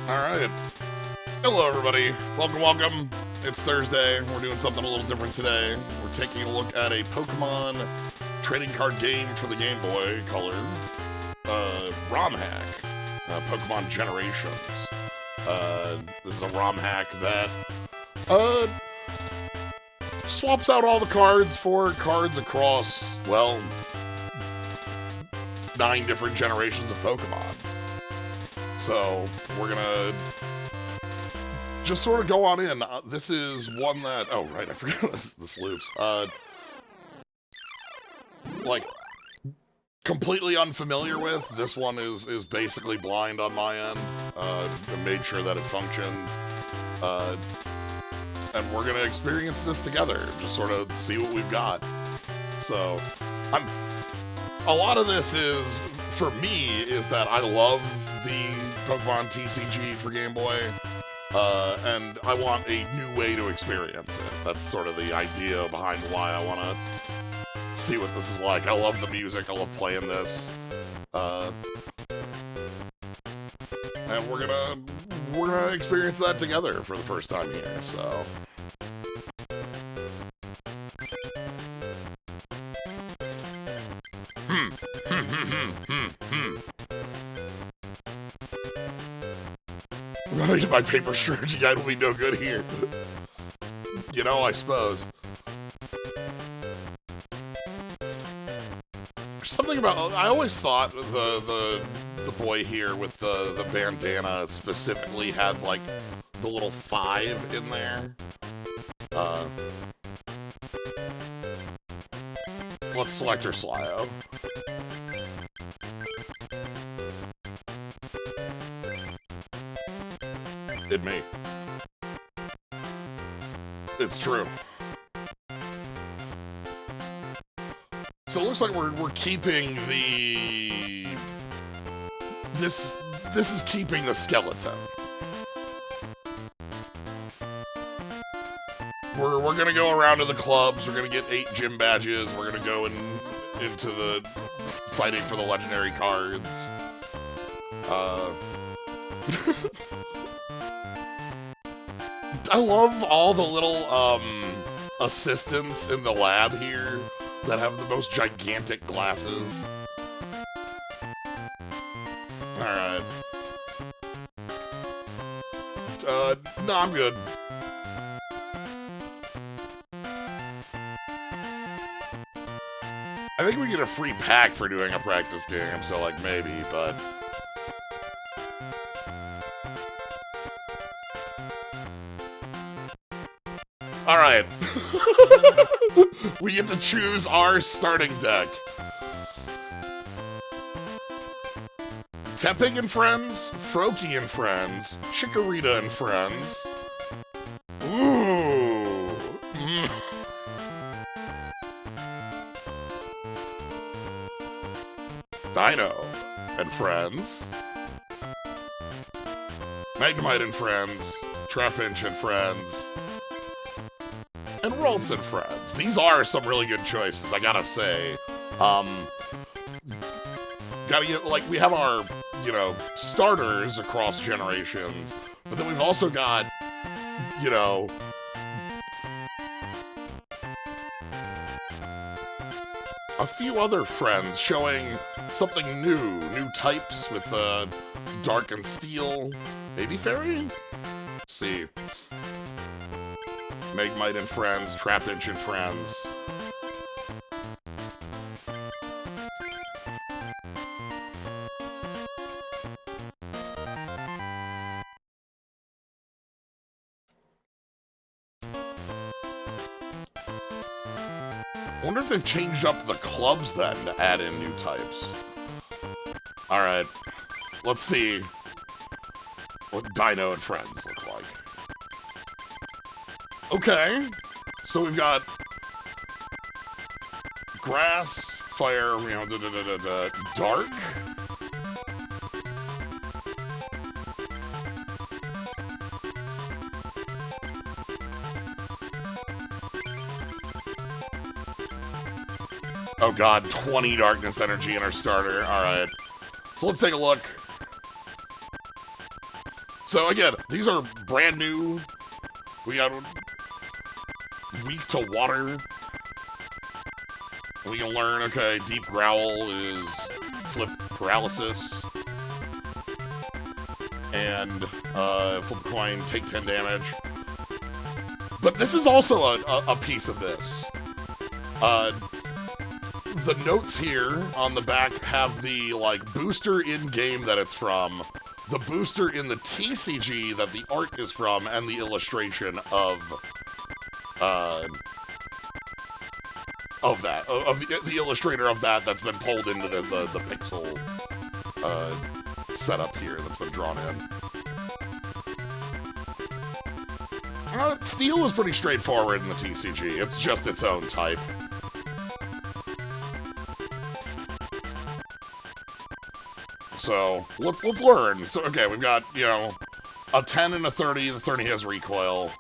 Alright. Hello, everybody. Welcome. It's Thursday. We're doing something a little different today. We're taking a look at a Pokemon trading card game for the Game Boy Color. Romhack. Pokemon Generations. This is a Romhack that, swaps out all the cards for cards across, well, 9 different generations of Pokemon. So, we're gonna just sort of go on in. This is one that... Oh, right, I forgot this loops. Like, completely unfamiliar with. This one is basically blind on my end. I made sure that it functioned. And we're gonna experience this together. Just sort of see what we've got. So, a lot of this is, for me, is that I love the Pokemon TCG for Game Boy, and I want a new way to experience it. That's sort of the idea behind why I want to see what this is like. I love the music, I love playing this, and we're gonna experience that together for the first time here, so... My paper strategy guide will be no good here. You know, I suppose. There's something about... I always thought the boy here with the bandana specifically had, like, the little 5 in there. Let's select her Slyo. It me. It's true. So it looks like we're keeping the... This is keeping the skeleton. We're gonna go around to the clubs, we're gonna get 8 gym badges, we're gonna go into the fighting for the legendary cards. I love all the little, assistants in the lab here that have the most gigantic glasses. Alright. No, I'm good. I think we get a free pack for doing a practice game, so, like, maybe, but... Alright. We get to choose our starting deck. Tepig and friends, Froakie and friends, Chikorita and friends. Ooh. Dino and friends. Magnemite and friends, Trapinch and friends. And Ralts and friends. These are some really good choices, I gotta say. Gotta get, like, we have our, you know, starters across generations, but then we've also got, you know, a few other friends showing something new types with, Dark and Steel, maybe Fairy? Let's see. Magnemite and friends, Trapinch and friends. I wonder if they've changed up the clubs then to add in new types. Alright, let's see what Dino and friends look like. Okay, so we've got grass, fire, you know, dark. Oh god, 20 darkness energy in our starter. Alright. So let's take a look. So again, these are brand new. We got weak to water. We can learn, okay, Deep Growl is Flip Paralysis. And Flip a Coin, take 10 damage. But this is also a piece of this. The notes here on the back have the, like, booster in-game that it's from, the booster in the TCG that the art is from, and the illustration of that, of the illustrator of that that's been pulled into the pixel setup here that's been drawn in. Steel is pretty straightforward in the TCG. It's just its own type. So, let's learn. So, okay, we've got, you know, a 10 and a 30. The 30 has recoil.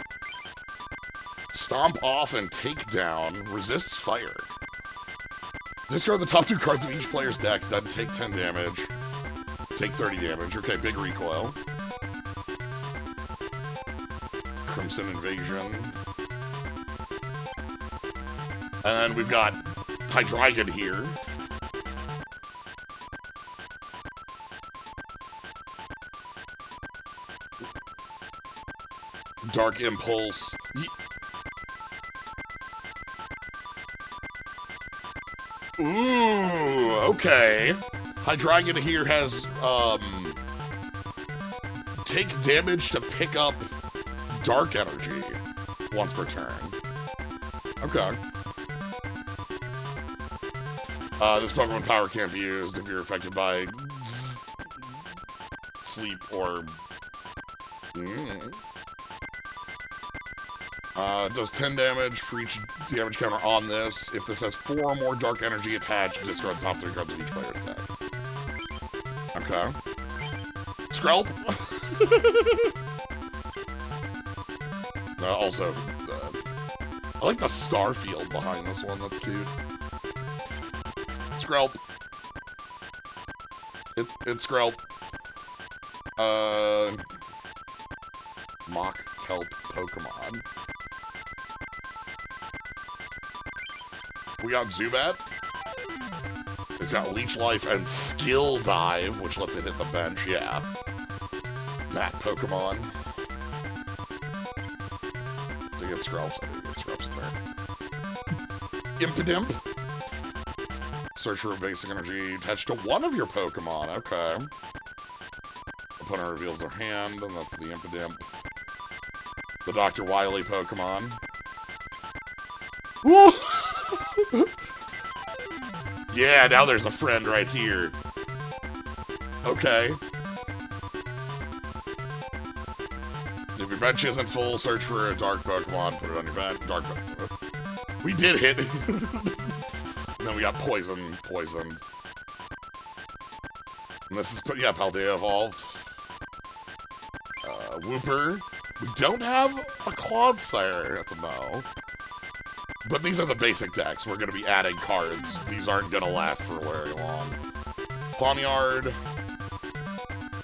Stomp off and take down. Resists fire. Discard the top 2 cards of each player's deck, then take 10 damage. Take 30 damage. Okay, big recoil. Crimson Invasion. And then we've got Hydreigon here. Dark Impulse. Ooh, okay. Hydreigon here has, take damage to pick up Dark Energy once per turn. Okay. This Pokemon power can't be used if you're affected by sleep or... does 10 damage for each damage counter on this. If this has 4 or more Dark Energy attached, discard the top 3 cards of each player's attack. Okay. Skrelp? Also, I like the star field behind this one. That's cute. Skrelp. It's Skrelp. Mock Kelp Pokemon. We got Zubat. It's got Leech Life and Skill Dive, which lets it hit the bench, yeah. That Pokemon. Did I get Skrelps? I did get Skrelps in there. Impidimp. Search for a basic energy attached to one of your Pokemon, okay. Opponent reveals their hand, and that's the Impidimp. The Dr. Wily Pokemon. Woo! Yeah, now there's a friend right here. Okay. If your bench isn't full, search for a dark Pokemon, put it on your bench. Dark Pokemon. We did hit. Then we got poisoned. And this is, yeah, Paldea evolved. Wooper. We don't have a Clodsire at the mo. But these are the basic decks. We're going to be adding cards. These aren't going to last for very long. Pawniard.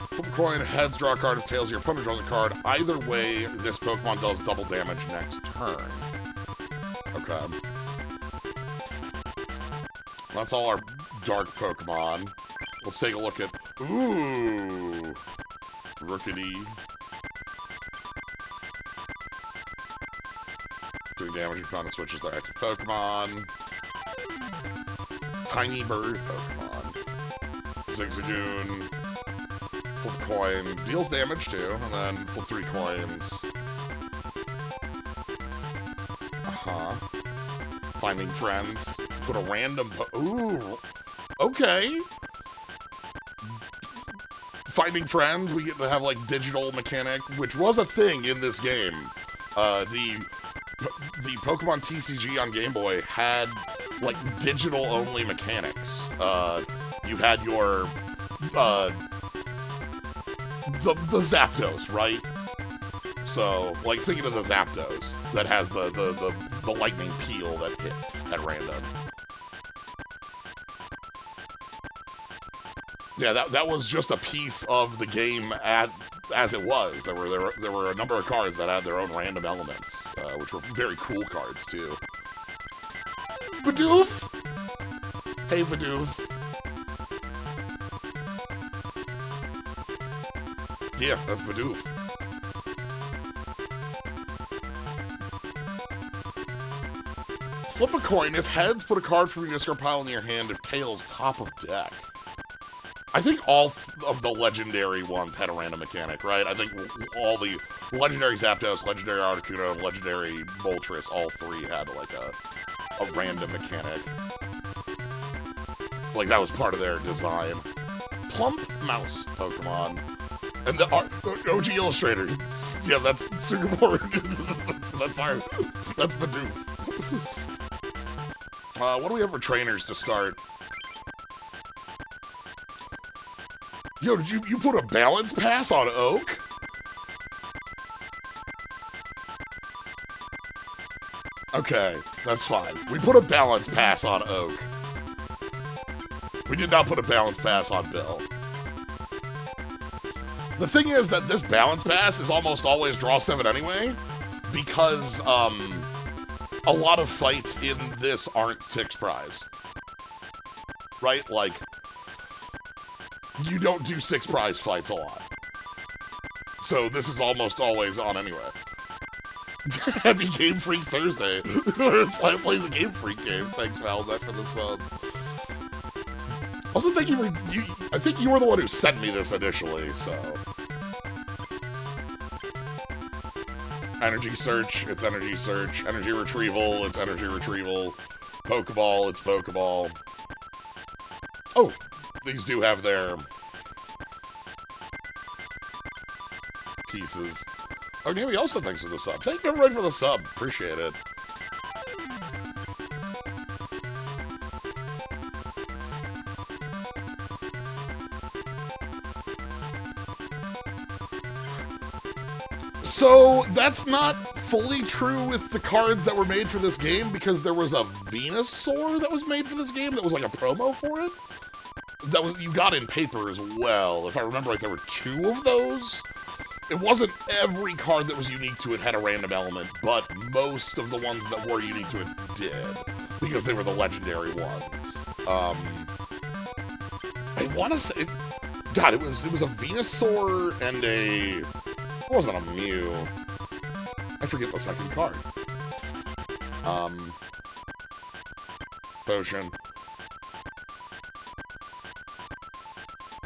Flip a coin, heads, draw a card. If tails, your opponent draws a card. Either way, this Pokemon does double damage next turn. Okay. That's all our dark Pokemon. Let's take a look at... Ooh! Rookity. Doing damage, your opponent switches their active Pokemon. Tiny Bird Pokemon. Zigzagoon. Flip a coin. Deals damage too, and then flip 3 coins. Finding friends. Put a random ooh! Okay! Finding friends, we get to have, like, digital mechanic, which was a thing in this game. The Pokemon TCG on Game Boy had, like, digital-only mechanics. You had your, the Zapdos, right? So, like, thinking of the Zapdos that has the lightning peel that hit at random. Yeah, that was just a piece of the game at as it was. There were a number of cards that had their own random elements, which were very cool cards too. Bidoof! Hey, Bidoof. Yeah, that's Bidoof. Flip a coin. If heads, put a card from your discard pile in your hand. If tails, top of deck. I think all of the legendary ones had a random mechanic, right? I think all the legendary Zapdos, legendary Articuno, and legendary Moltres, all three had like a random mechanic. Like that was part of their design. Plump Mouse Pokemon. And the OG Illustrator. Yeah, that's Sugimori. that's Bidoof. What do we have for trainers to start? Yo, did you put a balance pass on Oak? Okay, that's fine. We put a balance pass on Oak. We did not put a balance pass on Bill. The thing is that this balance pass is almost always draw 7 anyway, because a lot of fights in this aren't 6 prize. Right? Like, you don't do 6 prize fights a lot. So this is almost always on anyway. Happy Game Freak Thursday. Slam plays a Game Freak game. Thanks, Valmet, for the sub. Also, thank you for... I think you were the one who sent me this initially, so... Energy Search, it's Energy Search. Energy Retrieval, it's Energy Retrieval. Pokeball, it's Pokeball. Oh! These do have their... pieces. Oh, Neely also thanks for the sub. Thank you everybody for the sub. Appreciate it. So, that's not fully true with the cards that were made for this game, because there was a Venusaur that was made for this game that was like a promo for it. That was you got in paper as well. If I remember right, there were 2 of those. It wasn't every card that was unique to it had a random element, but most of the ones that were unique to it did, because they were the legendary ones. I want to say... God, it was a Venusaur and a... It wasn't a Mew. I forget the second card. Potion.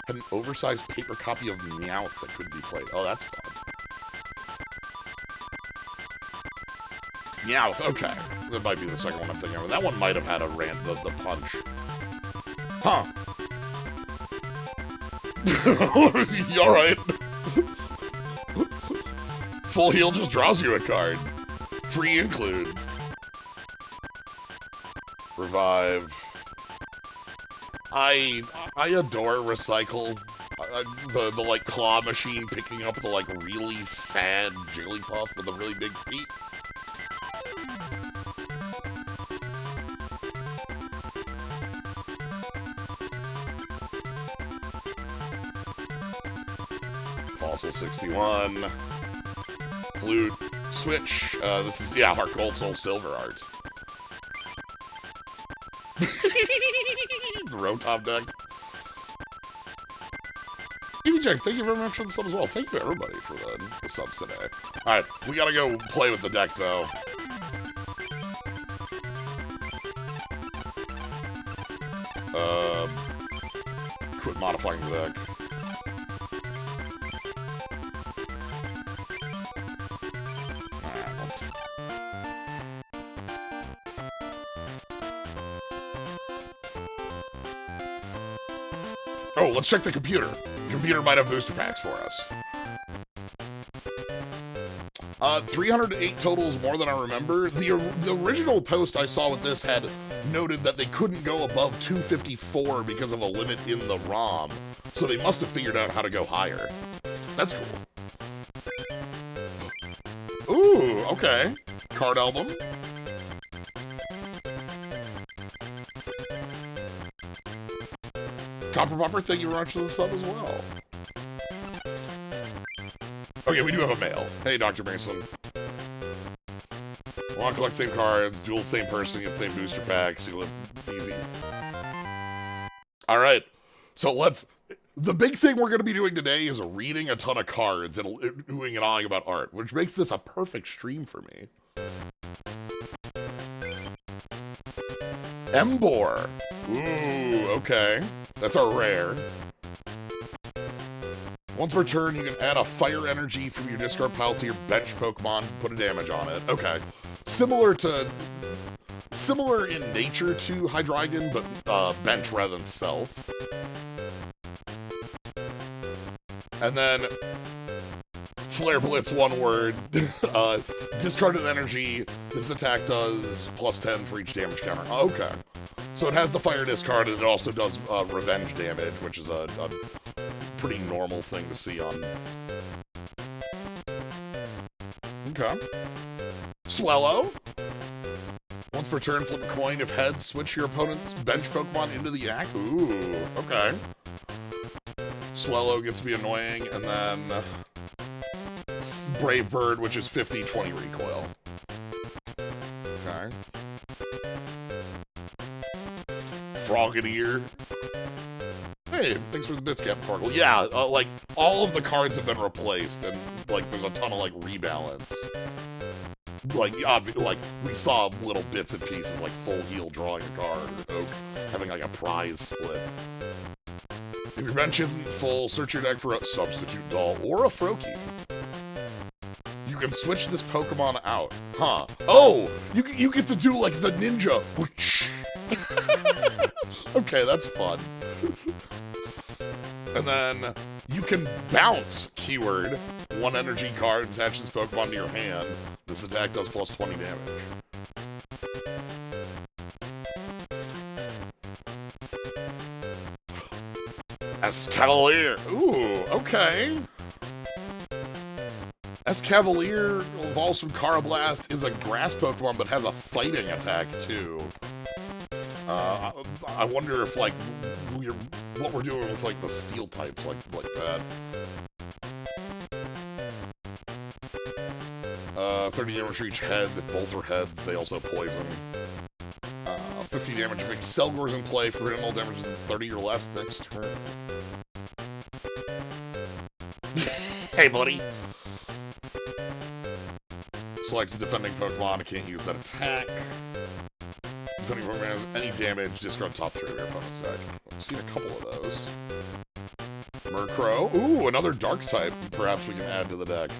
Had an oversized paper copy of Meowth that couldn't be played. Oh, that's fun. Meowth, okay. That might be the second one I'm thinking of. That one might have had a the punch. Huh. You alright? Full heal just draws you a card. Free include. Revive. I adore Recycle. The like claw machine picking up the like really sad Jigglypuff with the really big feet. Fossil 61. Flute. Switch. This is, yeah, Heart Gold Soul Silver art. The Rotom deck. EVJ, thank you very much for the sub as well. Thank you everybody for the subs today. Alright, we gotta go play with the deck though. Quit modifying the deck. Alright, let's... Oh, let's check the computer. The computer might have booster packs for us. 308 total is more than I remember. The original post I saw with this had noted that they couldn't go above 254 because of a limit in the ROM. So they must have figured out how to go higher. That's cool. Ooh, okay. Card album. Copper Popper, thank you very much for the sub as well. Okay, we do have a mail. Hey, Dr. Mason. Want to collect same cards, duel same person, get same booster packs, you live easy. Alright, so let's... The big thing we're going to be doing today is reading a ton of cards and doing an awing about art, which makes this a perfect stream for me. Embor. Ooh, okay. That's our rare. Once per turn, you can add a fire energy from your discard pile to your bench Pokemon, put a damage on it. Okay. Similar in nature to Hydreigon, but bench rather than self. And then Flare Blitz, one word. Discarded energy. This attack does +10 for each damage counter. Okay. So it has the fire discard, and it also does revenge damage, which is a pretty normal thing to see on... Okay. Swellow. Once per turn, flip a coin. If heads, switch your opponent's bench Pokemon into the act. Ooh, okay. Swellow gets to be annoying, and then Brave Bird, which is 50-20 recoil. Okay. Frogadier. Hey, thanks for the bits, Captain Farkle. Yeah, like, all of the cards have been replaced, and, like, there's a ton of, like, rebalance. Like, we saw little bits and pieces, like Full Heal drawing a card, or Oak having, like, a prize split. If your bench isn't full, search your deck for a Substitute Doll or a Froakie. You can switch this Pokemon out. Huh. Oh! You get to do, like, the ninja. Okay, that's fun. And then you can bounce, keyword, one energy card, attach this Pokemon to your hand. This attack does +20 damage. Escavalier. Ooh, okay. Escavalier evolves from Carablast, is a grass Pokemon, but has a fighting attack, too. I wonder if, like, what we're doing with, like, the steel types, like that. 30 damage for each head. If both are heads, they also poison. 50 damage if Excelgor's in play. For critical damage is 30 or less next turn. Hey, buddy. Select a defending Pokemon. I can't use that attack. Defending Pokemon has any damage, discard top 3 of your opponent's deck. I've seen a couple of those. Murkrow. Ooh, another dark type. Perhaps we can add to the deck.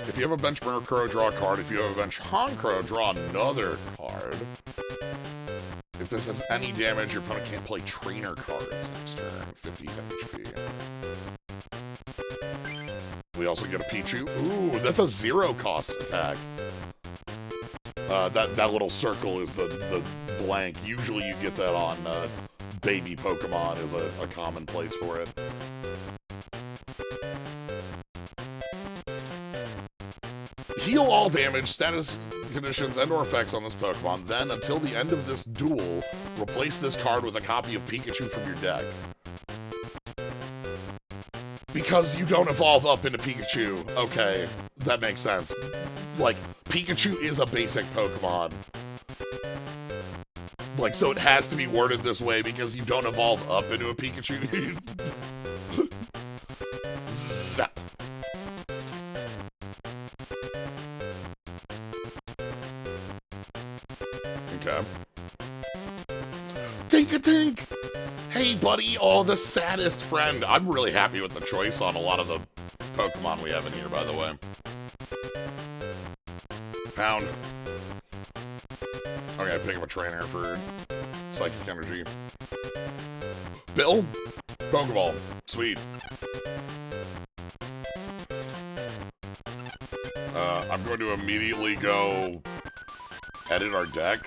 If you have a bench Murkrow, draw a card. If you have a bench Honchkrow, draw another card. If this has any damage, your opponent can't play trainer cards next turn. 50 HP. We also get a Pichu. Ooh, that's a 0-cost attack. That little circle is the blank. Usually you get that on baby Pokemon is a common place for it. Heal all damage, status conditions, and/or effects on this Pokemon. Then, until the end of this duel, replace this card with a copy of Pikachu from your deck. Because you don't evolve up into Pikachu. Okay, that makes sense. Like, Pikachu is a basic Pokemon. Like, so it has to be worded this way because you don't evolve up into a Pikachu. Zap. Okay. Tink-a-tink! Hey, buddy! Oh, the saddest friend. I'm really happy with the choice on a lot of the Pokemon we have in here, by the way. Pound. Okay, pick up a trainer for Psychic Energy. Bill? Pokeball. Sweet. I'm going to immediately go edit our deck.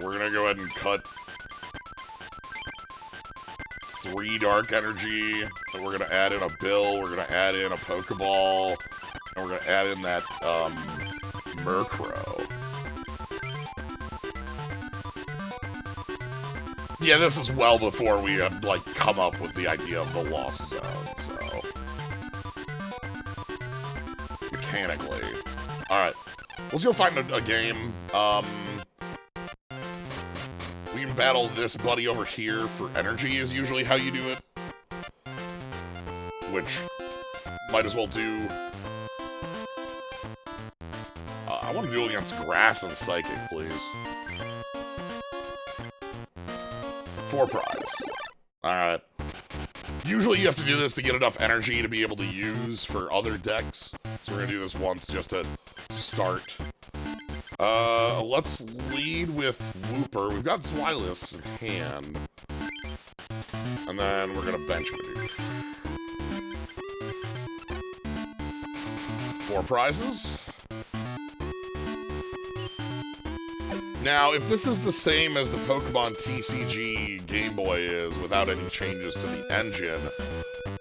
We're gonna go ahead and cut 3 Dark Energy, and we're gonna add in a Bill, we're gonna add in a Pokeball, and we're gonna add in that, Murkrow. Yeah, this is well before we had, like, come up with the idea of the Lost Zone, so... Mechanically. Alright. Let's go find a game. We can battle this buddy over here for energy is usually how you do it. Which, might as well do... I want to duel against Grass and Psychic, please. 4 prize. Alright. Usually you have to do this to get enough energy to be able to use for other decks. So we're gonna do this once just to start. Let's lead with Wooper. We've got Zwilus in hand. And then we're gonna bench Bidoof. 4 prizes. Now, if this is the same as the Pokemon TCG Game Boy is, without any changes to the engine,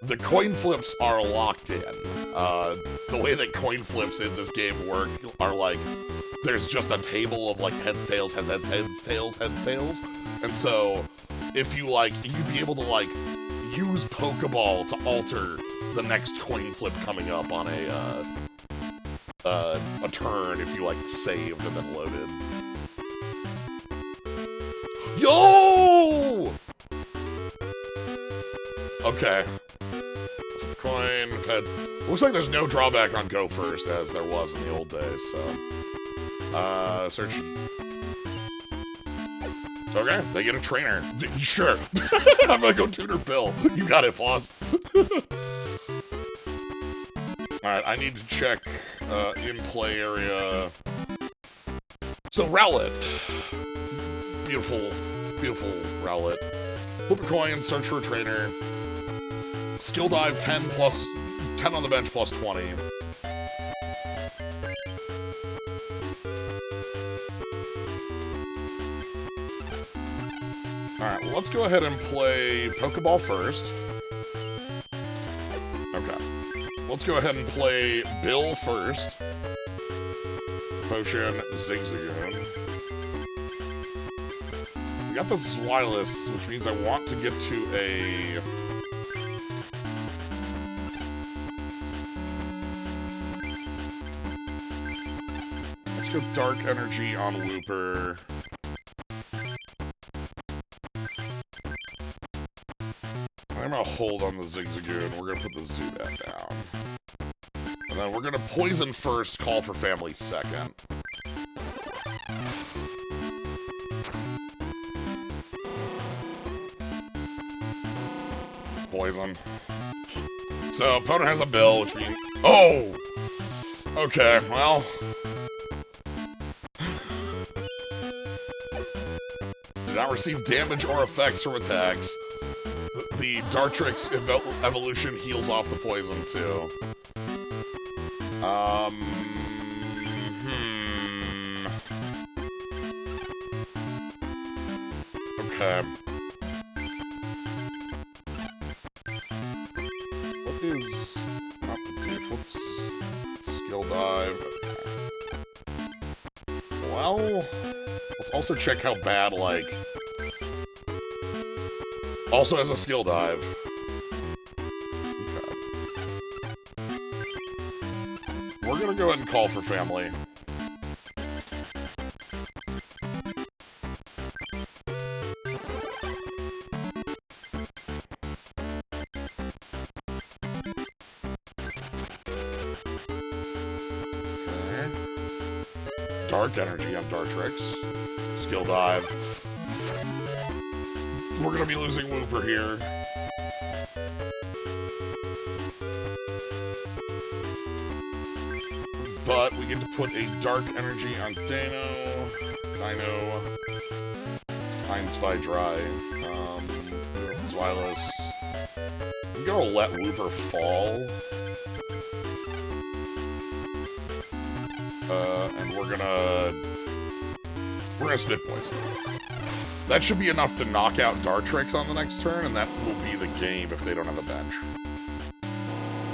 the coin flips are locked in. The way that coin flips in this game work are like, there's just a table of like heads, tails, heads, tails, heads, tails. And so, if you like, you'd be able to like, use Pokeball to alter the next coin flip coming up on a turn if you like saved and then loaded. Yo! Okay. Coin, head. Looks like there's no drawback on go first, as there was in the old days, so. Search. Okay, they get a trainer. Sure. I'm gonna go tutor Bill. You got it, boss. Alright, I need to check, in-play area. So, Rowlet. Beautiful, beautiful Rowlet. Flip a coin, search for a trainer. Skill dive 10 on the bench plus 20. Alright, well, let's go ahead and play Pokeball first. Okay. Let's go ahead and play Bill first. Potion, Zigzagoon. We got the Zwilus, which means I want to get to a... Let's go Dark Energy on Looper. I'm gonna hold on the Zigzagoon. We're gonna put the Zubat down. And then we're gonna Poison first, Call for Family second. Poison. So, opponent has a Bill, which means... Oh! Okay, well... Did not receive damage or effects from attacks. The Dartrix evolution heals off the poison, too. Okay. What is... not Bidoof, let's... skill dive. Well... let's also check how bad, like... also has a skill dive. Okay. We're gonna go ahead and Call for Family. Dark Energy on Dartrix. Skill Dive. We're gonna be losing Wooper here. But we get to put a Dark Energy on Dino. Heinz-Fi Dry. Zwilus. I'm gonna let Wooper fall. And we're gonna Spit Poison. That should be enough to knock out Dartrix on the next turn, and that will be the game if they don't have a bench.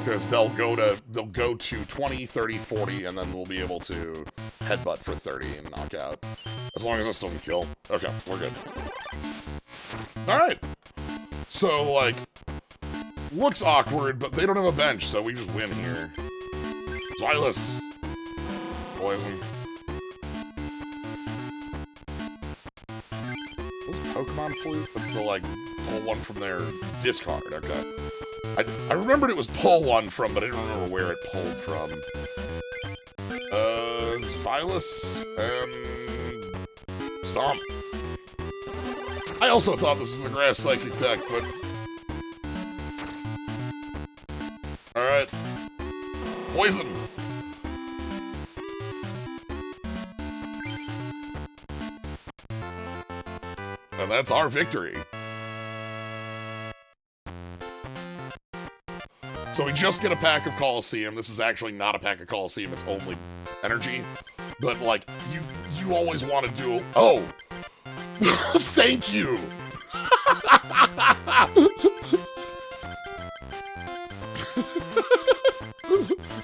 Because they'll go to 20, 30, 40, and then we'll be able to headbutt for 30 and knock out. As long as this doesn't kill. Okay, we're good. Alright. So, like, looks awkward, but they don't have a bench, so we just win here. Xylus. Poison. What's Pokemon Flute? That's the, like, pull one from their discard. Okay. I remembered it was pull one from, but I didn't remember where it pulled from. Xylus and Stomp. I also thought this was a Grass Psychic deck, but... Alright. Poison! And that's our victory. So we just get a pack of Coliseum. This is actually not a pack of Coliseum, it's only energy. But, like, you always want to do... Oh! Thank you!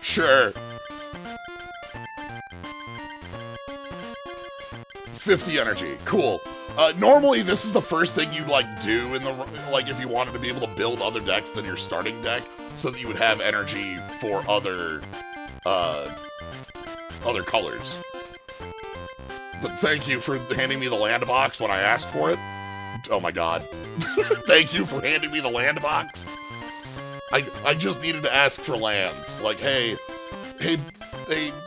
Sure. 50 energy. Cool. Normally, this is the first thing you'd, like, do in the... Like, if you wanted to be able to build other decks than your starting deck, so that you would have energy for other colors. But thank you for handing me the land box when I asked for it. Oh my god. Thank you for handing me the land box. I just needed to ask for lands. Like, hey,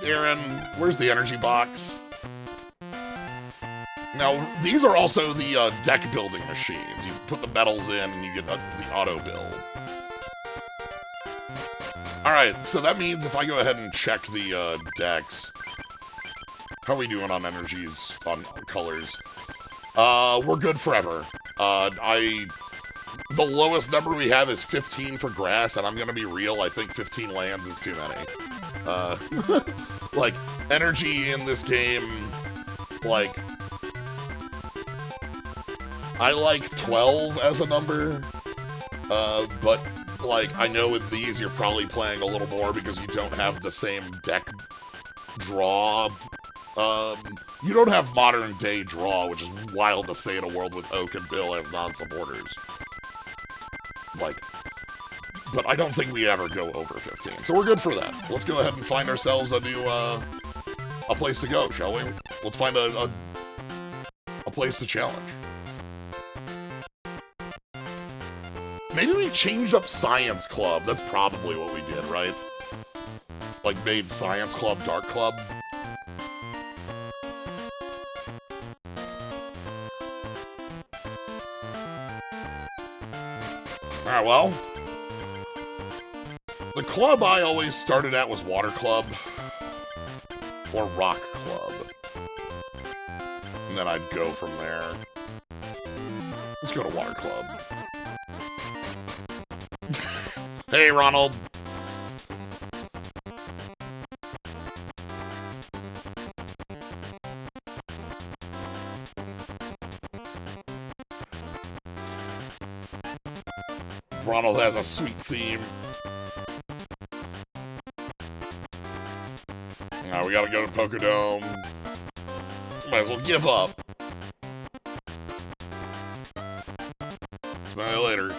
Aaron, where's the energy box? Now, these are also the deck building machines. You put the metals in and you get the auto build. Alright, so that means if I go ahead and check the decks... How are we doing on energies, on colors? We're good forever. The lowest number we have is 15 for grass, and I'm gonna be real, I think 15 lands is too many. Like, energy in this game, like... I like 12 as a number, but, like, I know with these you're probably playing a little more because you don't have the same deck draw. You don't have modern day draw, which is wild to say in a world with Oak and Bill as non-supporters. Like, but I don't think we ever go over 15, so we're good for that. Let's go ahead and find ourselves a new, a place to go, shall we? Let's find a place to challenge. Maybe we changed up Science Club. That's probably what we did, right? Like, made Science Club Dark Club. Alright, well. The club I always started at was Water Club. Or Rock Club. And then I'd go from there. Let's go to Water Club. Hey, Ronald. Ronald has a sweet theme. Alright, we gotta go to Pokédome. Might as well give up. Smell you later.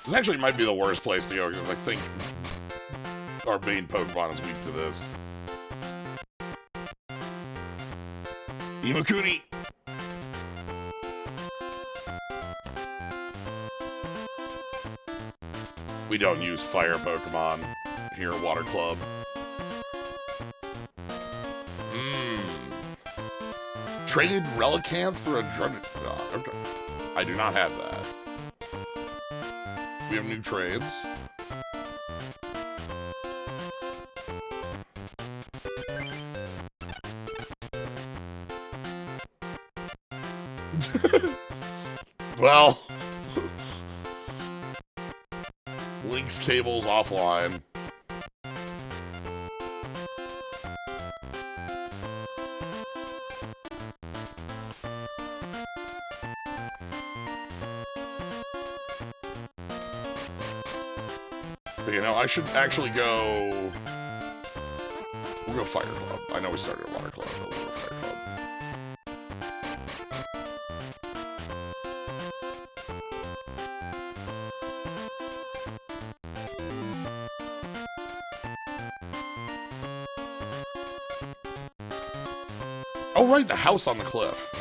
This actually might be the worst place to go, because I think our main Pokemon is weak to this. Imakuni! We don't use fire Pokemon here at Water Club. Traded Relicanth for a drug... Oh, okay. I do not have that. We have new trades. Well... Link's cable's offline. But, you know, I should actually go... We'll go Fire Club. I know we started at Water Club, but we'll go Fire Club. Oh, right, the house on the cliff.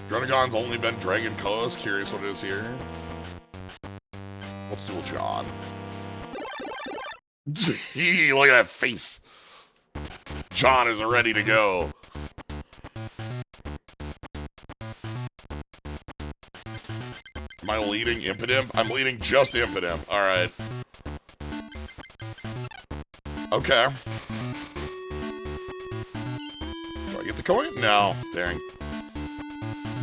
Dronagon's only been Dragon Coast. Curious what it is here. Let's duel John. Look at that face. John is ready to go. Am I leading Impidimp? I'm leading just Impidimp. Alright. Okay. Do I get the coin? No. Dang.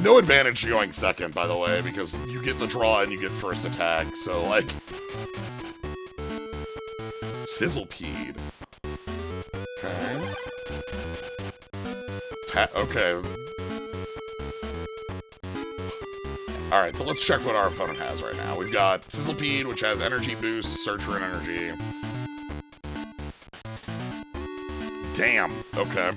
No advantage to going second, by the way, because you get the draw and you get first attack, so, like... Sizzlepede. Okay. Okay. Alright, so let's check what our opponent has right now. We've got Sizzlepede, which has energy boost, search for an energy. Damn, okay.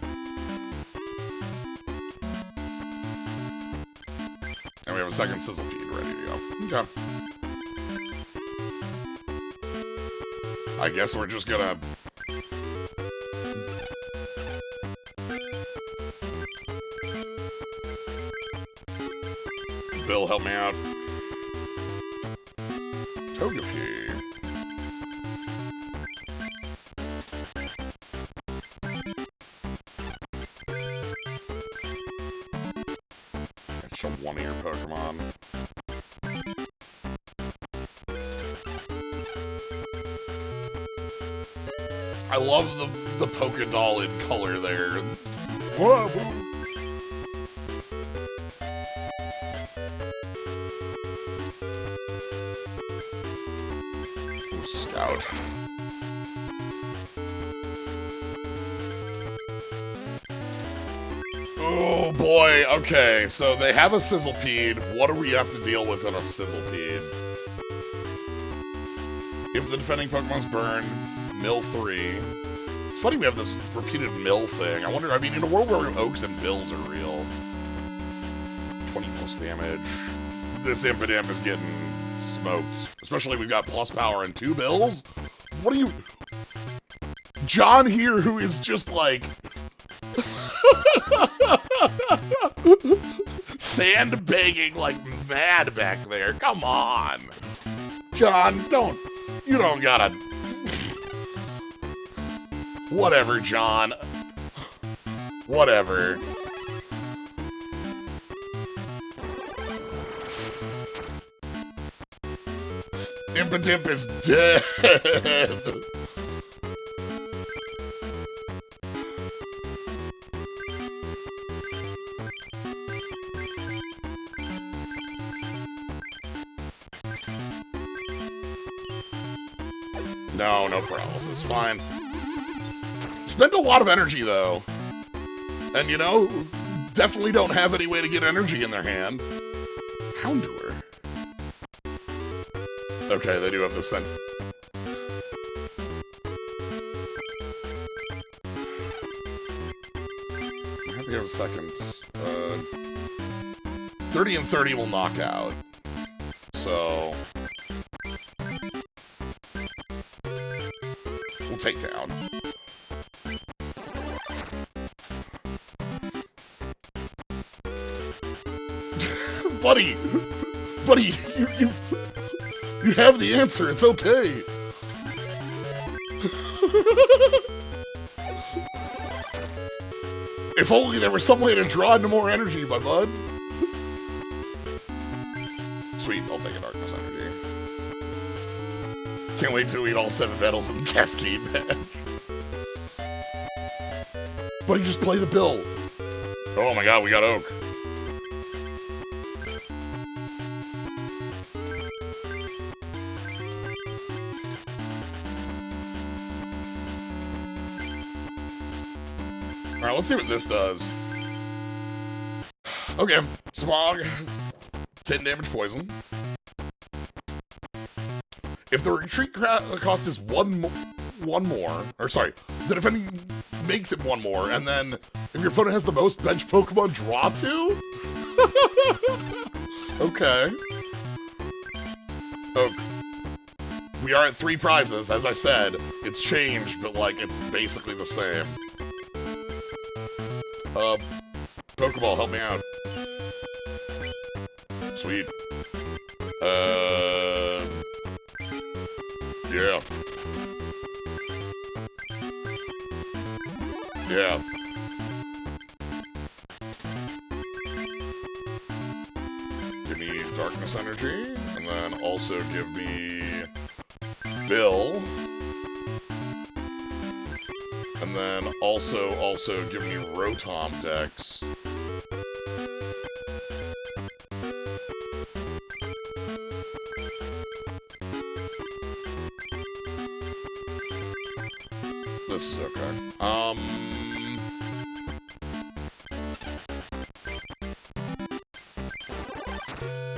And we have a second Sizzlepede ready to go. Okay. I guess we're just gonna... Bill, help me out. Togepi. It's a one-ear Pokemon. I love the Pokédoll in color there. Whoa, whoa. Ooh, Scout. Oh boy, okay, so they have a Sizzlepede. What do we have to deal with in a Sizzlepede? If the defending Pokemon's burned, Mill 3. It's funny we have this repeated Mill thing. I wonder, I mean, in a world where Oaks and Bills are real, 20 plus damage. This Impidimp is getting smoked. Especially we've got plus power and 2 Bills. What are you... John here, who is just like... sandbagging like mad back there. Come on. John, you don't gotta... Whatever, John. Whatever. Impidimp is dead. No paralysis. Fine. Spent a lot of energy, though. And, you know, definitely don't have any way to get energy in their hand. Houndour. Okay, they do have the scent. I have to give a second. 30 and 30 will knock out. So... we'll take down. Buddy, you have the answer. It's okay. If only there was some way to draw into more energy, my bud. Sweet, I'll take a darkness energy. Can't wait to eat all 7 medals in the Cascade match. Buddy, just play the bill. Oh my god, we got Oak. Alright, let's see what this does. Okay, Smog. 10 damage poison. If the retreat cost is one more, or sorry, the defending makes it 1 more, and then if your opponent has the most bench Pokemon, draw 2? Okay. Oak. We are at 3 prizes, as I said. It's changed, but like, it's basically the same. Pokeball, help me out. Sweet. Yeah. Yeah. Give me Darkness Energy, and then also give me Bill. And then also give me Rotom Dex. This is okay.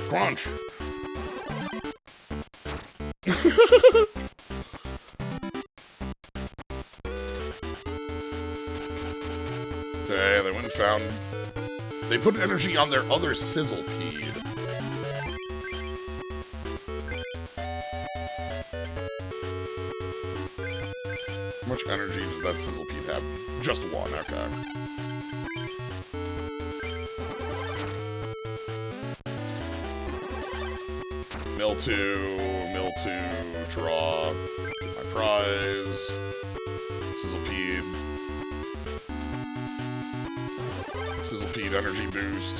Crunch! Okay, they went and found... They put energy on their other Sizzlepede. How much energy does that Sizzlepede have? Just one, okay. Miltank, draw, my prize, Sizzlepede energy boost,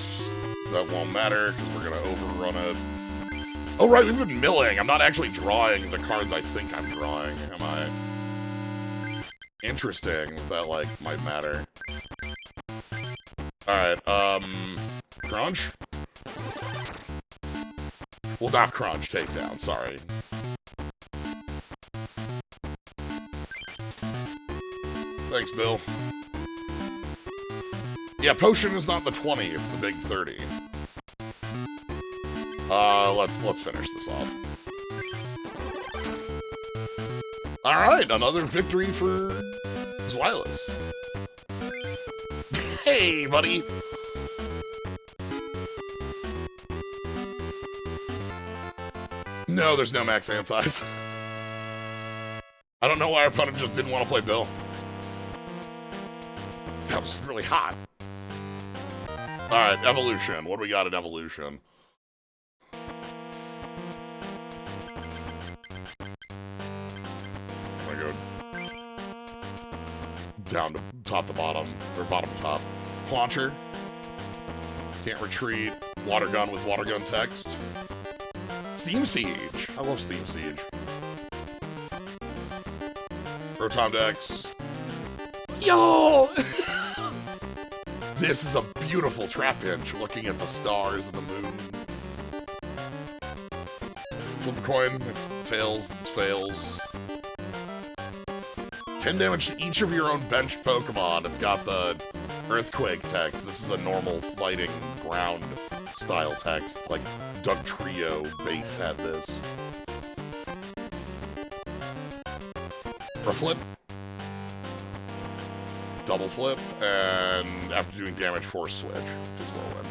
that won't matter because we're gonna overrun it. Oh right, we've been milling, I'm not actually drawing the cards I think I'm drawing, am I? Interesting, that like, might matter. Alright, Crunch? Well, not Crunch, Takedown, sorry. Thanks, Bill. Yeah, Potion is not the 20, it's the big 30. Let's finish this off. Alright, another victory for Zweilous. Hey, buddy! No, there's no max hand size. I don't know why our opponent just didn't want to play Bill. That was really hot. Alright, Evolution. What do we got in Evolution? I'm gonna go down to top to bottom, or bottom to top. Launcher. Can't retreat. Water Gun with Water Gun text. Steam Siege. I love Steam Siege. Rotom Dex. Yo! This is a beautiful trap pinch, looking at the stars and the moon. Flip a coin. If tails, it fails. 10 damage to each of your own bench Pokemon. It's got the Earthquake text. This is a normal fighting ground style text. Like Doug Trio base had this. For flip. Double flip, and after doing damage, force switch. Just whirlwind.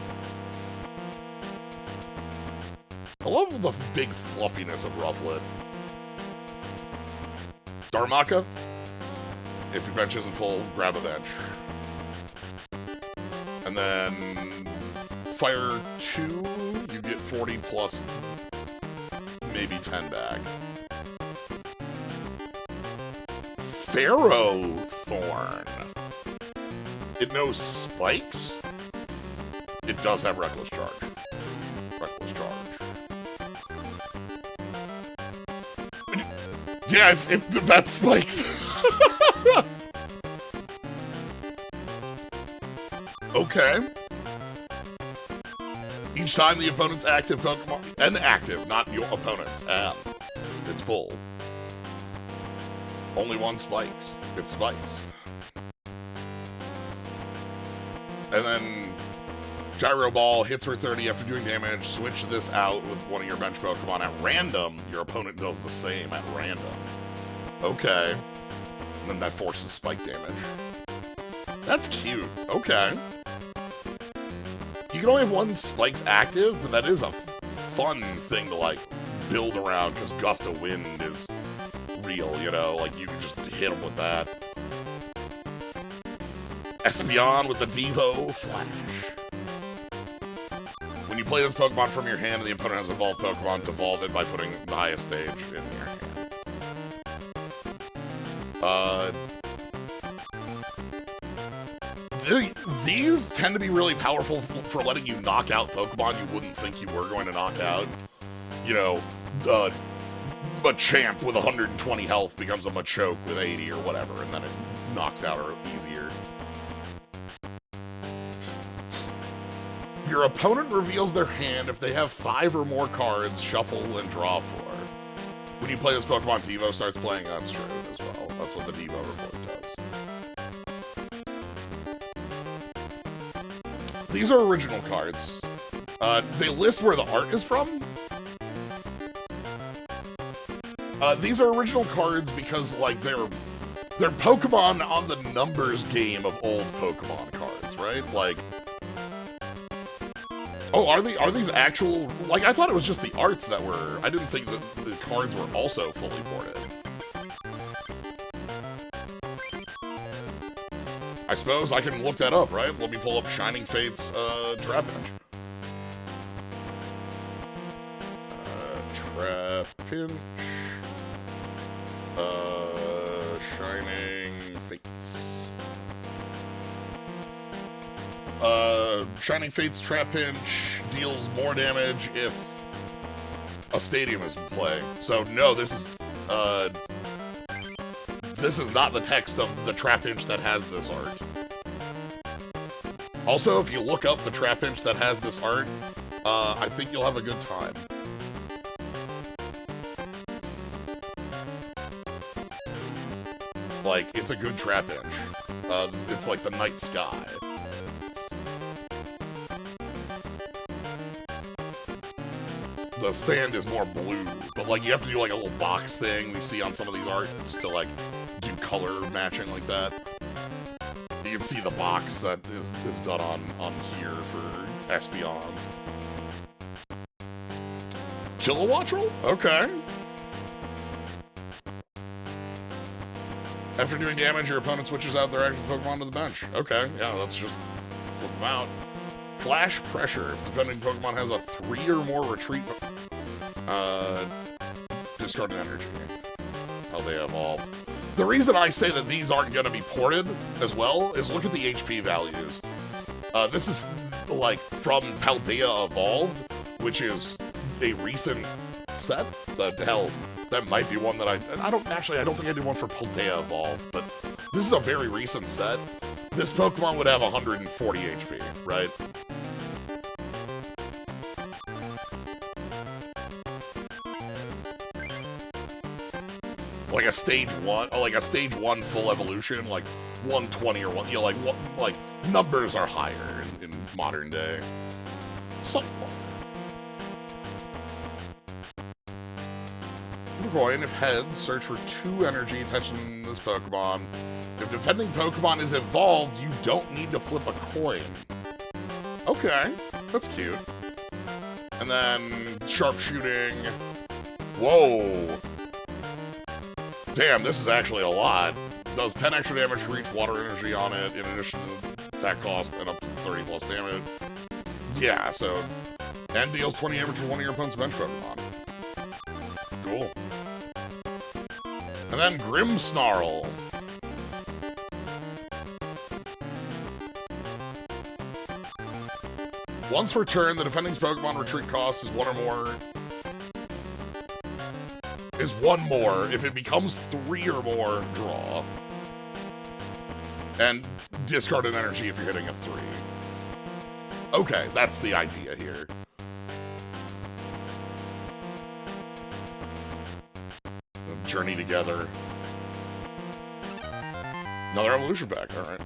I love the big fluffiness of Rufflet. Darmaka. If your bench isn't full, grab a bench. And then Fire 2, you get 40 plus maybe 10 back. Pharaoh Thorn. It knows spikes? It does have Reckless Charge. Reckless Charge. Yeah, that's spikes. Okay. Each time the opponent's active Pokemon, and active, not your opponent's, and it's full. Only one spikes. It spikes. And then Gyro Ball hits for 30 after doing damage. Switch this out with one of your bench Pokemon at random. Your opponent does the same at random. Okay. And then that forces spike damage. That's cute. Okay. You can only have one Spikes active, but that is a fun thing to, like, build around, because Gust of Wind is real, you know? Like, you can just hit them with that. Espeon with the Devo Flash. When you play this Pokemon from your hand and the opponent has evolved Pokemon, devolve it by putting the highest stage in your hand. These tend to be really powerful for letting you knock out Pokemon you wouldn't think you were going to knock out. You know, Machamp with 120 health becomes a Machoke with 80 or whatever, and then it knocks out her easier. Your opponent reveals their hand if they have 5 or more cards, shuffle, and draw 4. When you play this Pokemon, Devo starts playing. That's true as well. That's what the Devo report does. These are original cards. They list where the art is from. These are original cards because, like, they're Pokemon on the numbers game of old Pokemon cards, right? Like, oh, are these actual? Like, I thought it was just the arts that were. I didn't think that the cards were also fully ported. I suppose I can look that up, right? Let me pull up Shining Fate's Trapinch. Trapinch. Shining Fates. Shining Fate's Trapinch deals more damage if a stadium is in play. So no, this is not the text of the Trapinch that has this art. Also, if you look up the Trapinch that has this art, I think you'll have a good time. Like, it's a good Trapinch. It's like the night sky. The sand is more blue, but like you have to do like a little box thing we see on some of these arts to like do color matching like that. You can see the box that is done on here for Espeons. Kilowattrel? Okay. After doing damage, your opponent switches out their active Pokemon to the bench. Okay, yeah, let's just flip them out. Flash Pressure. If the defending Pokemon has a 3 or more retreat, discard an energy. How they evolved. The reason I say that these aren't going to be ported as well is look at the HP values. This is like from Paldea Evolved, which is a recent set. Hell, that might be one that I don't think I did one for Paldea Evolved, but this is a very recent set. This Pokemon would have 140 HP, right? Like a stage 1 full evolution, like 120 or one, you know, like numbers are higher in modern day. Somewhat. Coin. If heads, search for 2 energy attention this Pokemon. If defending Pokemon is evolved, you don't need to flip a coin. Okay, that's cute. And then sharpshooting. Whoa. Damn, this is actually a lot. Does 10 extra damage for each water energy on it, in addition to attack cost and up to 30 plus damage. Yeah, so... And deals 20 damage for one of your opponent's bench Pokemon. Cool. And then Grimmsnarl. Once per turn, the defending's Pokemon retreat cost is 1 or more... is 1 more. If it becomes 3 or more, draw. And discard an energy if you're hitting a 3. Okay, that's the idea here. Journey together. Another evolution pack, alright.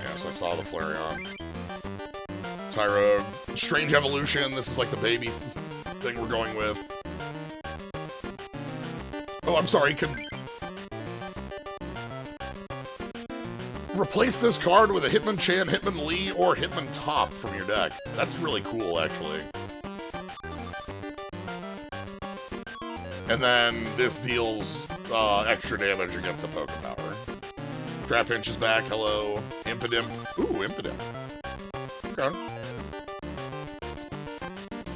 Yes, I saw the Flareon. Tyro, strange evolution. This is like the baby thing we're going with. Oh, I'm sorry, can... Replace this card with a Hitmonchan, Hitmonlee, or Hitmontop from your deck. That's really cool, actually. And then this deals extra damage against a Pokepower. Scrapinch is back. Hello. Impidimp. Ooh, Impidimp. Okay.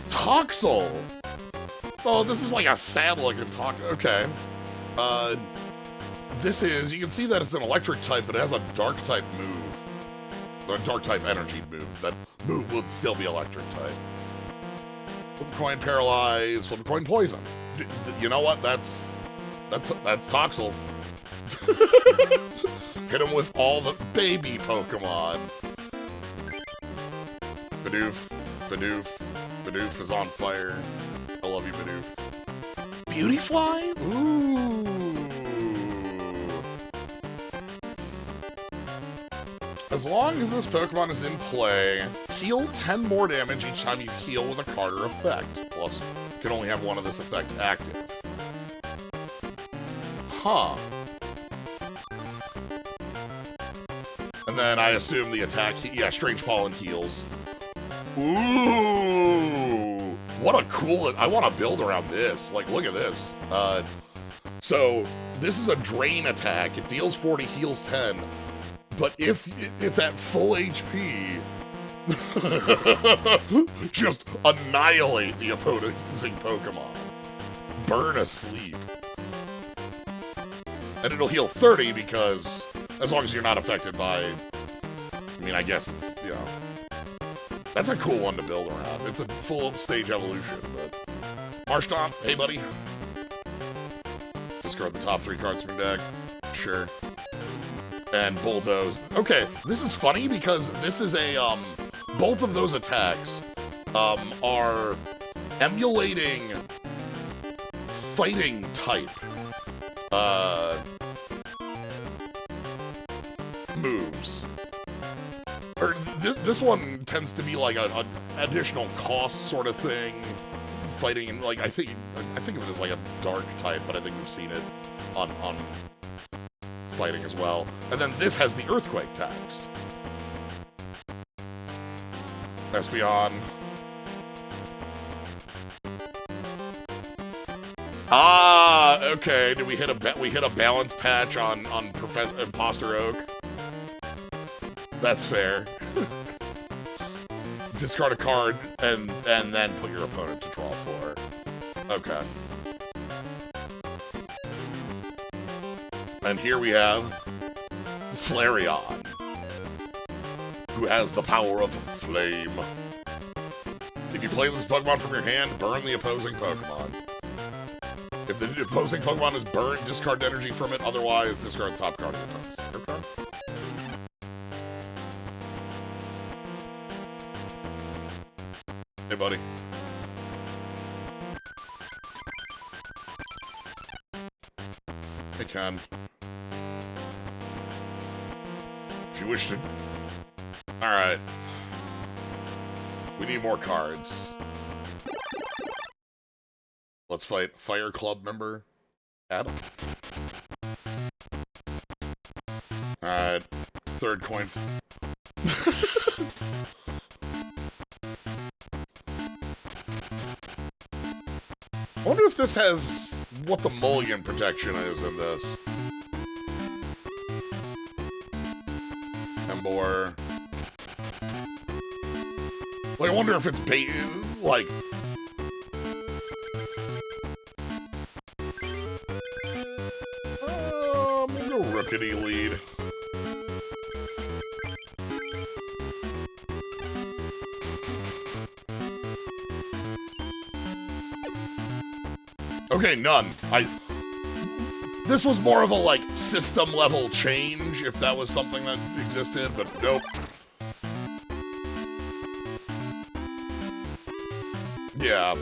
Toxel! Oh, this is like a sad-looking Toxel. Okay. This is... You can see that it's an electric type, but it has a dark-type move. Or a dark-type energy move. That move would still be electric type. Flip a coin paralyze. Flip a coin poison. You know what? That's Toxel. Hit him with all the baby Pokemon. Bidoof. Bidoof. Bidoof is on fire. I love you, Bidoof. Beautyfly? Ooh. As long as this Pokemon is in play, heal 10 more damage each time you heal with a card or effect. Plus, you can only have one of this effect active. Huh. And then I assume the attack, yeah, Strange Pollen heals. Ooh, what a cool, I want to build around this. Like, look at this. So, this is a Drain attack. It deals 40, heals 10. But if it's at full HP, just annihilate the opposing Pokemon. Burn asleep. And it'll heal 30 because, as long as you're not affected by, I mean, I guess it's, you know, that's a cool one to build around. It's a full stage evolution, but... Marshtomp, hey buddy. Discard the top 3 cards from your deck. Sure. And Bulldoze. Okay, this is funny because this is a, both of those attacks, are emulating fighting type, moves. Or this one tends to be like an additional cost sort of thing, fighting, and like I think of it as like a dark type, but I think we've seen it on fighting as well. And then this has the Earthquake text. Espeon. Ah, okay. Did we hit a balance patch on Imposter Oak? That's fair. Discard a card and then put your opponent to draw 4. Okay. And here we have Flareon, who has the power of Flame. If you play this Pokemon from your hand, burn the opposing Pokemon. If the opposing Pokemon is burned, discard energy from it. Otherwise, discard the top card of your opponent's card. Hey, buddy. Hey, Ken. If you wish to... Alright. We need more cards. Let's fight Fire Club member Adam. Alright. 3rd coin. I wonder if this has what the mulligan protection is in this. Emboar. Like, I wonder if it's like... maybe a Rookity lead. Okay, none. This was more of a, like, system-level change, if that was something that existed, but nope. Yeah.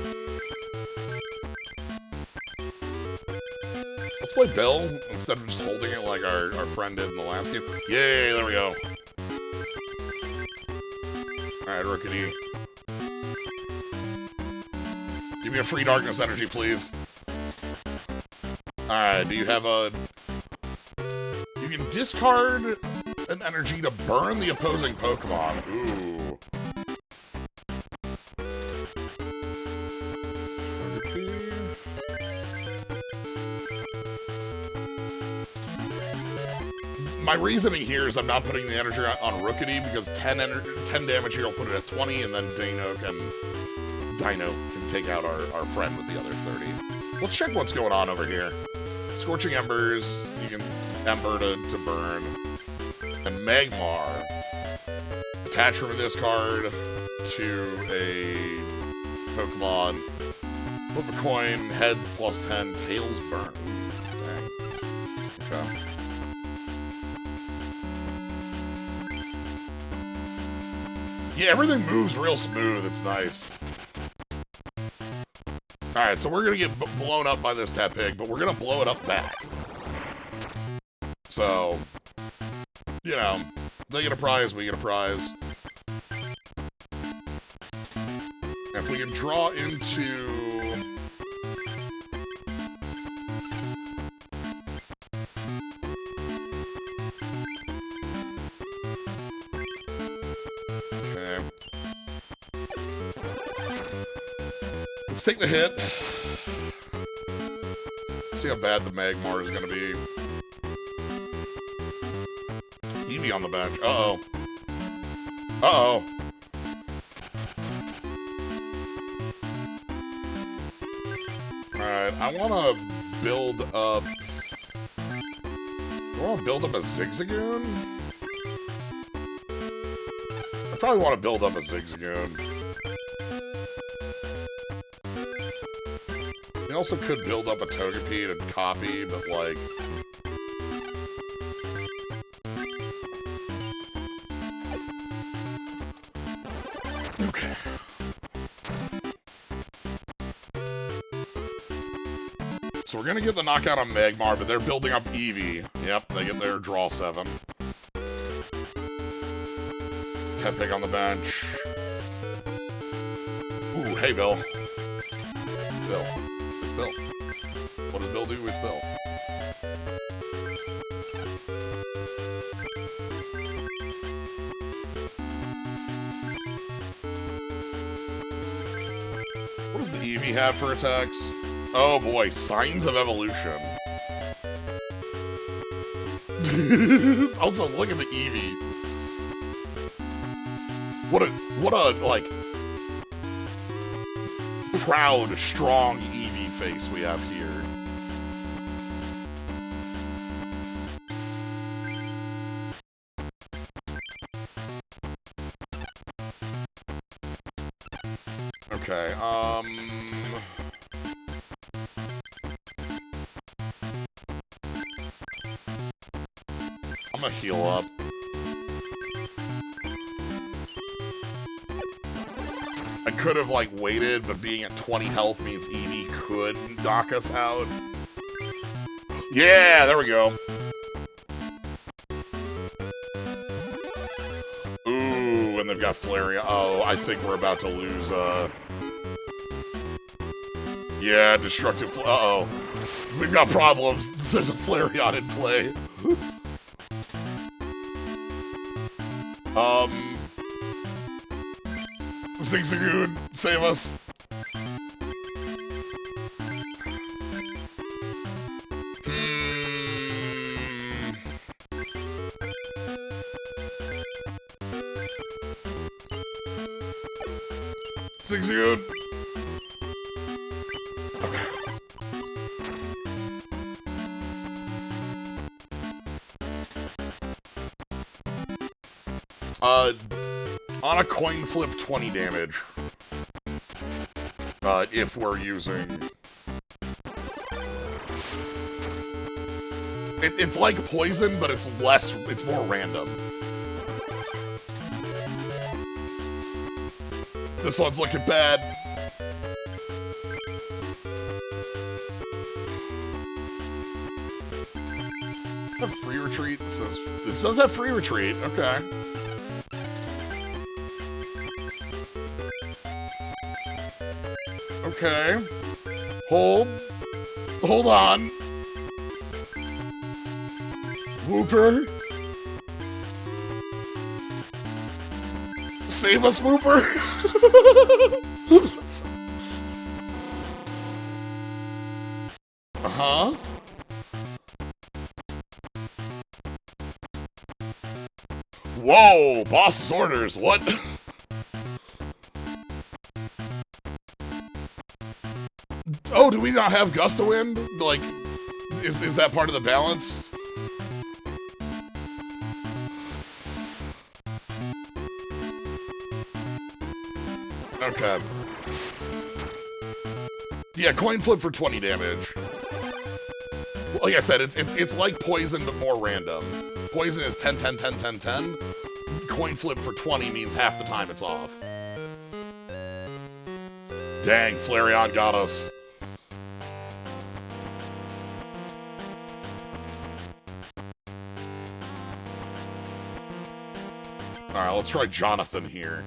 Let's play Bill, instead of just holding it like our friend did in the last game. Yay, there we go. Alright, Rookity. Give me a free darkness energy, please. Alright, do you have a... You can discard an energy to burn the opposing Pokemon. Ooh. my reasoning here is I'm not putting the energy on Rookity because 10 damage here will put it at 20, and then Dino can take out our friend with the other 30. Let's check what's going on over here. Scorching Embers, you can Ember to burn. And Magmar. Attach from this card to a Pokemon. Flip a coin, heads plus 10, tails burn. Dang. Okay. Yeah, everything moves real smooth. It's nice. Alright, so we're gonna get blown up by this Tepig, but we're gonna blow it up back. So, you know, they get a prize, we get a prize. If we can draw into... Okay. Let's take the hit. See how bad the Magmar is gonna be. Eevee on the bench. Uh-oh. Uh-oh. Alright, I wanna build up... I wanna build up a Zigzagoon? I probably want to build up a Zigzagoon. You also could build up a Togepi and copy, but like... Okay. So we're gonna get the knockout on Magmar, but they're building up Eevee. Yep, they get their draw 7. Tepig on the bench. Ooh, hey, Bill. Bill. It's Bill. What does Bill do? It's Bill. What does the Eevee have for attacks? Oh boy, Signs of Evolution. Also, look at the Eevee. What a, like, proud, strong Eevee face we have here. Okay, I'm gonna heal up. I could have, like, waited, but being at 20 health means Eevee could knock us out. Yeah, there we go. Ooh, and they've got Flareon. Oh, I think we're about to lose, Yeah, Destructive uh-oh. We've got problems. There's a Flareon in play. Zigzagoon, save us. Zigzagoon. Okay. On a coin flip, 20 damage. If we're using... It's like poison, but it's more random. This one's looking bad. Have free retreat? This does have free retreat, okay. Okay. Hold on. Whooper. Save us, Whooper. Uh-huh. Whoa, boss's orders, what? Oh, do we not have gust of wind? Like, is that part of the balance? Okay. Yeah, coin flip for 20 damage. Like I said, it's like poison, but more random. Poison is 10, 10, 10, 10, 10. Coin flip for 20 means half the time it's off. Dang, Flareon got us. Alright, let's try Jonathan here.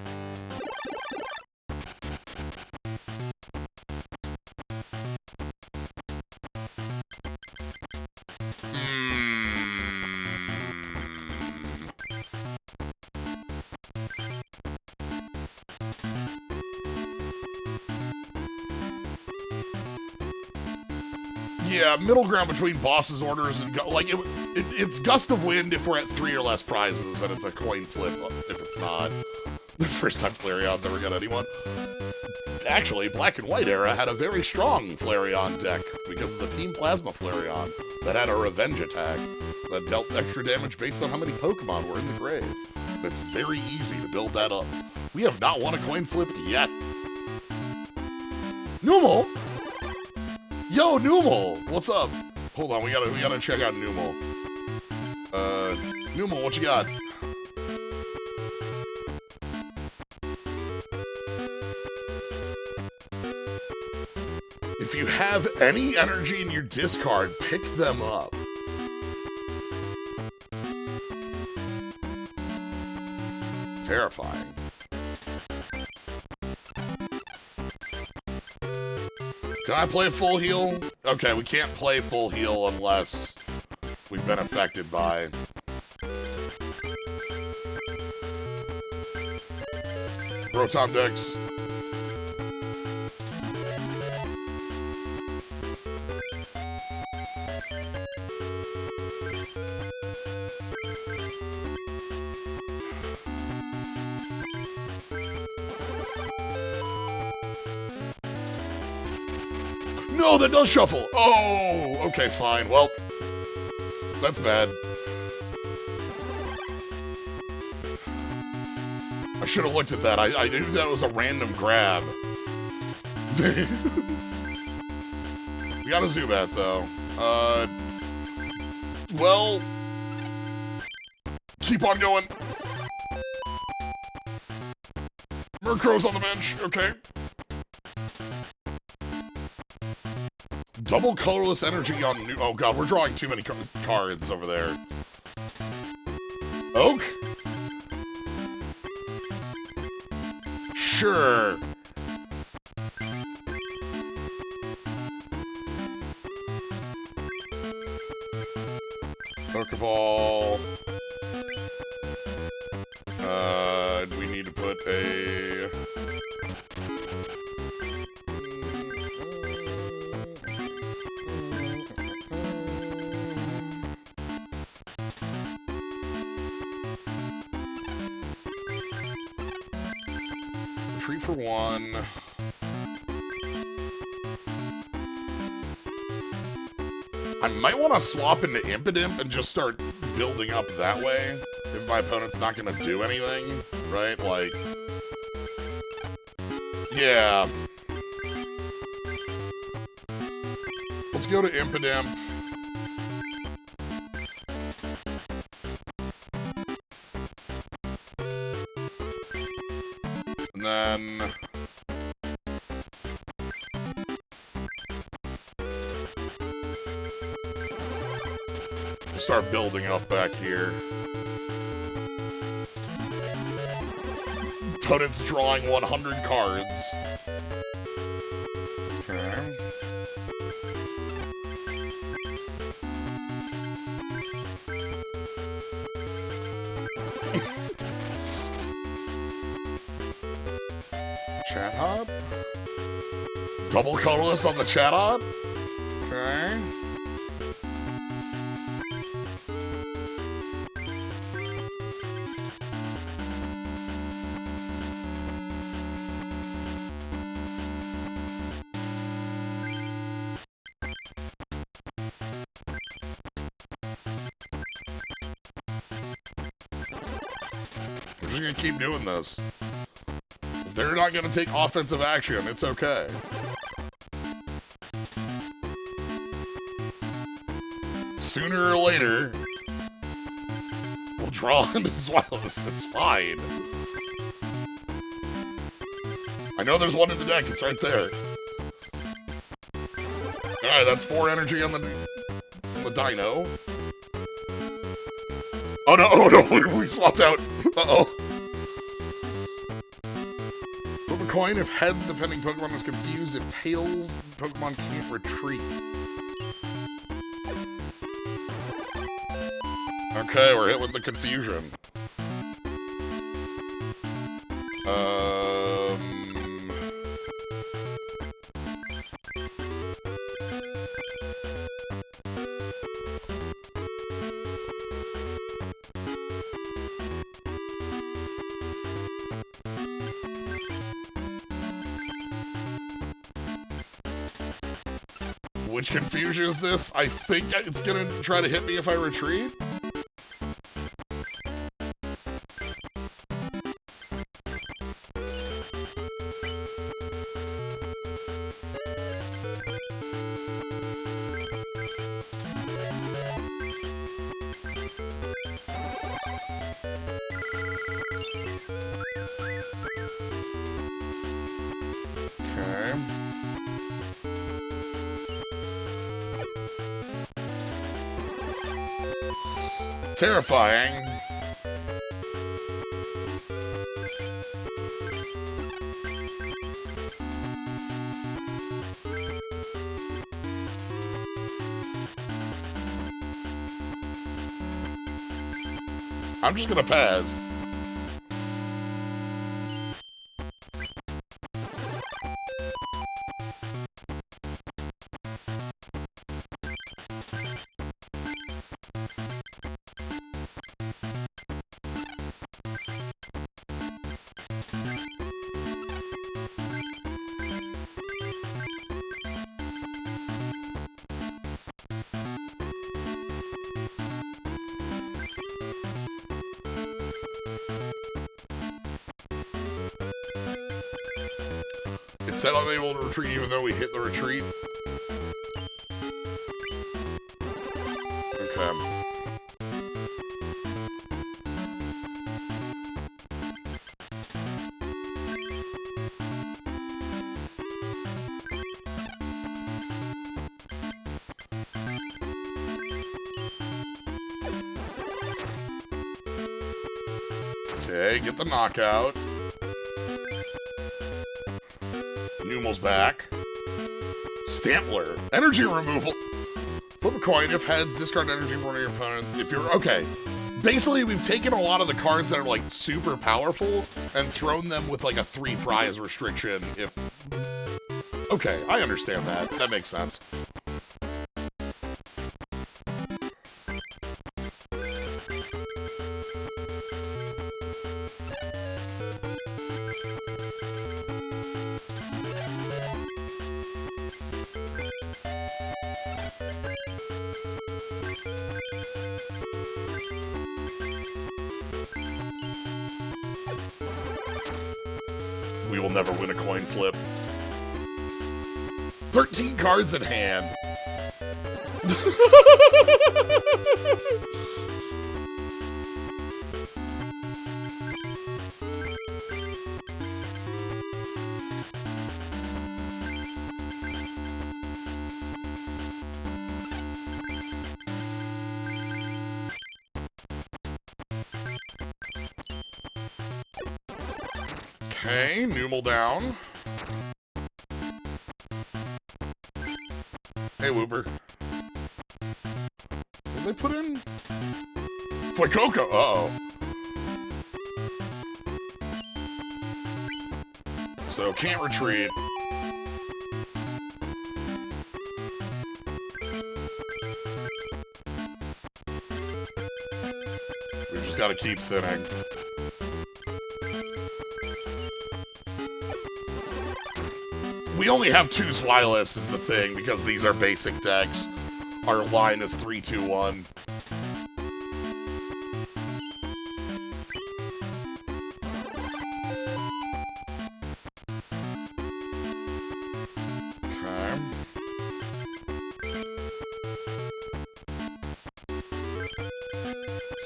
Yeah, middle ground between boss's orders and like it's gust of wind if we're at 3 or less prizes, and it's a coin flip if it's not. The first time Flareon's ever got anyone. Actually, Black and White era had a very strong Flareon deck because of the Team Plasma Flareon that had a revenge attack that dealt extra damage based on how many Pokemon were in the grave. It's very easy to build that up. We have not won a coin flip yet. Numel? Yo, Numel! What's up? Hold on, we gotta check out Numel. Numel, what you got? If you have any energy in your discard, pick them up. Terrifying. Can I play full heal? Okay, we can't play full heal unless we've been affected by... Rotom Dex. No, that does shuffle. Oh, okay, fine. Well, that's bad. I should have looked at that. I knew that was a random grab. We got a Zubat, though. Well, keep on going. Murkrow's on the bench. Okay. Double colorless energy on new. Oh god, we're drawing too many cards over there. Oak? Sure. Pokeball. We need to put a... Retreat for 1. I might want to swap into Impidimp and just start building up that way, if my opponent's not going to do anything, right? Like, yeah. Let's go to Impidimp. And then... start building up back here. Opponent's drawing 100 cards. Okay. Chat Hop? Double colorless on the Chat Hop? Okay. just gonna keep doing this. If they're not gonna take offensive action, it's okay. Sooner or later, we'll draw into Swilus. It's fine. I know there's one in the deck. It's right there. Alright, that's 4 energy on the dino. Oh no, we swapped out. Uh-oh. Flip a coin if heads, defending Pokemon is confused. If tails, Pokemon can't retreat. Okay, we're hit with the confusion. Which confusion is this? I think it's gonna try to hit me if I retreat. Terrifying. I'm just gonna pass. It said I'm able to retreat even though we hit the retreat. Okay. Okay, get the knockout. Numel's back. Stampler. Energy removal. Flip a coin. If heads, discard energy for one of your opponent. If you're... Okay. Basically, we've taken a lot of the cards that are, like, super powerful and thrown them with, like, a 3 prize restriction if... Okay, I understand that. That makes sense. We will never win a coin flip. 13 cards in hand. Okay, Numel down. Hey, Wooper. What did they put in? Fuecoco! Uh-oh. So, can't retreat. We just gotta keep thinning. We only have 2 Swilus is the thing, because these are basic decks. Our line is 3-2-1.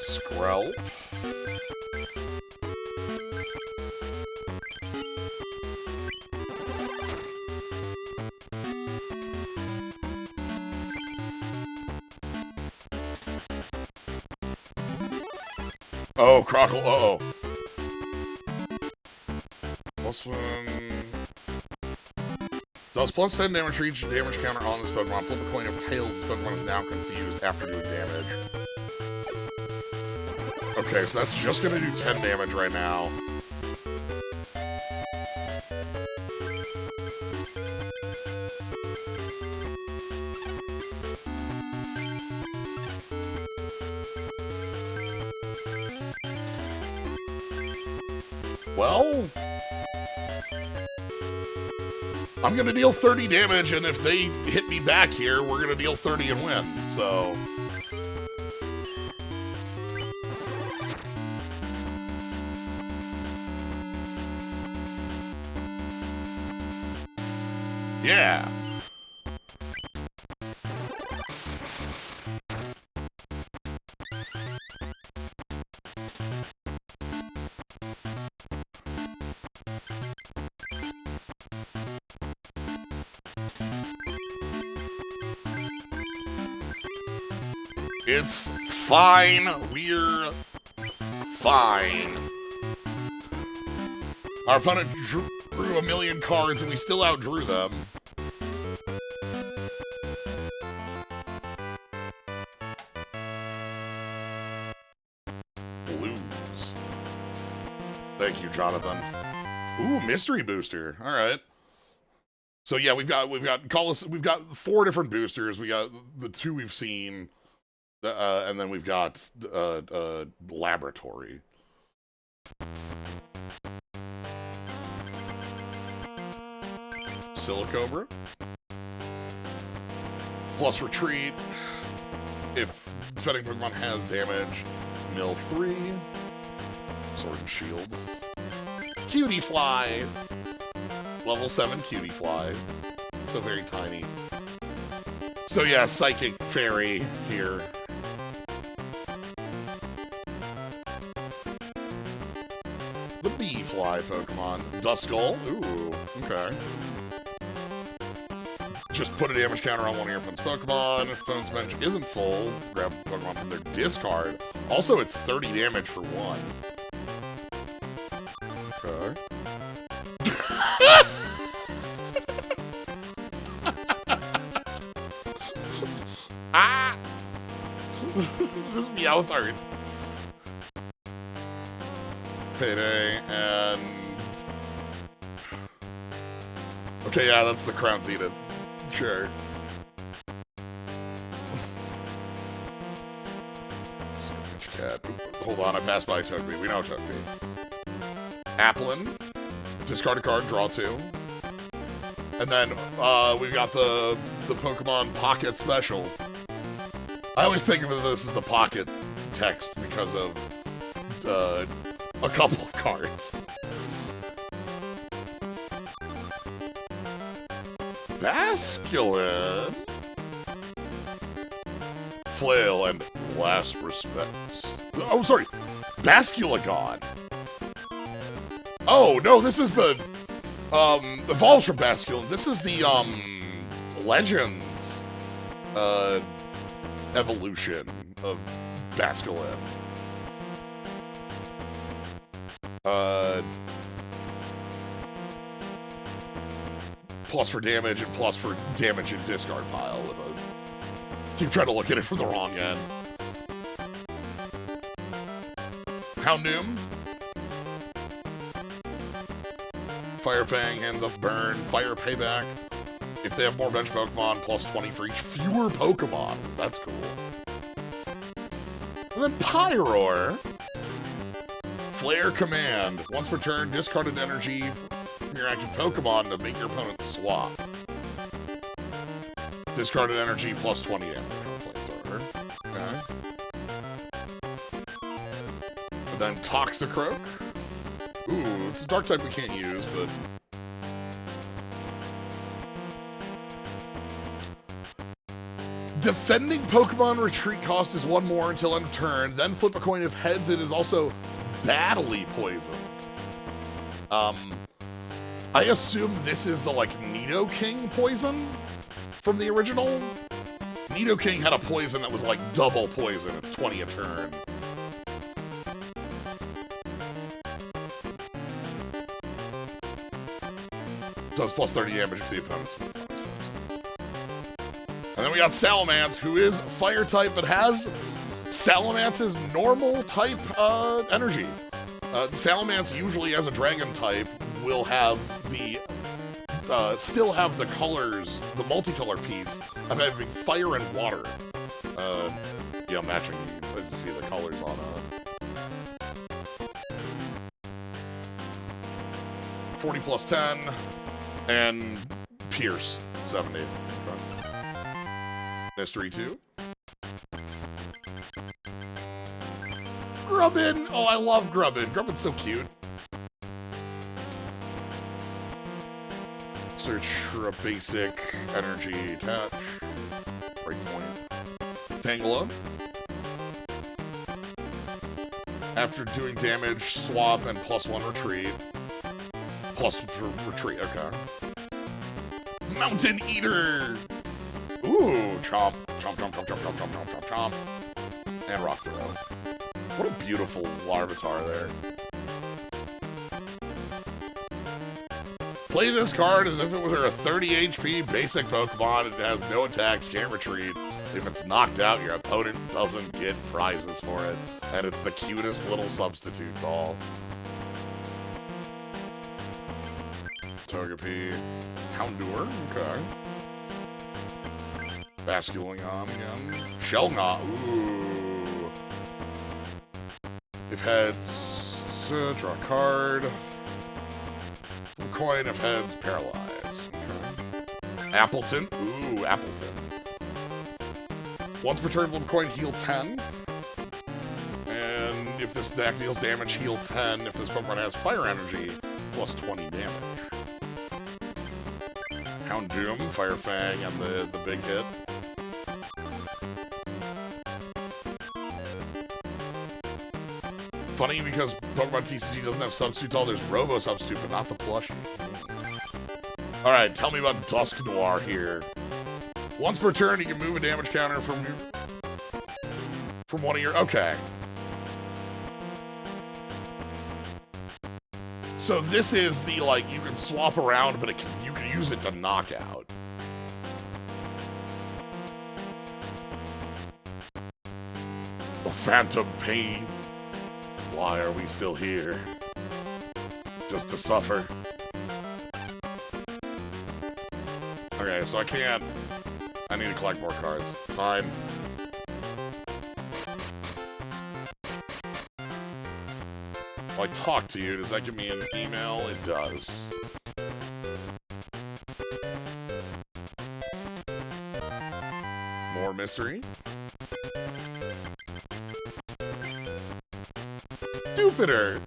Skrell. Oh, Crockle, uh-oh. Plus one... Does plus 10 damage for each damage counter on this Pokemon. Flip a coin of tails, this Pokemon is now confused after doing damage. Okay, so that's just gonna do 10 damage right now. Well, I'm gonna deal 30 damage, and if they hit me back here, we're gonna deal 30 and win, so... Yeah! It's fine. We're fine. Our opponent drew a million cards and we still outdrew them. Blues. Thank you, Jonathan. Ooh, mystery booster. All right. So yeah, we've got we've got 4 different boosters. We got the 2 we've seen. And then we've got Laboratory. Silicobra. Plus Retreat. If defending Pokemon has damage. Mill 3. Sword and Shield. Cutie Fly. Level 7 Cutie Fly. So very tiny. So yeah, Psychic Fairy here. The Bee-Fly Pokemon. Duskull. Ooh, okay. Just put a damage counter on one of your opponent's Pokemon. If the opponent's bench isn't full, grab a Pokemon from their discard. Also, it's 30 damage for 1. Okay. Ah! This Meowth art. Payday, and... Okay, yeah, that's the Crown Zenith. Sure. Scratch Cat. Hold on, I passed by Togepi. We know Togepi. Applin. Discard a card, draw 2. And then, we've got the Pokemon Pocket Special. I always think of this as the Pocket text because of, a couple of cards. Basculin. Flail and Last Respects. Oh, sorry. Basculagon. Oh, no, this is the, evolves from Basculin. This is the, Legends, evolution of Basculin. Plus for damage and plus for damage in discard pile with a... Keep trying to look at it from the wrong end. Houndoom. Fire Fang, Hands Off Burn, Fire Payback. If they have more bench Pokemon, plus 20 for each fewer Pokemon. That's cool. And then Pyroar. Flare Command. Once per turn, discarded energy from your active Pokemon to make your opponent swap. Discarded energy plus 20 damage on Flamethrower. Okay. And then Toxicroak. Ooh, it's a dark type we can't use, but... Defending Pokemon retreat cost is 1 more until end of turn. Then flip a coin. If heads, it is also badly poisoned. I assume this is the, like, Nidoking poison from the original. Nidoking had a poison that was, like, double poison. It's 20 a turn. Does plus 30 damage if the opponent's moved on its first. And then we got Salamence, who is fire type, but has Salamance's normal type energy. Salamence usually, as a dragon type, will have the still have the colors, the multicolor piece of having fire and water. Yeah, matching these. As you see the colors on 40 plus 10 and Pierce 70. Mystery 2. Grubbin! Oh, I love Grubbin. Grubbin's so cute. Search for a basic energy attach. Breakpoint. Tangela. After doing damage, swap and +1 retreat. Plus retreat, okay. Mountain Eater! Ooh, chomp. Chomp, chomp, chomp, chomp, chomp, chomp, chomp, chomp, chomp. And rock throw. What a beautiful Larvitar there. Play this card as if it were a 30 HP basic Pokemon. It has no attacks, can't retreat. If it's knocked out, your opponent doesn't get prizes for it. And it's the cutest little substitute doll. Togepi. Houndour, okay. Basculeon again. Shelnut, ooh. If heads, draw a card. Coin, if heads, paralyze. Okay. Appleton, ooh, Appleton. Once per turn, flip a coin, heal 10. And if this deck deals damage, heal 10. If this Pokemon has fire energy, plus 20 damage. Houndoom, Fire Fang, and the big hit. Funny because Pokemon TCG doesn't have Substitute Doll, there's Robo Substitute, but not the plushie. Alright, tell me about Dusknoir here. Once per turn, you can move a damage counter from one of your... Okay. So this is the, like, you can swap around, but you can use it to knock out. The Phantom Pain. Why are we still here? Just to suffer? Okay, so I can't... I need to collect more cards. Fine. If I talk to you, does that give me an email? It does. More mystery. Jupiter!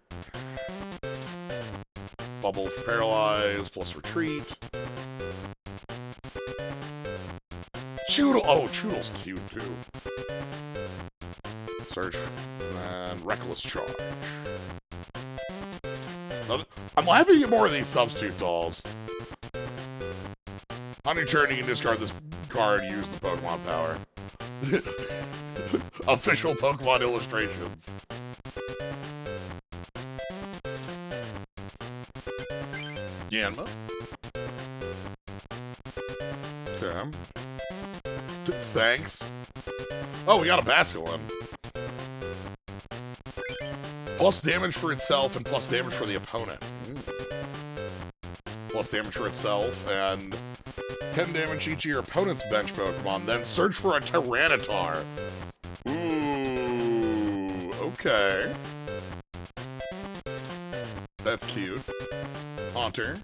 Bubble for paralyze, plus retreat. Choodle! Oh, Choodle's cute, too. Search, and Reckless Charge. I'm happy to get more of these substitute dolls. On your turn, you can discard this card, use the Pokemon power. Official Pokemon illustrations. Yanma. Okay. Thanks. Oh, we got a Basculin. Plus damage for itself and plus damage for the opponent. Plus damage for itself and 10 damage each of your opponent's bench Pokemon. Then search for a Tyranitar. Ooh, okay. That's cute. Haunter.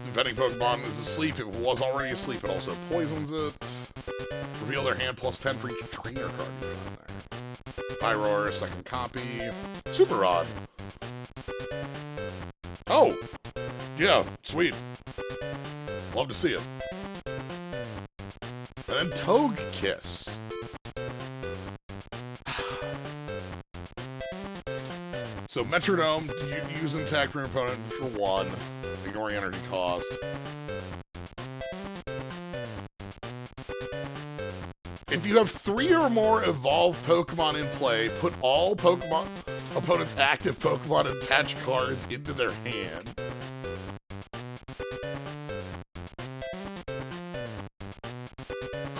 Defending Pokemon is asleep. If it was already asleep, it also poisons it. Reveal their hand plus 10 for each trainer card you find there. Pyroar, second copy. Super Rod. Oh! Yeah, sweet. Love to see it. And then Togue Kiss. So Metronome, you use an attack for your opponent for 1, ignoring energy cost. If you have 3 or more evolved Pokemon in play, put all opponent's active Pokemon and attached cards into their hand.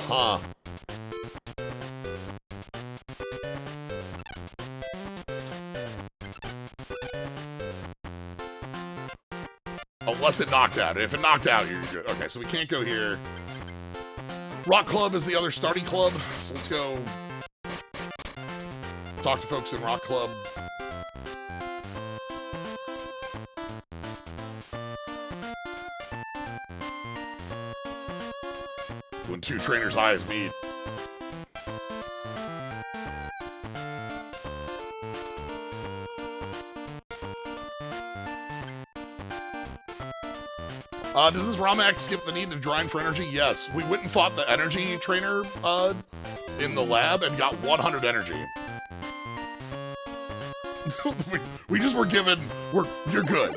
Huh. Unless it knocked out. If it knocked out, you're good. Okay, so we can't go here. Rock Club is the other starting club, so let's go talk to folks in Rock Club. When 2 trainers' eyes meet. Does this Romhack skip the need to grind for energy? Yes. We went and fought the energy trainer in the lab and got 100 energy. we just were given, you're good.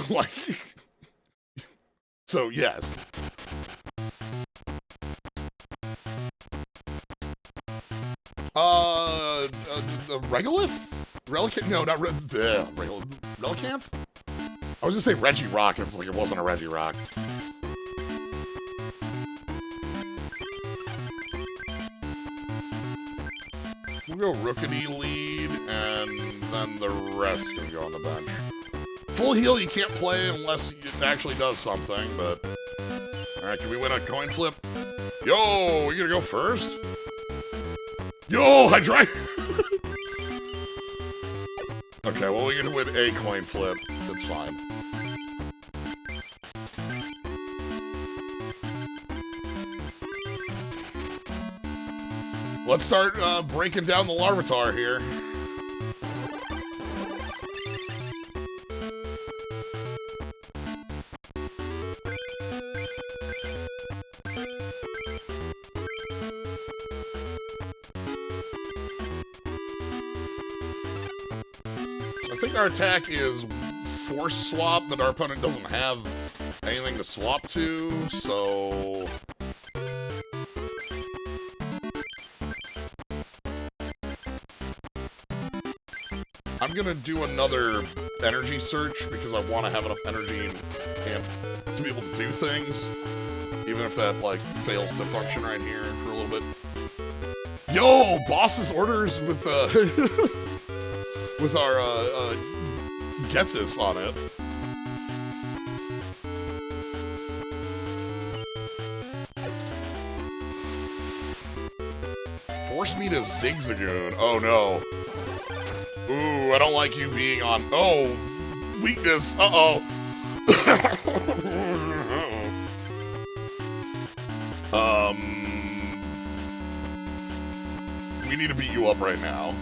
Like, so yes. Regolith? Relicanth? No, not Relicanth? I was gonna say Regirock, and it's like it wasn't a Regirock. We'll go Rookity lead, and then the rest can go on the bench. Full heal you can't play unless it actually does something, but... Alright, can we win a coin flip? Yo, you gonna go first? Yo, I tried! Okay, well, we're gonna win a coin flip. That's fine. Let's start breaking down the Larvitar here. I think our attack is force swap, but our opponent doesn't have anything to swap to, so... I'm gonna do another energy search because I want to have enough energy in camp to be able to do things, even if that, like, fails to function right here for a little bit. Yo! Boss's orders with, with our, Getsus on it. Force me to Zigzagoon. Oh, no. Ooh, I don't like you being on... Oh! Weakness! Uh-oh! We need to beat you up right now.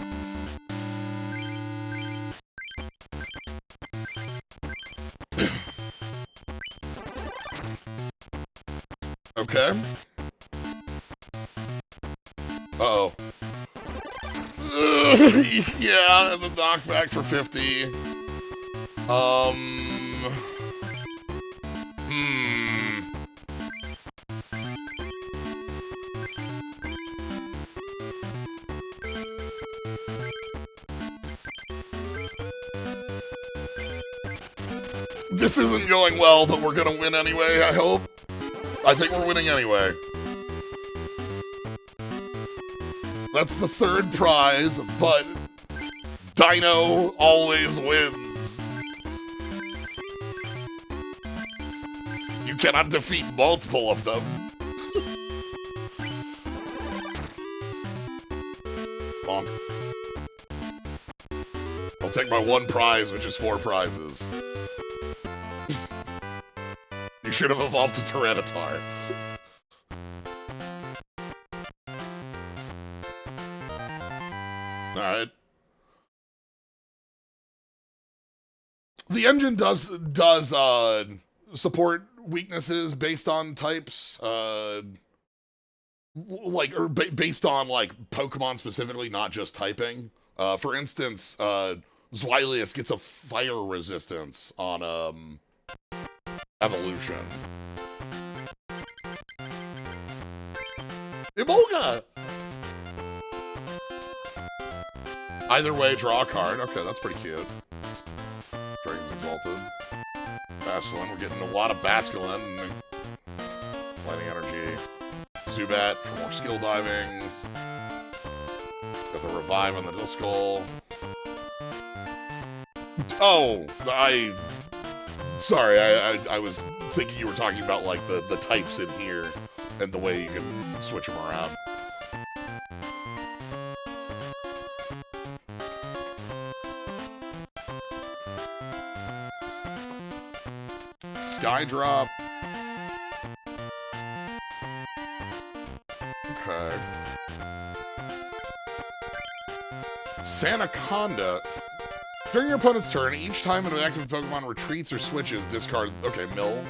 Okay. Uh-oh. Yeah, the knockback for 50. This isn't going well, but we're gonna win anyway, I hope. I think we're winning anyway. That's the 3rd prize, but Dino always wins. You cannot defeat multiple of them. Bonk. I'll take my 1 prize, which is 4 prizes. You should have evolved to Tyranitar. Alright. The engine does support weaknesses based on types. like, or based on, like, Pokemon specifically, not just typing. For instance, Zweilius gets a fire resistance on, evolution. Emolga! Either way, draw a card. Okay, that's pretty cute. Dragon's Exalted. Basculin, we're getting a lot of Basculin. Lightning Energy. Zubat for more skill divings. Got the Revive on the Duskull. Oh, sorry, I was thinking you were talking about, like, the types in here and the way you can switch them around. Skydrop. Okay. Sandaconda. During your opponent's turn, each time an active Pokemon retreats or switches, discard... Okay, Mill.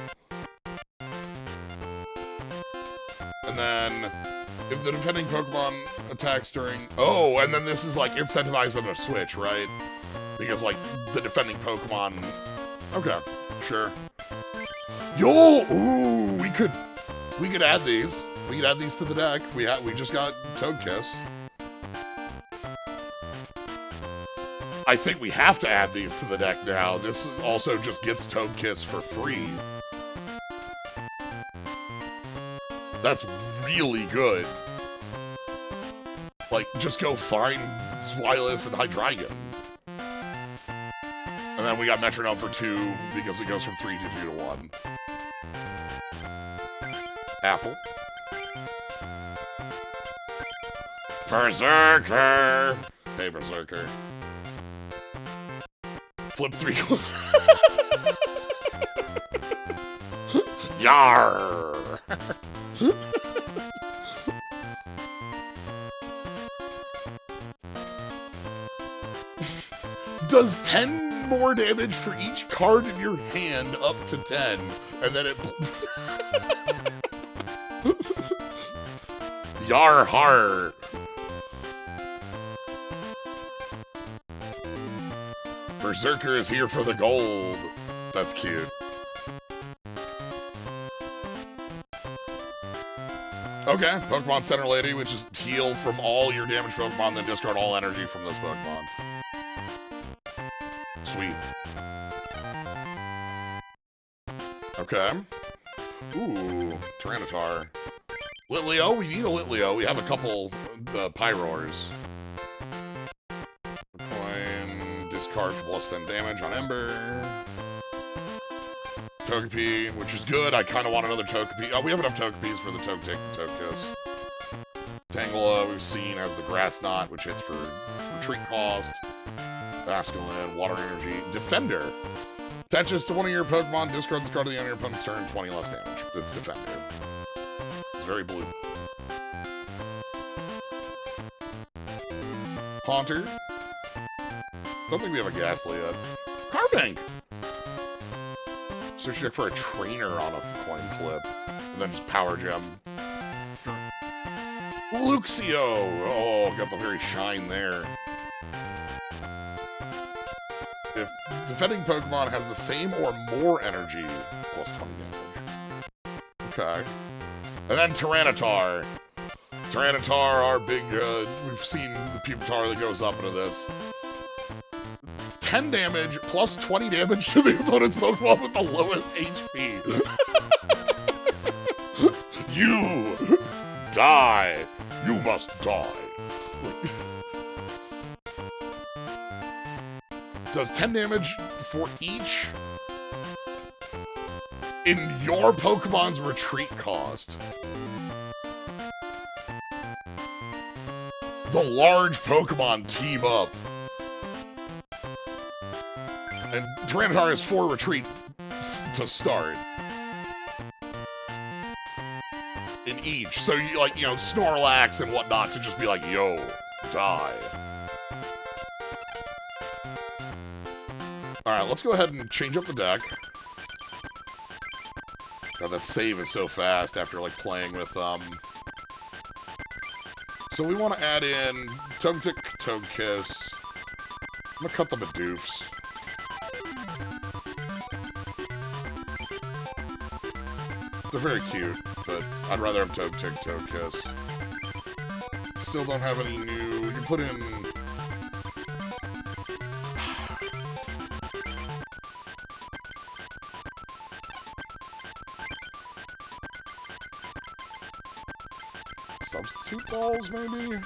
And then, if the defending Pokemon attacks during... Oh, and then this is, like, incentivize them to switch, right? Because, like, the defending Pokemon... Okay, sure. Yo! Ooh, we could add these. We could add these to the deck. We just got Togekiss. I think we have to add these to the deck now. This also just gets Togekiss for free. That's really good. Like, just go find Zweilous and Hydreigon. And then we got Metronome for 2, because it goes from 3 to 2 to 1. Apple. Berserker! Hey, Berserker. Flip 3. Yar! Does 10 more damage for each card in your hand up to 10, and then it... Yar har! Berserker is here for the gold. That's cute. Okay, Pokemon Center Lady, which is heal from all your damaged Pokemon, then discard all energy from those Pokemon. Sweet. Okay. Ooh, Tyranitar. Litleo, we need a Litleo. We have a couple Pyroars. Coin, discard for plus 10 damage on Ember. Togepi, which is good. I kind of want another Togepi. Oh, we have enough Togepis for the Togekiss. Tangela, we've seen as the Grass Knot, which hits for retreat cost. Basculin, Water Energy. Defender. Attaches to one of your Pokemon, discard this card at the end of your opponent's turn, 20 less damage. It's Defender. It's very blue. Haunter. Don't think we have a Ghastly yet. Carbank! Search deck for a trainer on a coin flip. And then just Power Gem. Luxio! Oh, got the very shine there. If defending Pokemon has the same or more energy, plus 20 damage. Okay. And then Tyranitar. Tyranitar, our big, we've seen the Pupitar that goes up into this. 10 damage, plus 20 damage to the opponent's Pokemon with the lowest HP. You die. You must die. Does 10 damage for each in your Pokemon's retreat cost. The large Pokemon team up. And Tyranitar has 4 retreat to start. In each. So, you, like, you know, Snorlax and whatnot to just be like, yo, die. Alright, let's go ahead and change up the deck. God, that save is so fast after, like, playing with, So we want to add in Togetic, Togekiss. I'm gonna cut them a doofs. They're very cute, but I'd rather have Togetic, Togekiss. Still don't have any new... You can put in... substitute balls, maybe?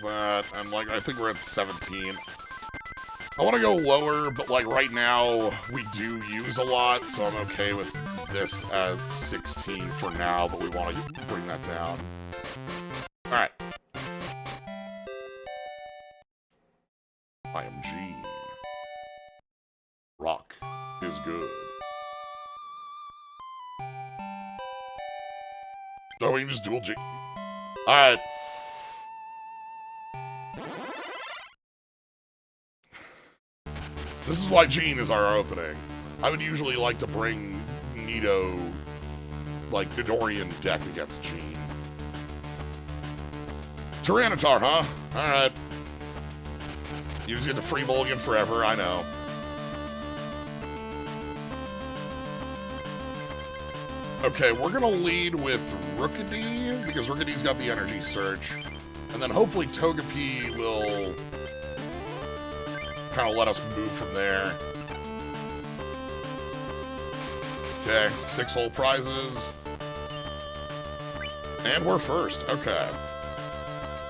That, and like, I think we're at 17. I want to go lower, but like right now, we do use a lot, so I'm okay with this at 16 for now, but we want to bring that down. Alright. I am Gene. Rock is good. Oh, we can just dual Gene. Alright. This is why Gene is our opening. I would usually like to bring Nido, like, Nidorian deck against Gene. Tyranitar, huh? Alright. You just get the free mulligan forever, I know. Okay, we're gonna lead with Rookidee, because Rookidee's got the energy search. And then hopefully Togepi will kind of let us move from there. Okay, 6 whole prizes. And we're first, okay.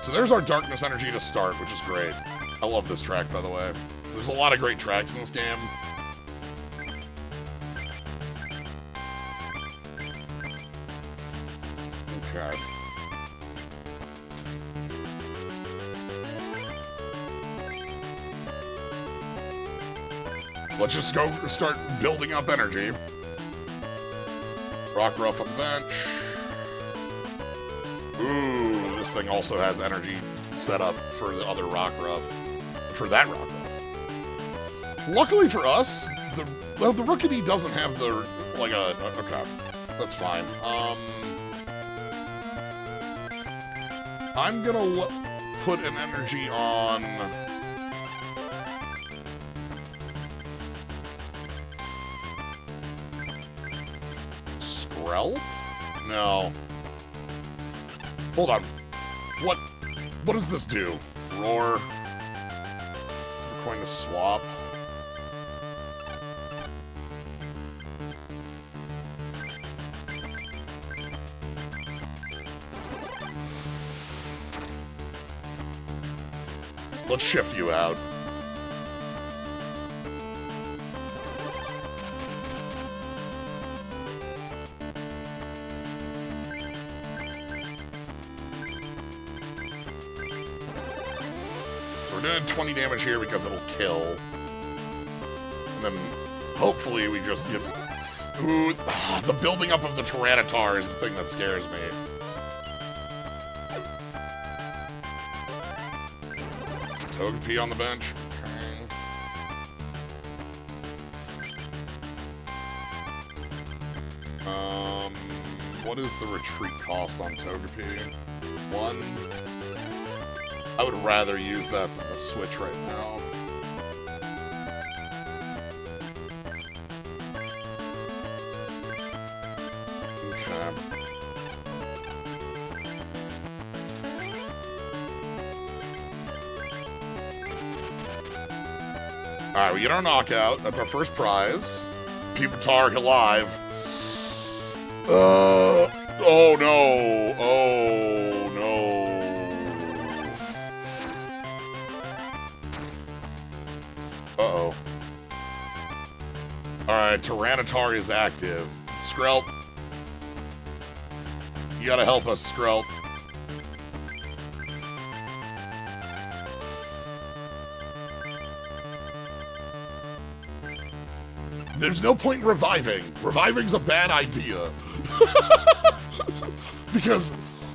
So there's our Darkness Energy to start, which is great. I love this track, by the way. There's a lot of great tracks in this game. Okay. Let's just go start building up energy. Rockruff on the bench. Ooh, this thing also has energy set up for the other Rockruff. For that Rockruff. Luckily for us, the Rookidee doesn't have the, like a, okay, that's fine. I'm gonna put an energy on... Skrelp? No. Hold on. What does this do? Roar. We're going to swap. Let's shift you out. So we're doing 20 damage here because it'll kill. And then hopefully we just get... Ooh, the building up of the Tyranitar is the thing that scares me. Togepi on the bench. Okay. What is the retreat cost on Togepi? 1. I would rather use that than the switch right now. Okay. Alright, we get our knockout. That's our first prize. Pupitar alive. Oh no. Oh no. Uh-oh. Alright, Tyranitar is active. Skrelp. You gotta help us, Skrelp. There's no point in reviving. Reviving's a bad idea. Because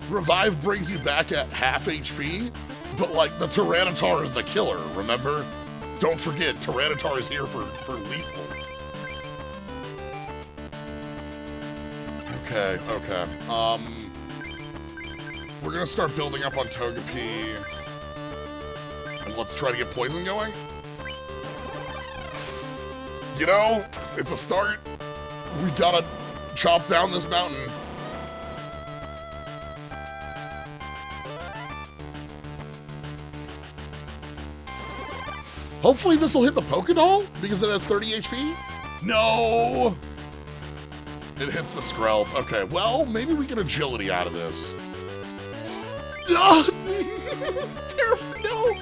revive brings you back at half HP, but like the Tyranitar is the killer, remember? Don't forget, Tyranitar is here for lethal. Okay. We're gonna start building up on Togepi. And let's try to get poison going. You know, it's a start. We gotta chop down this mountain. Hopefully this will hit the Pokédoll, because it has 30 HP. No! It hits the Skrelp. Okay, well, maybe we get agility out of this. Terrifying, no!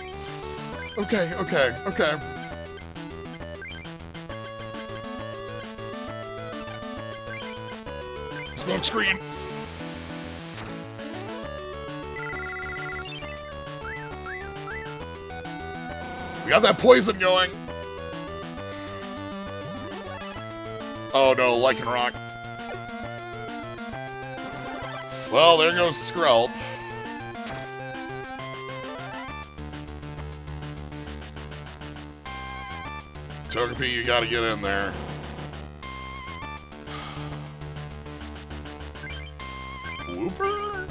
Okay. Smoke screen. We got that poison going. Oh no, Lycanroc. Well, there goes Skrelp. Togepi, you gotta get in there. Whooper?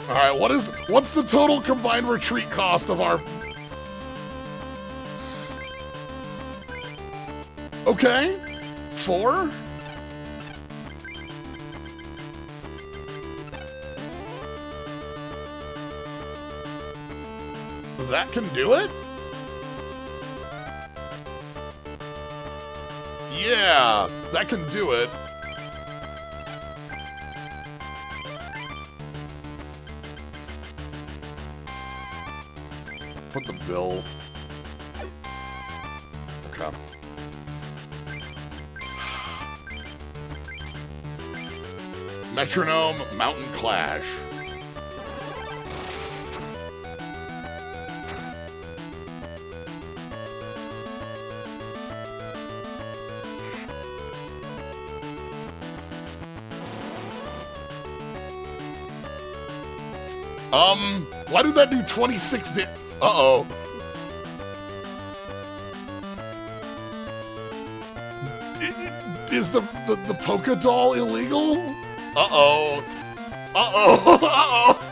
Alright, what's the total combined retreat cost of our... Okay, 4? That can do it? Yeah, that can do it. Put the bill. Okay. Metronome, Mountain Clash. Why did that do 26 damage? Uh-oh. Is the Pokédoll illegal? Uh-oh. Uh-oh. Uh-oh.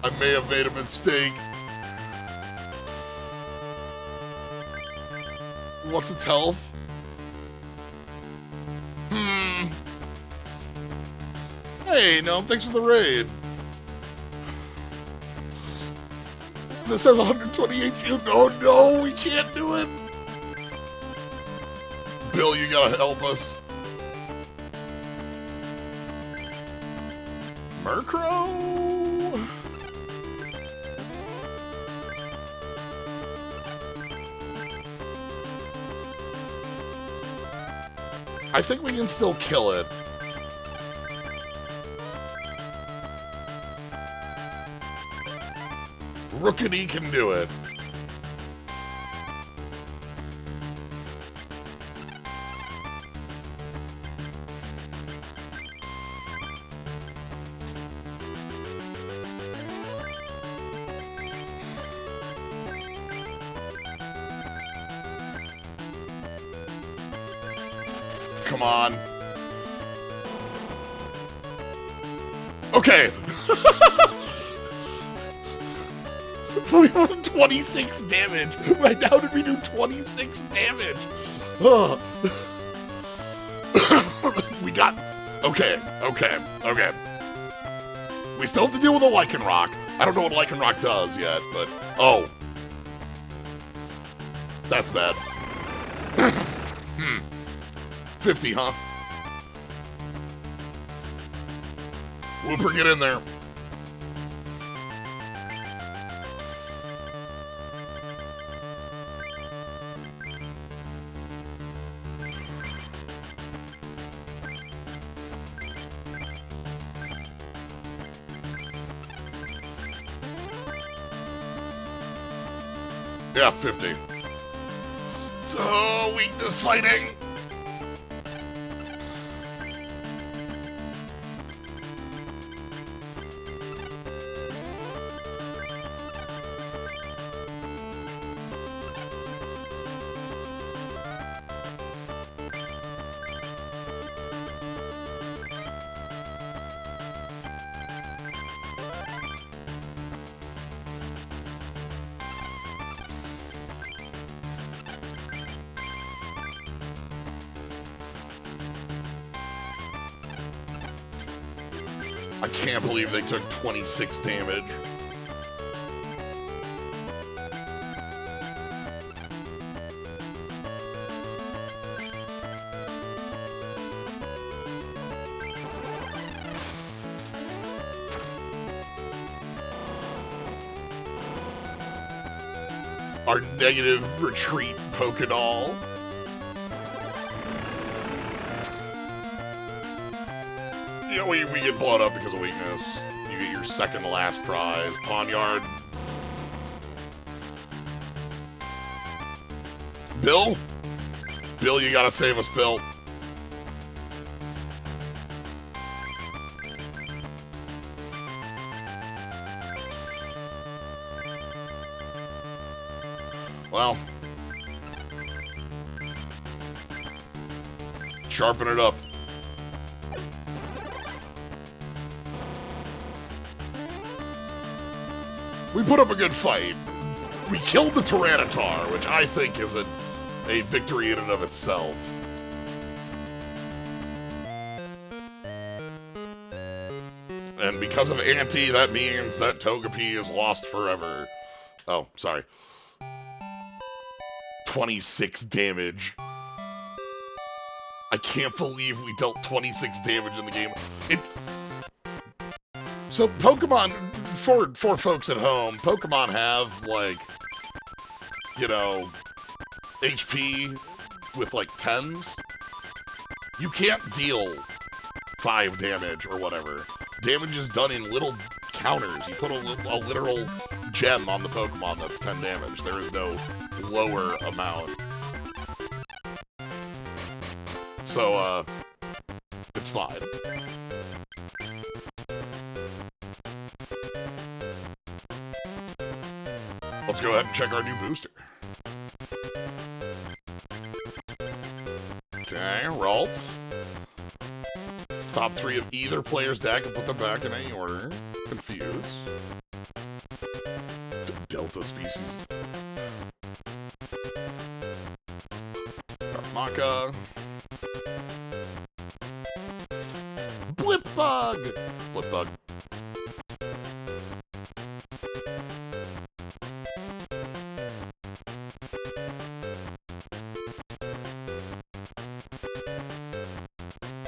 I may have made a mistake. What's its health? Hey, no, thanks for the raid. This has 128 HP. No, we can't do it. Bill, you gotta help us. Murkrow? I think we can still kill it. Rookity can do it. Come on. Okay. We have 26 damage. Right now, did we do 26 damage? Ugh. We got... Okay. We still have to deal with a Lycanroc. I don't know what Lycanroc does yet, but... Oh. That's bad. 50, huh? Whooper, get in there. Yeah, 50. Oh, weakness fighting. I can't believe they took 26 damage. Our negative retreat Pokédoll. You know, we get blown up because of weakness. You get your second to last prize, Pawnyard. Bill? Bill, you gotta save us, Bill. Well. Sharpen it up. We put up a good fight. We killed the Tyranitar, which I think is a victory in and of itself. And because of Anti, that means that Togepi is lost forever. Oh, sorry. 26 damage. I can't believe we dealt 26 damage in the game. So Pokemon, for folks at home, Pokemon have, like, you know, HP with, like, 10s. You can't deal 5 damage or whatever. Damage is done in little counters. You put a literal gem on the Pokemon that's 10 damage. There is no lower amount. So, it's fine. Let's go ahead and check our new booster. Okay, Ralts. Top 3 of either player's deck and put them back in any order. Confuse. Delta species. Darmaka. Blipthug! Blipthug.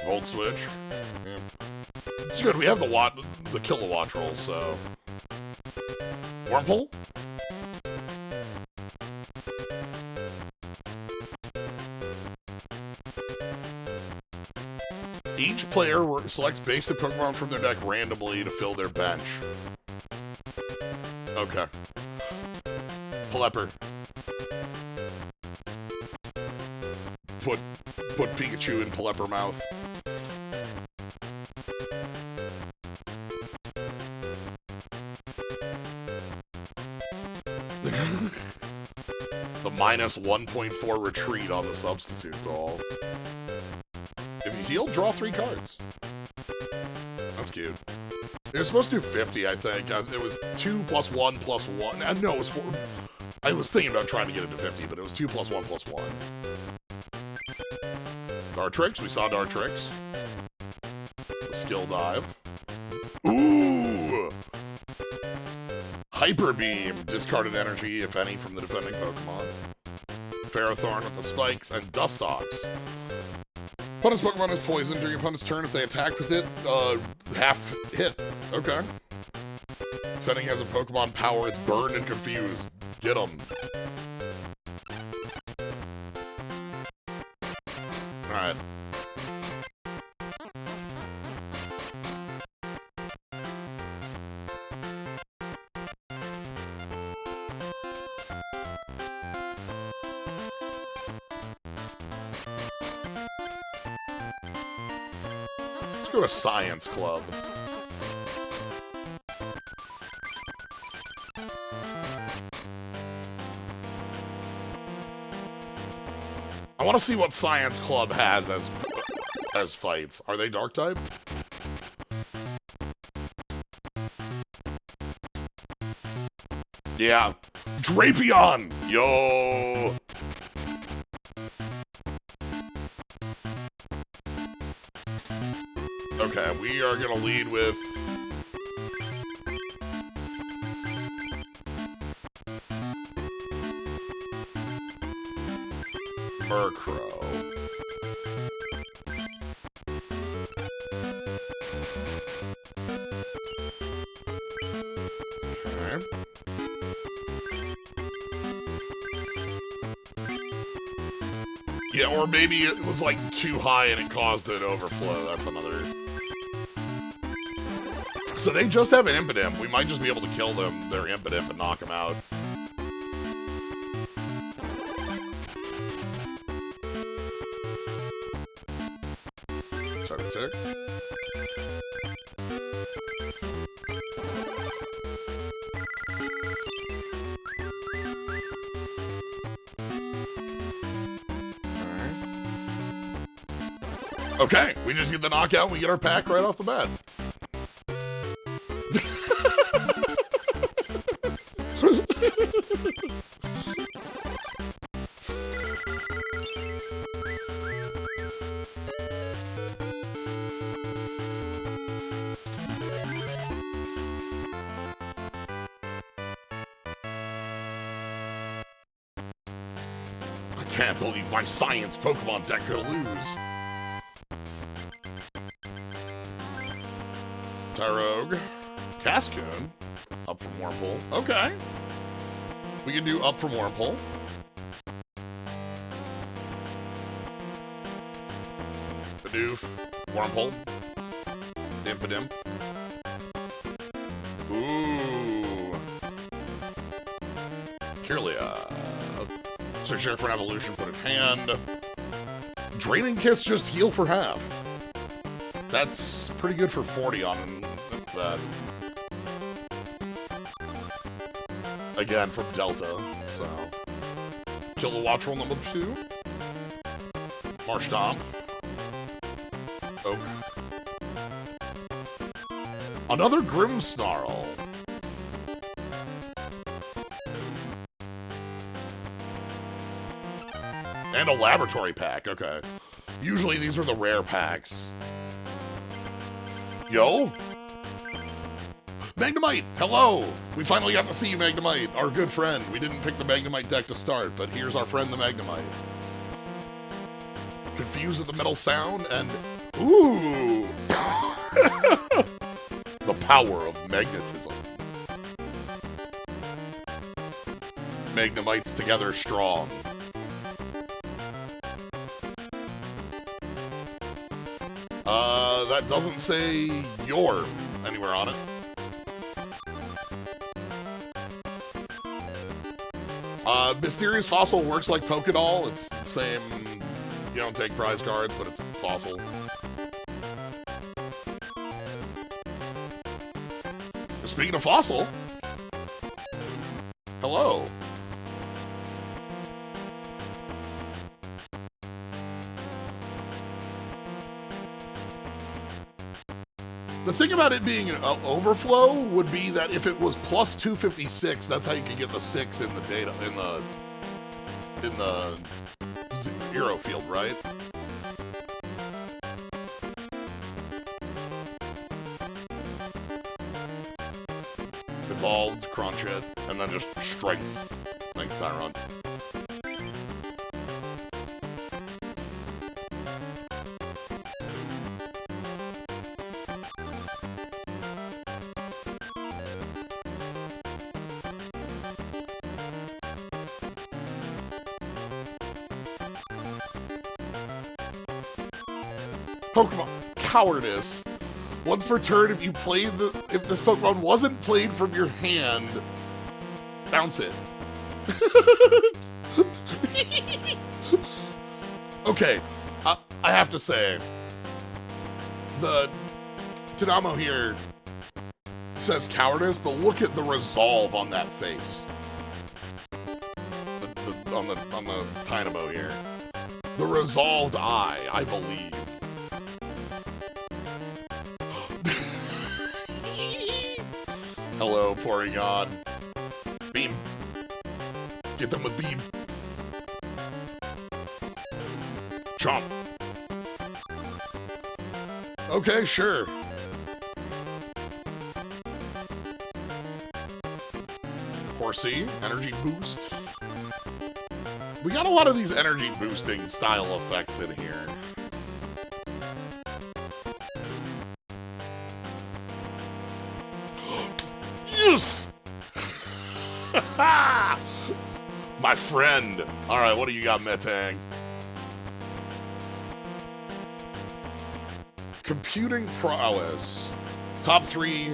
Volt Switch. Yeah. It's good, we have the kilowatt roll, so... Wurmple? Each player selects basic Pokemon from their deck randomly to fill their bench. Okay. Plepper. Put Pikachu in Plepper mouth. The minus 1.4 retreat on the substitute doll. If you heal, draw 3 cards. That's cute. It was supposed to do 50, I think. It was 2 plus 1 plus 1. No, it was 4. I was thinking about trying to get it to 50, but it was 2 plus 1 plus 1. Dartrix, we saw Dartrix. The skill dive. Ooh! Hyper Beam, discarded energy, if any, from the defending Pokemon. Ferrothorn with the spikes, and Dustox. Opponent's Pokemon is poisoned during opponent's turn if they attack with it, half hit. Okay. Defending has a Pokemon power, it's burned and confused. Get 'em. Alright. Let's go to Science Club. I want to see what Science Club has as fights. Are they Dark type? Yeah. Drapion! Yo! Okay, we are gonna lead with... Murkrow. Okay. Yeah, or maybe it was like too high and it caused it to overflow. That's another... So they just have an Impidimp. We might just be able to kill them, their Impidimp, and knock them out. Sorry, tick. Okay, we just get the knockout, we get our pack right off the bat. I can't believe my science Pokemon deck could lose. Tyrogue. Cascoon. Up from Wurmple. Okay. We can do up from Wurmple. Bidoof. Wurmple. Impidimp. Ooh. Kirlia. Search there for an evolution, put in hand. Draining Kiss just heal for half. That's pretty good for 40 on that. Again, from Delta, so. Kill the Watch Roll number 2. Marshtomp. Oak. Another Grimmsnarl. And a laboratory pack, okay. Usually these are the rare packs. Yo? Magnemite, hello! We finally got to see you, Magnemite, our good friend. We didn't pick the Magnemite deck to start, but here's our friend, the Magnemite. Confused at the metal sound, and... Ooh! The power of magnetism. Magnemites together strong. That doesn't say Yorm anywhere on it. Mysterious Fossil works like Pokédoll. It's the same, you don't take prize cards, but it's Fossil. Speaking of Fossil, hello. The thing about it being an overflow would be that if it was plus 256, that's how you could get the 6 in the data in the zero field, right? Evolved, crunch it, and then just strength. Thanks, Tyron. Pokemon. Cowardice. Once per turn, if this Pokemon wasn't played from your hand, bounce it. Okay, I have to say, the Tadamo here says cowardice, but look at the resolve on that face. On the Tynamo here. The resolved eye, I believe. Hello, Porygon. Beam. Get them with beam. Chomp. Okay, sure. Horsey, energy boost. We got a lot of these energy boosting style effects in here. Yes! My friend. Alright, what do you got, Metang? Computing prowess. Top 3,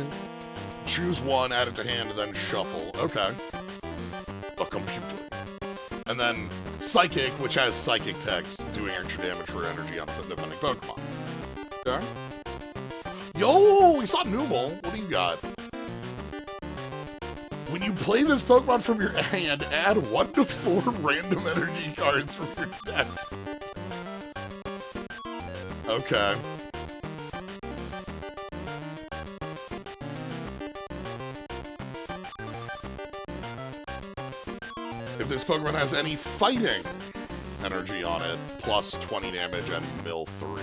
choose one, add it to hand, and then shuffle. Okay. The computer. And then Psychic, which has Psychic text, doing extra damage for energy on the defending Pokemon. Okay. Yo, we saw Numel. What do you got? When you play this Pokemon from your hand, add 1 to 4 random energy cards from your deck. Okay. If this Pokemon has any fighting energy on it, plus 20 damage and mill 3.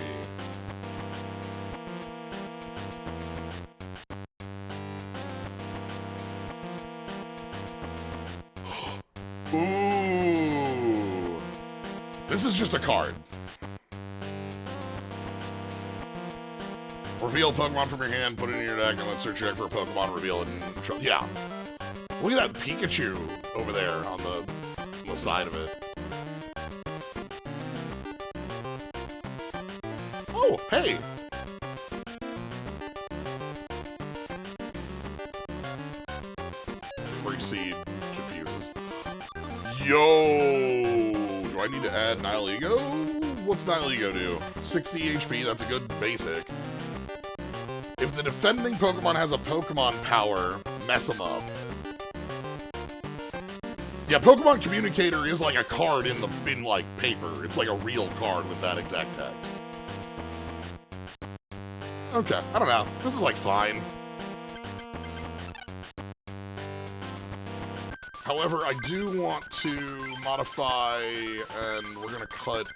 Ooh. This is just a card. Reveal Pokemon from your hand, put it in your deck, and then search your deck for a Pokemon, reveal it, and show. Yeah. Look at that Pikachu over there on the side of it. Oh, hey! Seed confuses. Yo! Do I need to add Nihilego? What's Nihilego do? 60 HP, that's a good basic. If the defending Pokemon has a Pokemon power, mess them up. Yeah, Pokemon Communicator is like a card in like paper. It's like a real card with that exact text. Okay, I don't know. This is like fine. However, I do want to modify, and we're gonna cut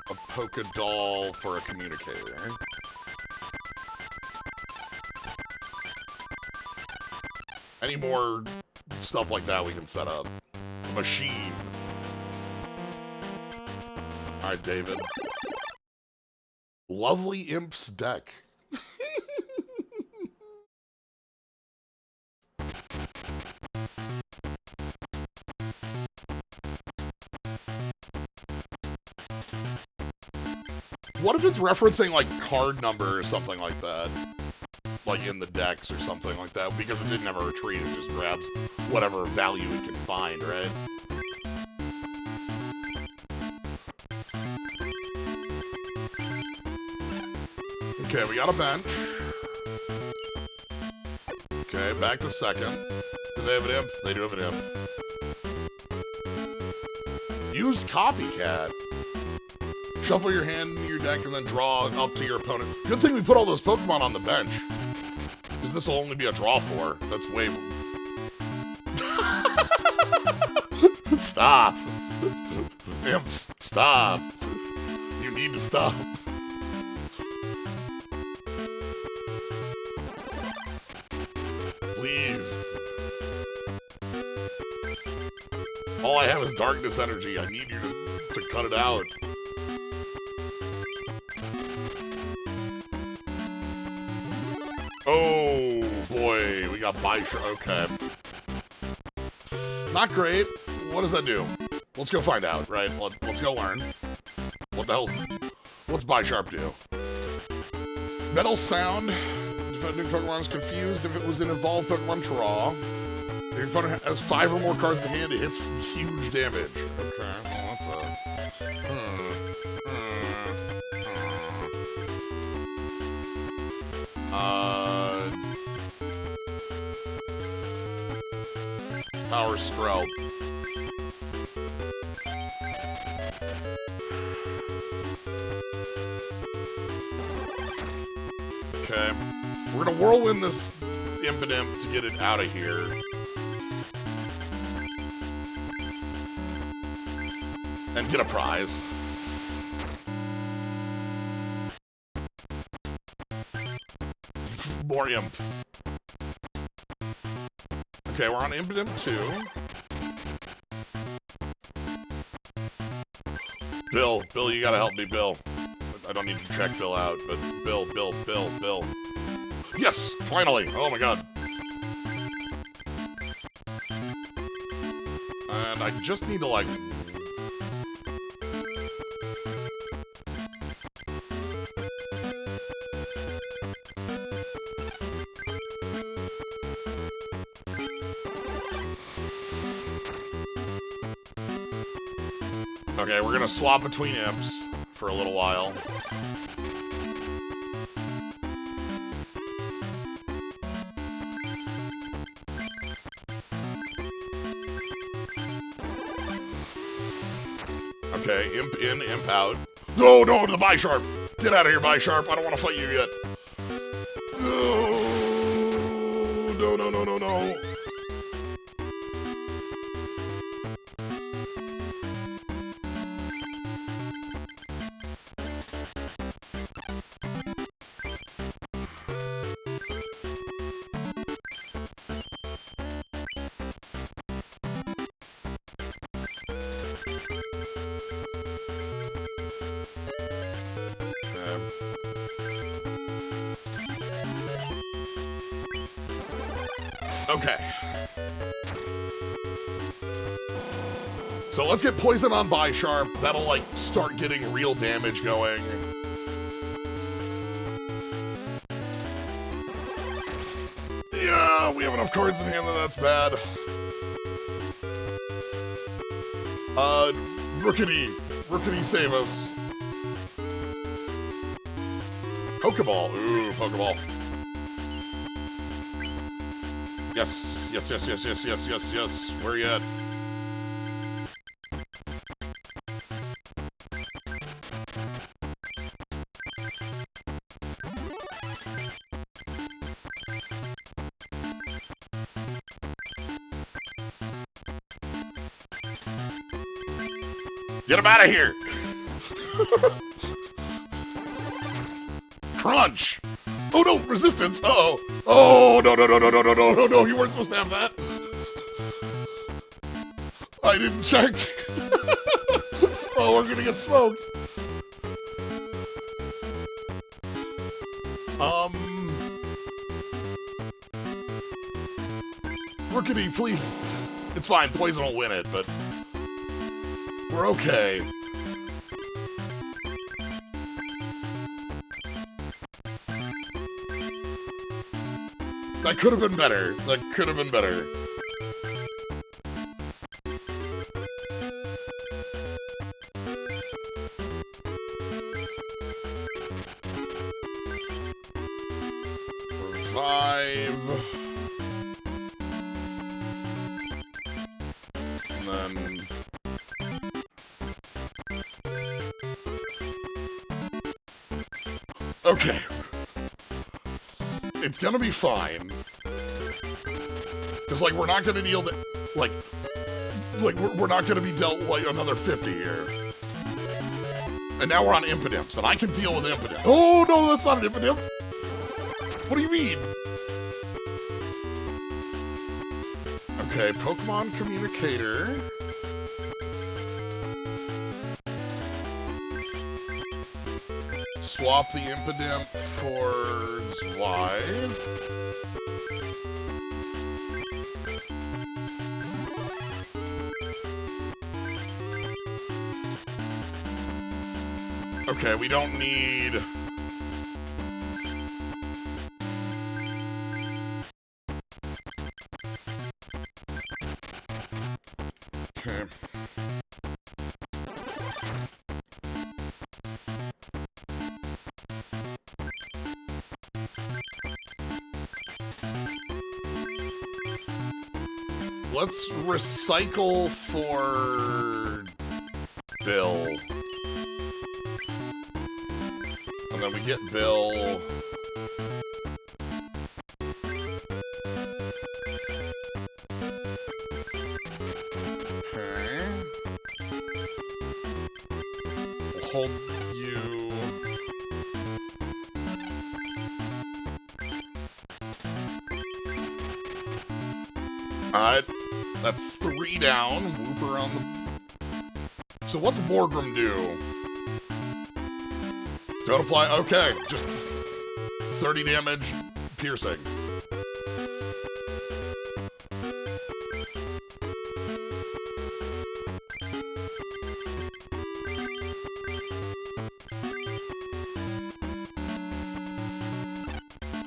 a Pokédoll for a Communicator. Any more stuff like that we can set up. A machine. Alright, David. Lovely Imp's deck. What if it's referencing, like, card number or something like that? Like, in the decks or something like that? Because it didn't have a retreat, it just grabs whatever value it can find, right? Okay, we got a bench. Okay, back to second. Do they have an imp? They do have an imp. Used Copycat. Shuffle your hand into your deck and then draw up to your opponent. Good thing we put all those Pokemon on the bench. Because this will only be a draw for. That's way... Stop. Imps, stop. You need to stop. Please. All I have is darkness energy. I need you to cut it out. Oh, boy, we got Baisha. Okay. Not great. What does that do? Let's go find out, right? Let's go learn. What the hell's... What's Bisharp do? Metal Sound. Defending Pokemon is confused if it was an evolved Pokemon draw. If your opponent has 5 or more cards in hand, it hits huge damage. Okay, well, that's a... Power Sprout. Okay. We're gonna whirlwind this Impidimp to get it out of here. And get a prize. More Imp. Okay, we're on Impidimp 2. Bill, you gotta help me, Bill. I don't need to check Bill out, but Bill. Yes! Finally! Oh my god. And I just need to, like... Okay, we're gonna swap between imps for a little while. Okay, imp in, imp out. No, the Bisharp! Get out of here, Bisharp! I don't want to fight you yet. No. Okay. So let's get poison on Bisharp. That'll, like, start getting real damage going. Yeah, we have enough cards in hand that that's bad. Rookity, save us. Pokeball. Ooh, Pokeball. Yes. Where you at? Get him out of here! Crunch! Oh no, resistance! Uh-oh! Oh, no, you weren't supposed to have that! I didn't check! Oh, we're gonna get smoked! Rookity, please! It's fine, poison will win it, but... we're okay. That could have been better. Revive. And then... okay. It's gonna be fine. Because, like, we're not gonna deal... we're not gonna be dealt, like, another 50 here. And now we're on Impidimps, and I can deal with Impidimp. Oh, no, that's not an Impidimp! What do you mean? Okay, Pokemon Communicator. Swap the Impidimp for Zwei. Okay, we don't need... Okay. Let's recycle for Bill. And then we get Bill. Okay. We'll hold you. Alright. That's 3 down. Whooper on the... So what's Morgrim do? Don't apply... Okay, just 30 damage, piercing.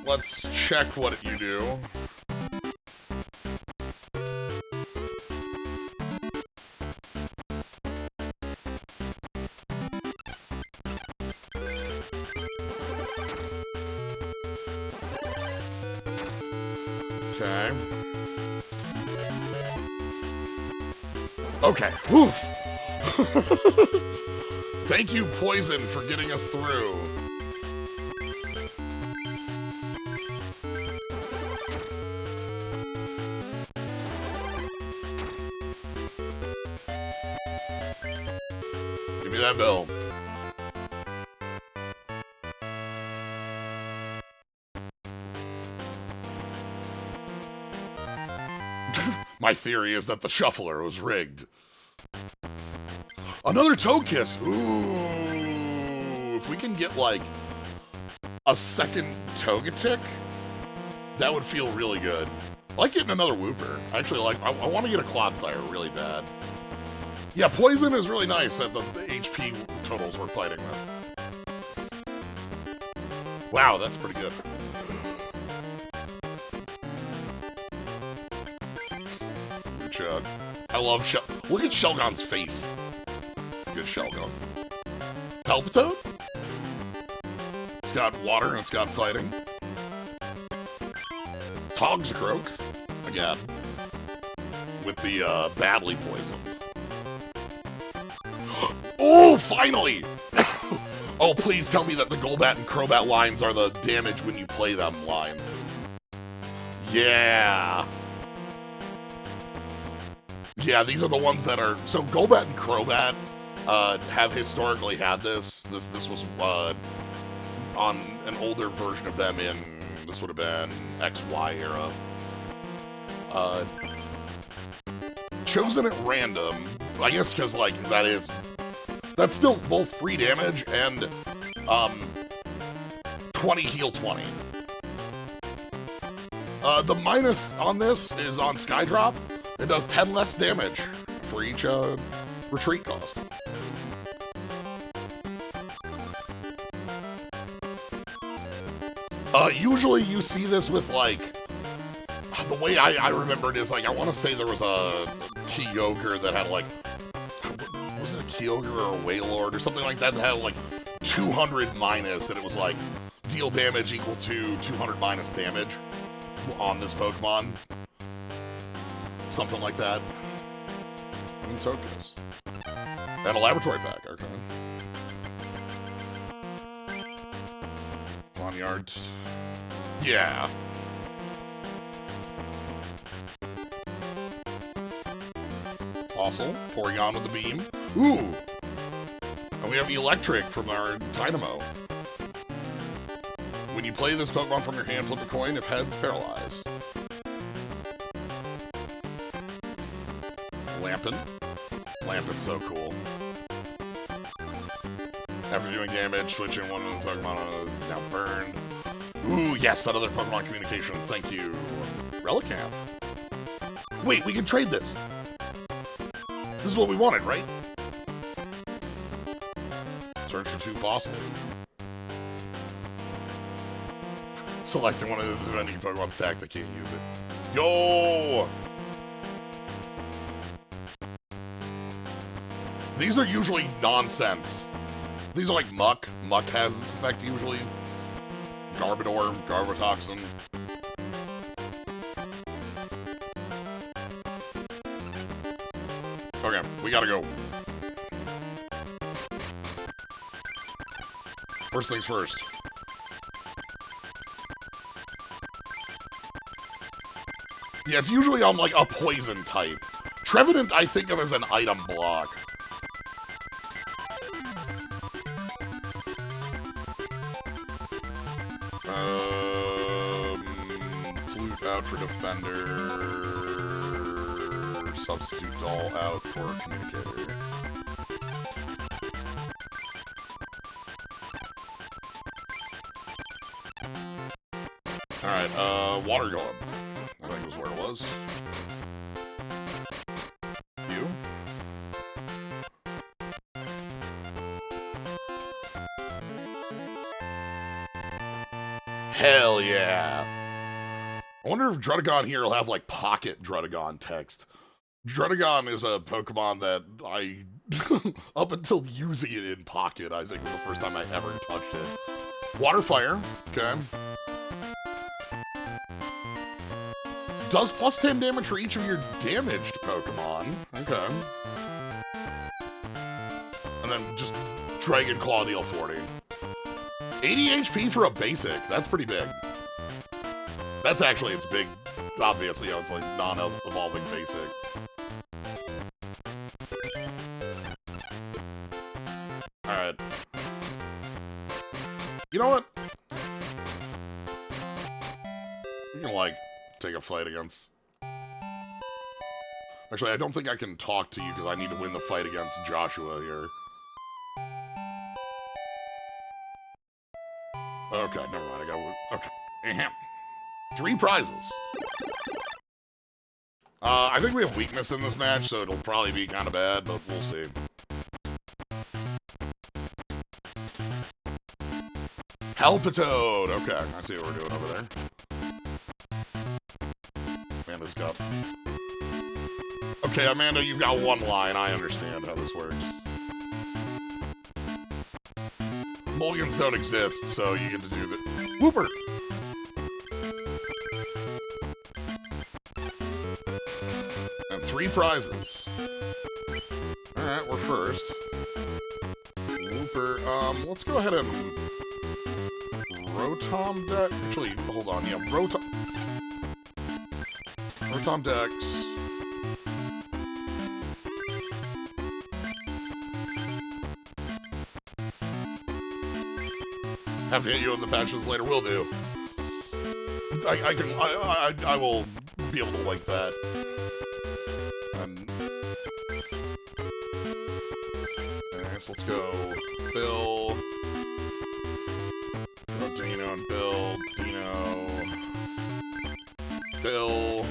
Let's check what you do. Okay. Okay. Oof. Thank you, Poison, for getting us through. Give me that bill. My theory is that the shuffler was rigged. Another Togekiss! Ooh, if we can get, like, a second Togetic, that would feel really good. I like getting another Wooper. Actually, like, I want to get a Clodsire really bad. Yeah, Poison is really nice at the HP totals we're fighting with. Wow, that's pretty good. Chug. I love Shell. Look at Shelgon's face. It's a good Shelgon. Palpitoad? It's got water and it's got fighting. Toxicroak. Again. With the, badly poisoned. Oh, finally! Oh, please tell me that the Golbat and Crobat lines are the damage when you play them lines. Yeah! Yeah, these are the ones that are... So, Golbat and Crobat have historically had this. This was on an older version of them in... This would have been XY era. Chosen at random. I guess because, like, that's still both free damage and 20 heal 20. The minus on this is on Skydrop. It does 10 less damage for each retreat cost. Usually you see this with, like, the way I remember it is, like, I want to say there was a Kyogre that had, like, was it a Kyogre or a Wailord or something like that had, like, 200 minus, and it was, like, deal damage equal to 200 minus damage on this Pokemon. Something like that. And Togekiss. And a laboratory pack, okay. Lanyard. Yeah. Fossil, Porygon with the beam. Ooh! And we have Electric from our Dynamo. When you play this Pokemon from your hand, flip a coin. If heads, paralyze. Lampin. Lampin's so cool. After doing damage, switching one of the Pokemon is now burned. Ooh, yes, another Pokemon communication. Thank you. Relicanth. Wait, we can trade this. This is what we wanted, right? Search for 2 fossil. Selecting one of the defending Pokemon's attack that can't use it. Yo! These are usually nonsense. These are like Muck. Muck has this effect usually. Garbodor, Garbotoxin. Okay, we gotta go. First things first. Yeah, it's usually on like a poison type. Trevenant I think of as an item block. Flute out for defender. Substitute doll out for communicator. Alright, water golem. I think was where it was. You? Hell yeah! I wonder if Drudagon here will have, like, pocket Drudagon text. Drudagon is a Pokemon that I, up until using it in Pocket, I think was the first time I ever touched it. Water Fire, okay. Does plus 10 damage for each of your damaged Pokemon, okay. And then just Dragon Claw deal 40. 80 HP for a basic, that's pretty big. That's actually, it's big, obviously, you know, it's like non-evolving basic. Alright. You know what? We can, like, take a fight against... Actually, I don't think I can talk to you because I need to win the fight against Joshua here. Okay, never mind, I got... Okay. Ahem. 3 prizes. I think we have weakness in this match, so it'll probably be kind of bad, but we'll see. Halpitoad! Okay, I see what we're doing over there. Amanda's got... Okay, Amanda, you've got 1 line. I understand how this works. Mulligans don't exist, so you get to do the... Whooper! And 3 prizes. Alright, we're first. Whooper, let's go ahead and... Rotom Dex... Actually, hold on, yeah, Rotom Dex... Have to hit you with the patches later, will do. I will be able to like that. Alright, so let's go. Bill. Go Dino and Bill. Dino. Bill.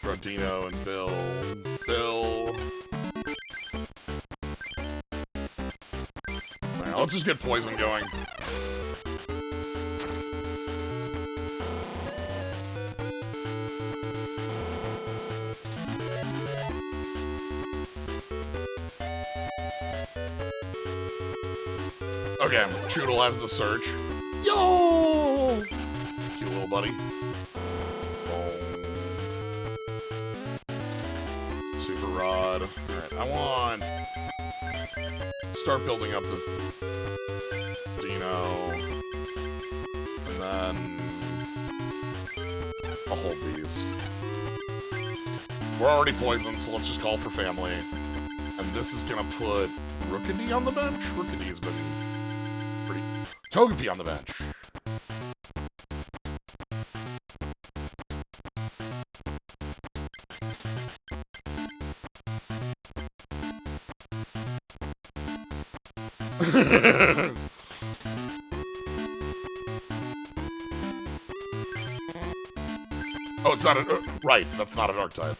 Go Dino and Bill. Bill. Alright, let's just get poison going. Okay, Choodle has the search. Yo! Cute little buddy. Super Rod. Alright, I want... Start building up this... Dino. And then... I'll hold these. We're already poisoned, so let's just call for family. And this is gonna put Rookidee on the bench? Rookidee's been... pretty... Togepi on the bench. Oh, it's not a... right, that's not an archetype.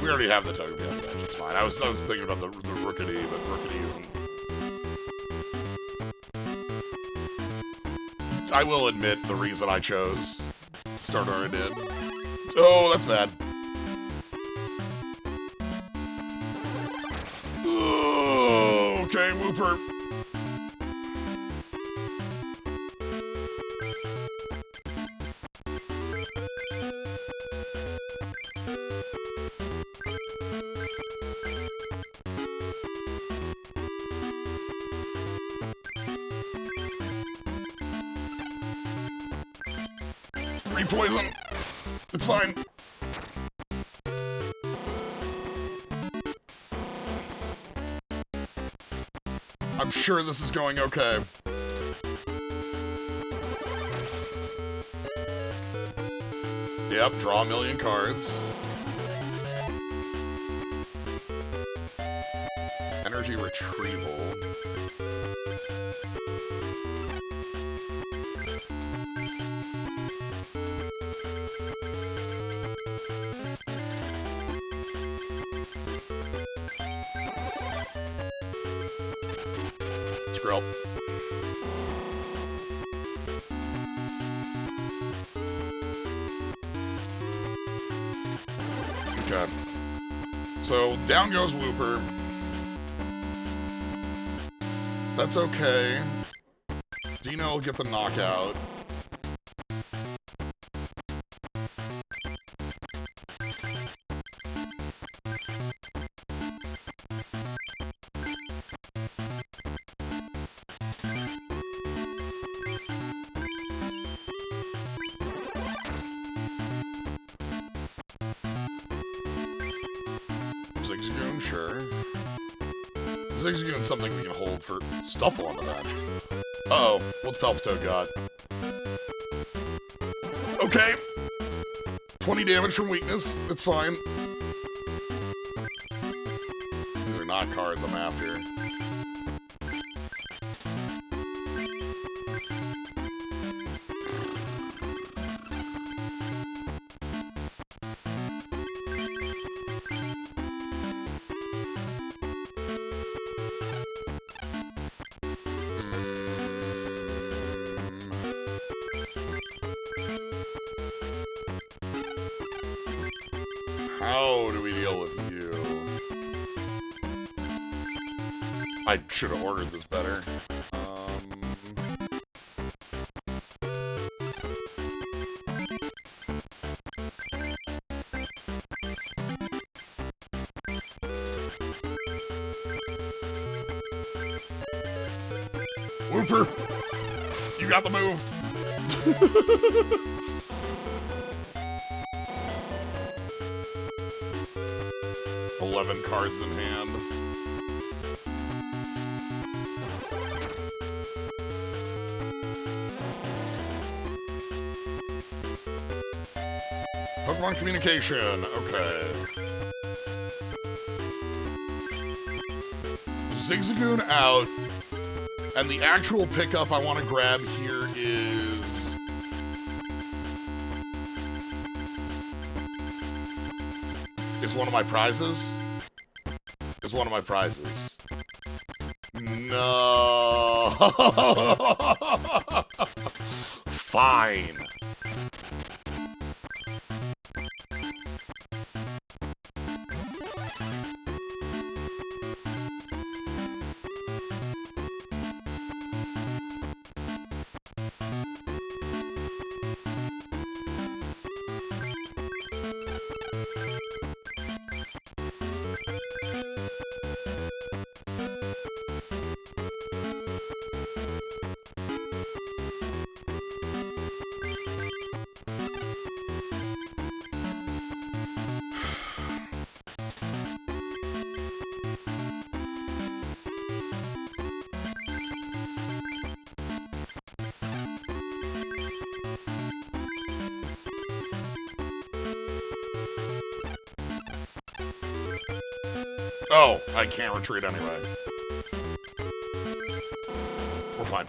We already have the Togepi on the bench, it's fine. I was thinking about the Rookity, but Rookity isn't... I will admit the reason I chose Starter I did. Oh, that's bad. Oh, okay, Wooper. Poison. It's fine. I'm sure this is going okay. Yep, draw a million cards. Energy retrieval. Skrill. Okay. So, down goes Wooper. That's okay. Dino will get the knockout. Zigzagoon, sure. Zigzagoon's something we can hold for Stuffle on the bench. Uh-oh, what's Palpitoad got? Okay! 20 damage from weakness, it's fine. These are not cards I'm after. How do we deal with you? I should have ordered this better. Wooper! You got the move! 11 cards in hand. Pokemon communication, okay. Zigzagoon out. And the actual pickup I want to grab here is... one of my prizes? Is one of my prizes. No. Fine. Oh, I can't retreat anyway. We're fine.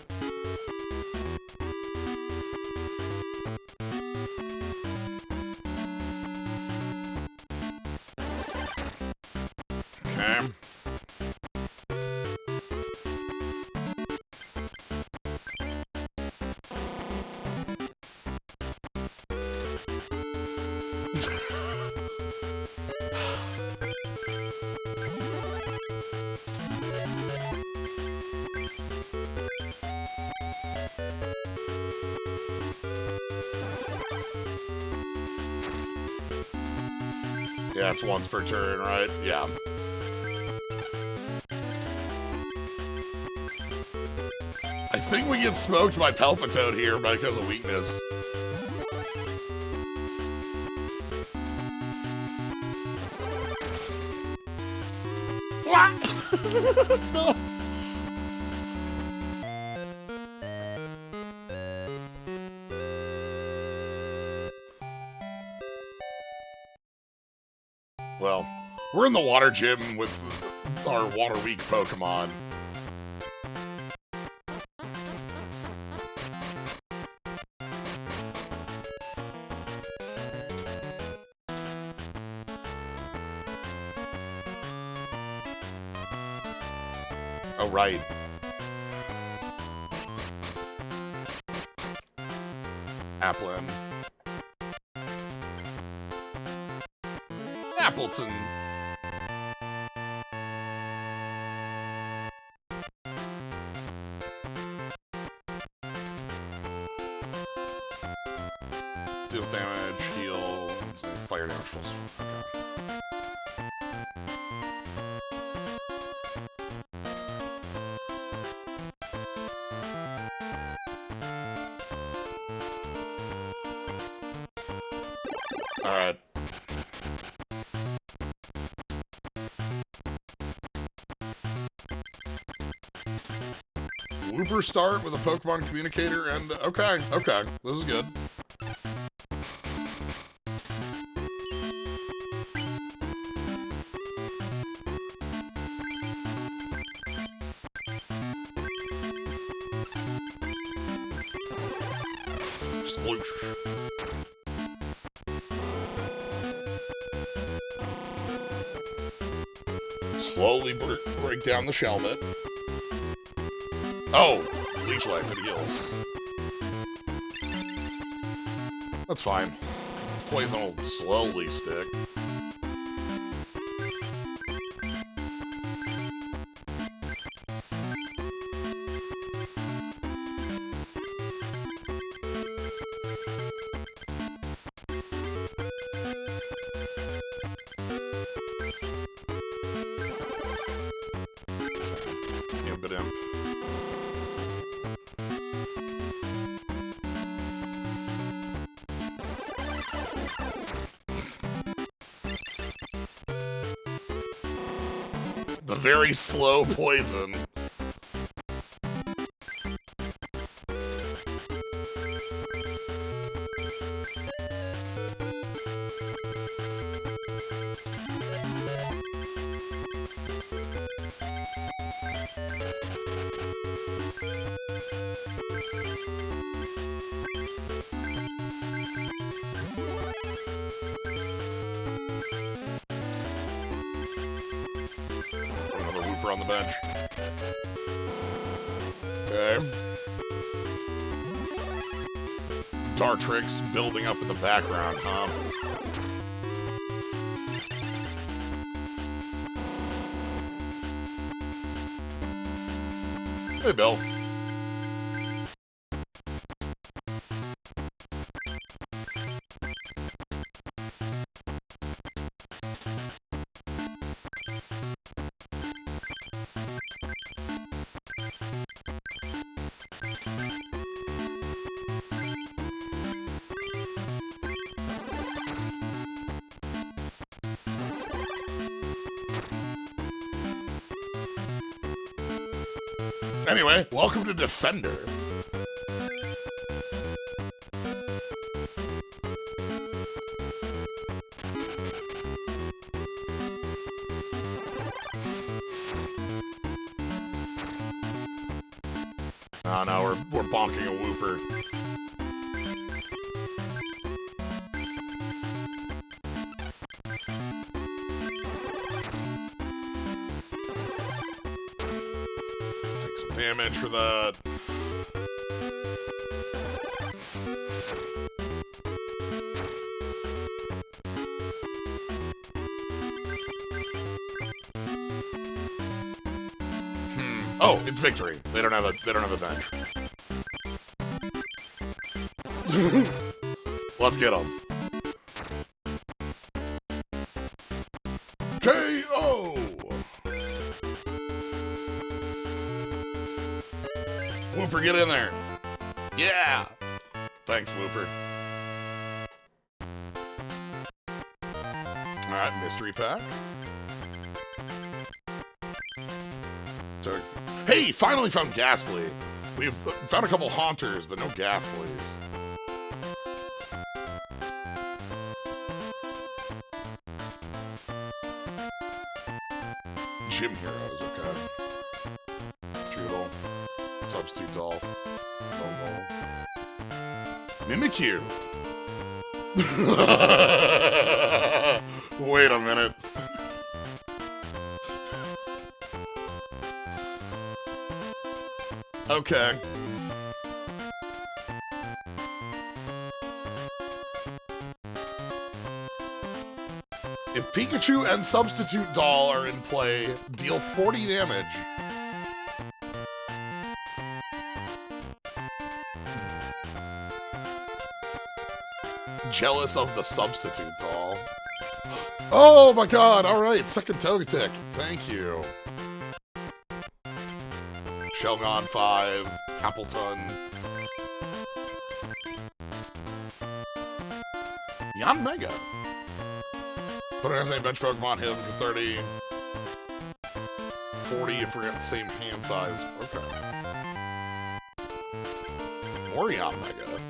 Yeah, it's once per turn, right? Yeah. I think we get smoked by Palpitoad here because of weakness. What? No. Well, we're in the water gym with our water weak Pokemon. Oh, right. Applin. Appleton. Deals damage, heal, fire damage. Okay. Alright. Wooper start with a Pokemon Communicator and... Okay, this is good. Sploosh. Slowly break down the shell bit. Oh! Leech Life, it heals. That's fine. Poison will slowly stick. The very slow poison. On the bench. Okay. Dartrix building up in the background, huh? Hey, Bill. Anyway, welcome to Defender. Oh no, we're bonking a Wooper. Damage for that. Oh, it's victory. They don't have a bench. Let's get them. get in there. Yeah. Thanks, Whooper. Alright, mystery pack. Hey, finally found Ghastly. We've found a couple Haunters, but no Ghastlies. Gym Heroes, okay. Trudel. Substitute Doll. Momo. Mimikyu. Wait a minute. Okay. If Pikachu and Substitute Doll are in play, deal 40 damage. Jealous of the Substitute Doll. Oh my god, alright, second Togetic. Thank you. Shelgon 5, Appleton. Yanmega. Put it as a bench Pokemon, hit him for 30. 40 if we're at the same hand size. Okay. More Yanmega.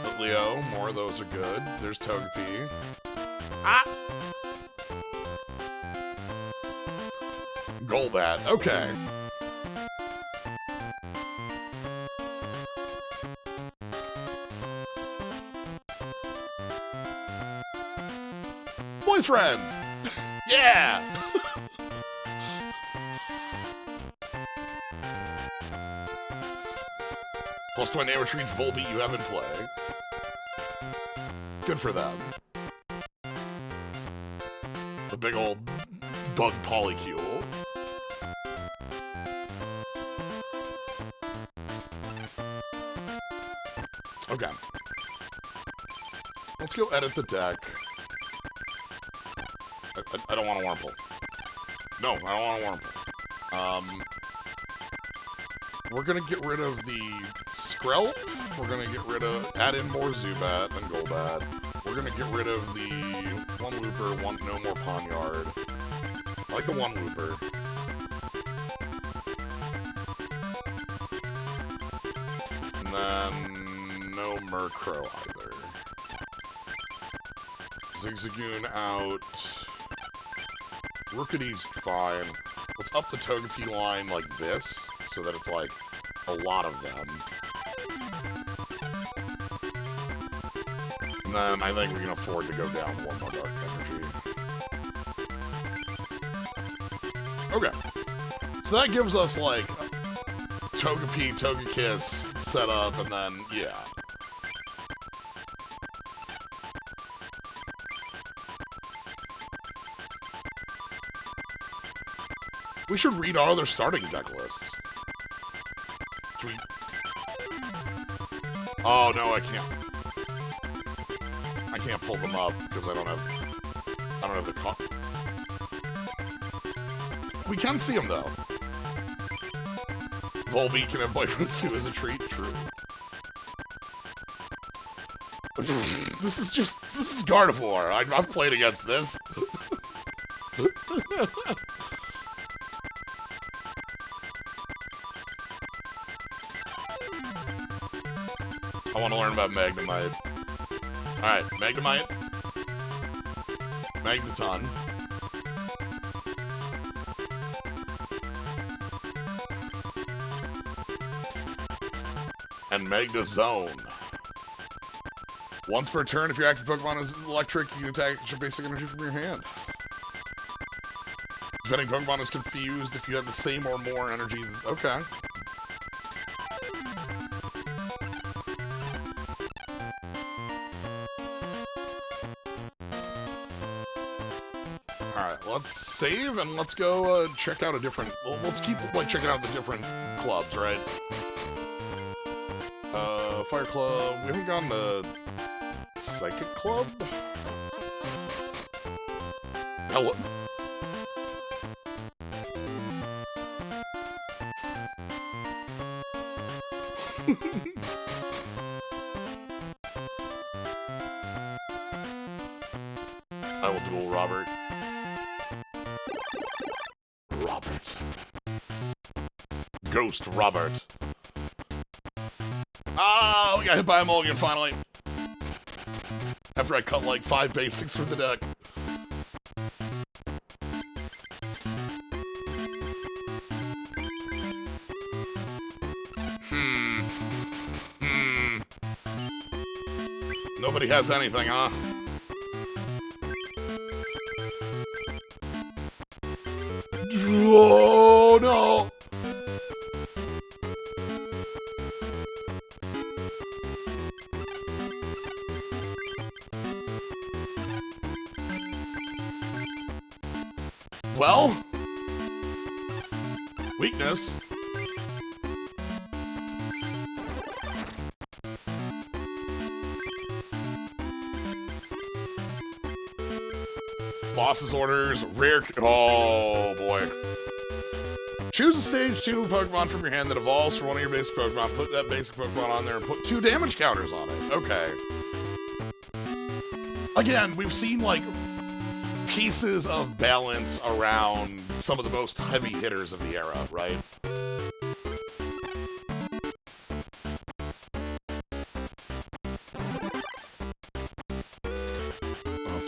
But Leo, more of those are good. There's Togepi. Ah! Golbat, okay. Boyfriends! Yeah! Plus 20 damage for each Volbeat you have in play. Good for them. The big old bug polycule. Okay. Let's go edit the deck. I don't want a Wurmple. No, I don't want a Wurmple. We're gonna get rid of the Skrell. We're gonna get rid of... add in more Zubat and Golbat. We're gonna get rid of the one Wooper, no more Pawniard. I like the one Wooper. And then... no Murkrow either. Zigzagoon out. Rookity's fine. Let's up the Togepi line like this, so that it's like a lot of them. And then I think we can afford to go down one more Dark Energy. Okay. So that gives us like Togepi, Togekiss set up, and then, yeah. We should read our other starting deck lists. Can we... oh, no, I can't. I can't pull them up, because I don't have the co... we can see them, though. Volbeat can have boyfriends, too, as a treat. True. This is Gardevoir. I've played against this. I want to learn about Magnemite. Alright, Magnemite. Magneton. And Magnezone. Once per turn, if your active Pokemon is electric, you can attack your basic energy from your hand. If any Pokemon is confused, if you have the same or more energy... okay. Alright, let's save and let's go check out a different... well, let's keep like checking out the different clubs, right? Fire Club... we haven't gone to... Psychic Club? Hello? I will duel Robert. Robert. Ghost Robert. Ah, we got hit by a mulligan finally. After I cut like 5 basics from the deck. Nobody has anything, huh? Oh, no! Well? Weakness. Boss's orders, rare. Oh boy. Choose a stage 2 Pokemon from your hand that evolves from one of your basic Pokemon. Put that basic Pokemon on there and put 2 damage counters on it. Okay. Again, we've seen like pieces of balance around some of the most heavy hitters of the era, right?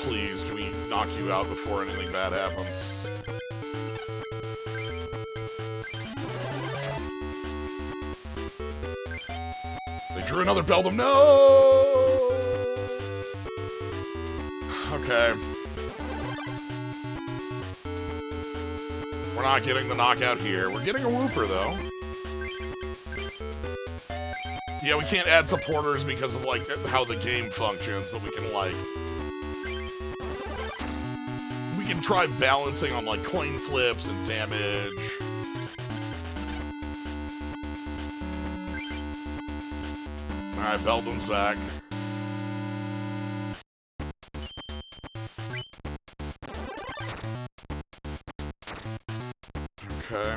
Please, can we knock you out before anything bad happens? They drew another Beldum. No! Okay. We're not getting the knockout here. We're getting a Wooper, though. Yeah, we can't add supporters because of, like, how the game functions, but we can, like... we can try balancing on, like, coin flips and damage. Alright, Beldum's back. Okay.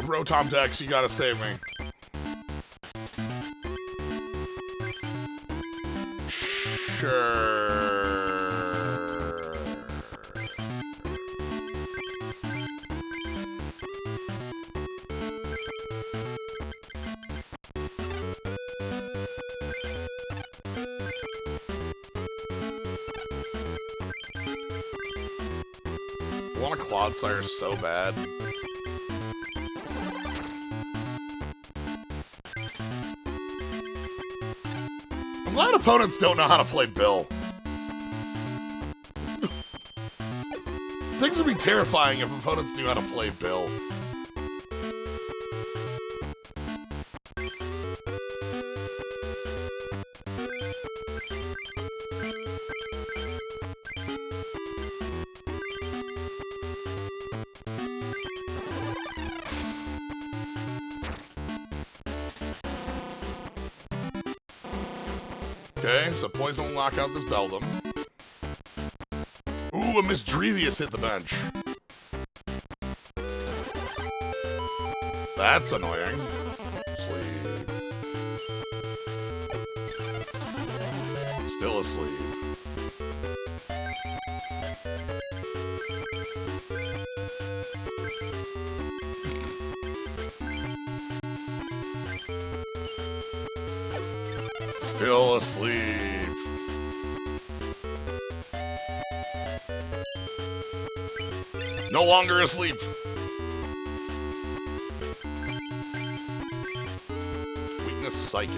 Rotom Dex, you gotta save me. Sure. I want a Clodsire so bad. I'm glad opponents don't know how to play Bill. Things would be terrifying if opponents knew how to play Bill. Okay, so Poison will knock out this Beldum. Ooh, a Misdrevious hit the bench. That's annoying. Sleep. Still asleep. Still asleep. No longer asleep. Weakness Psychic.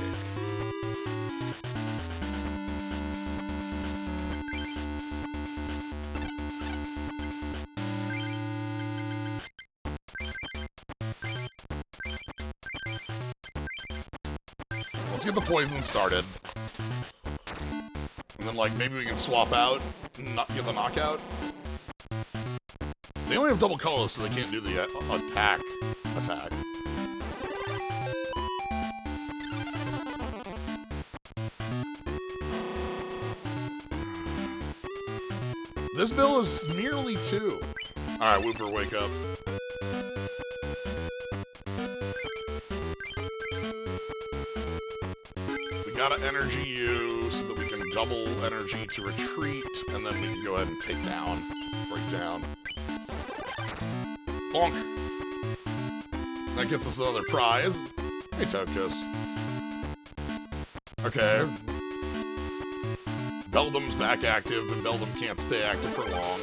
Let's get the poison started. And then, like, maybe we can swap out and not get the knockout. They only have double colors, so they can't do the attack. This bill is nearly 2. Alright, Wooper, wake up. gotta energy you so that we can double energy to retreat, and then we can go ahead and take down. Break down. Bonk! That gets us another prize. Hey, Tokus. Okay. Beldam's back active, but Beldam can't stay active for long.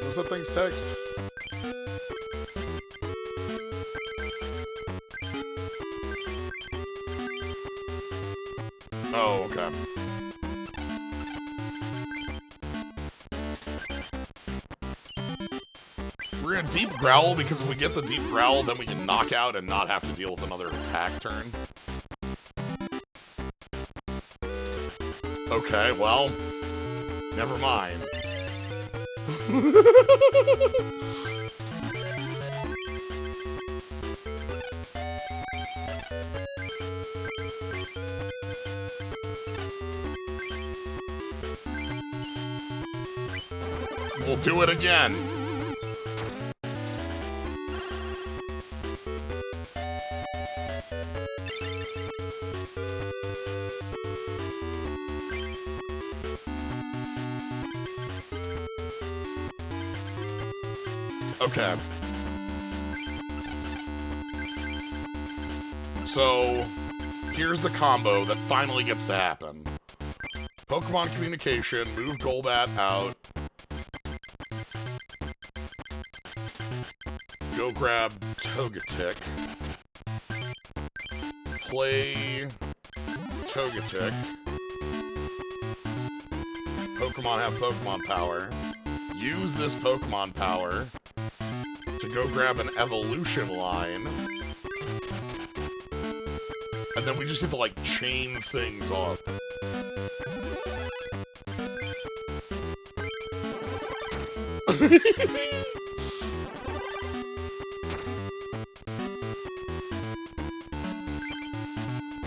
What's that thing's text? Oh, okay. We're gonna deep growl because if we get the deep growl, then we can knock out and not have to deal with another attack turn. Okay, well, never mind. We'll do it again. Okay. So, here's the combo that finally gets to happen. Pokemon Communication, move Golbat out. Go grab Togetic. Play Togetic. Pokemon have Pokemon power. Use this Pokemon power to go grab an evolution line. And then we just get to, like, chain things off.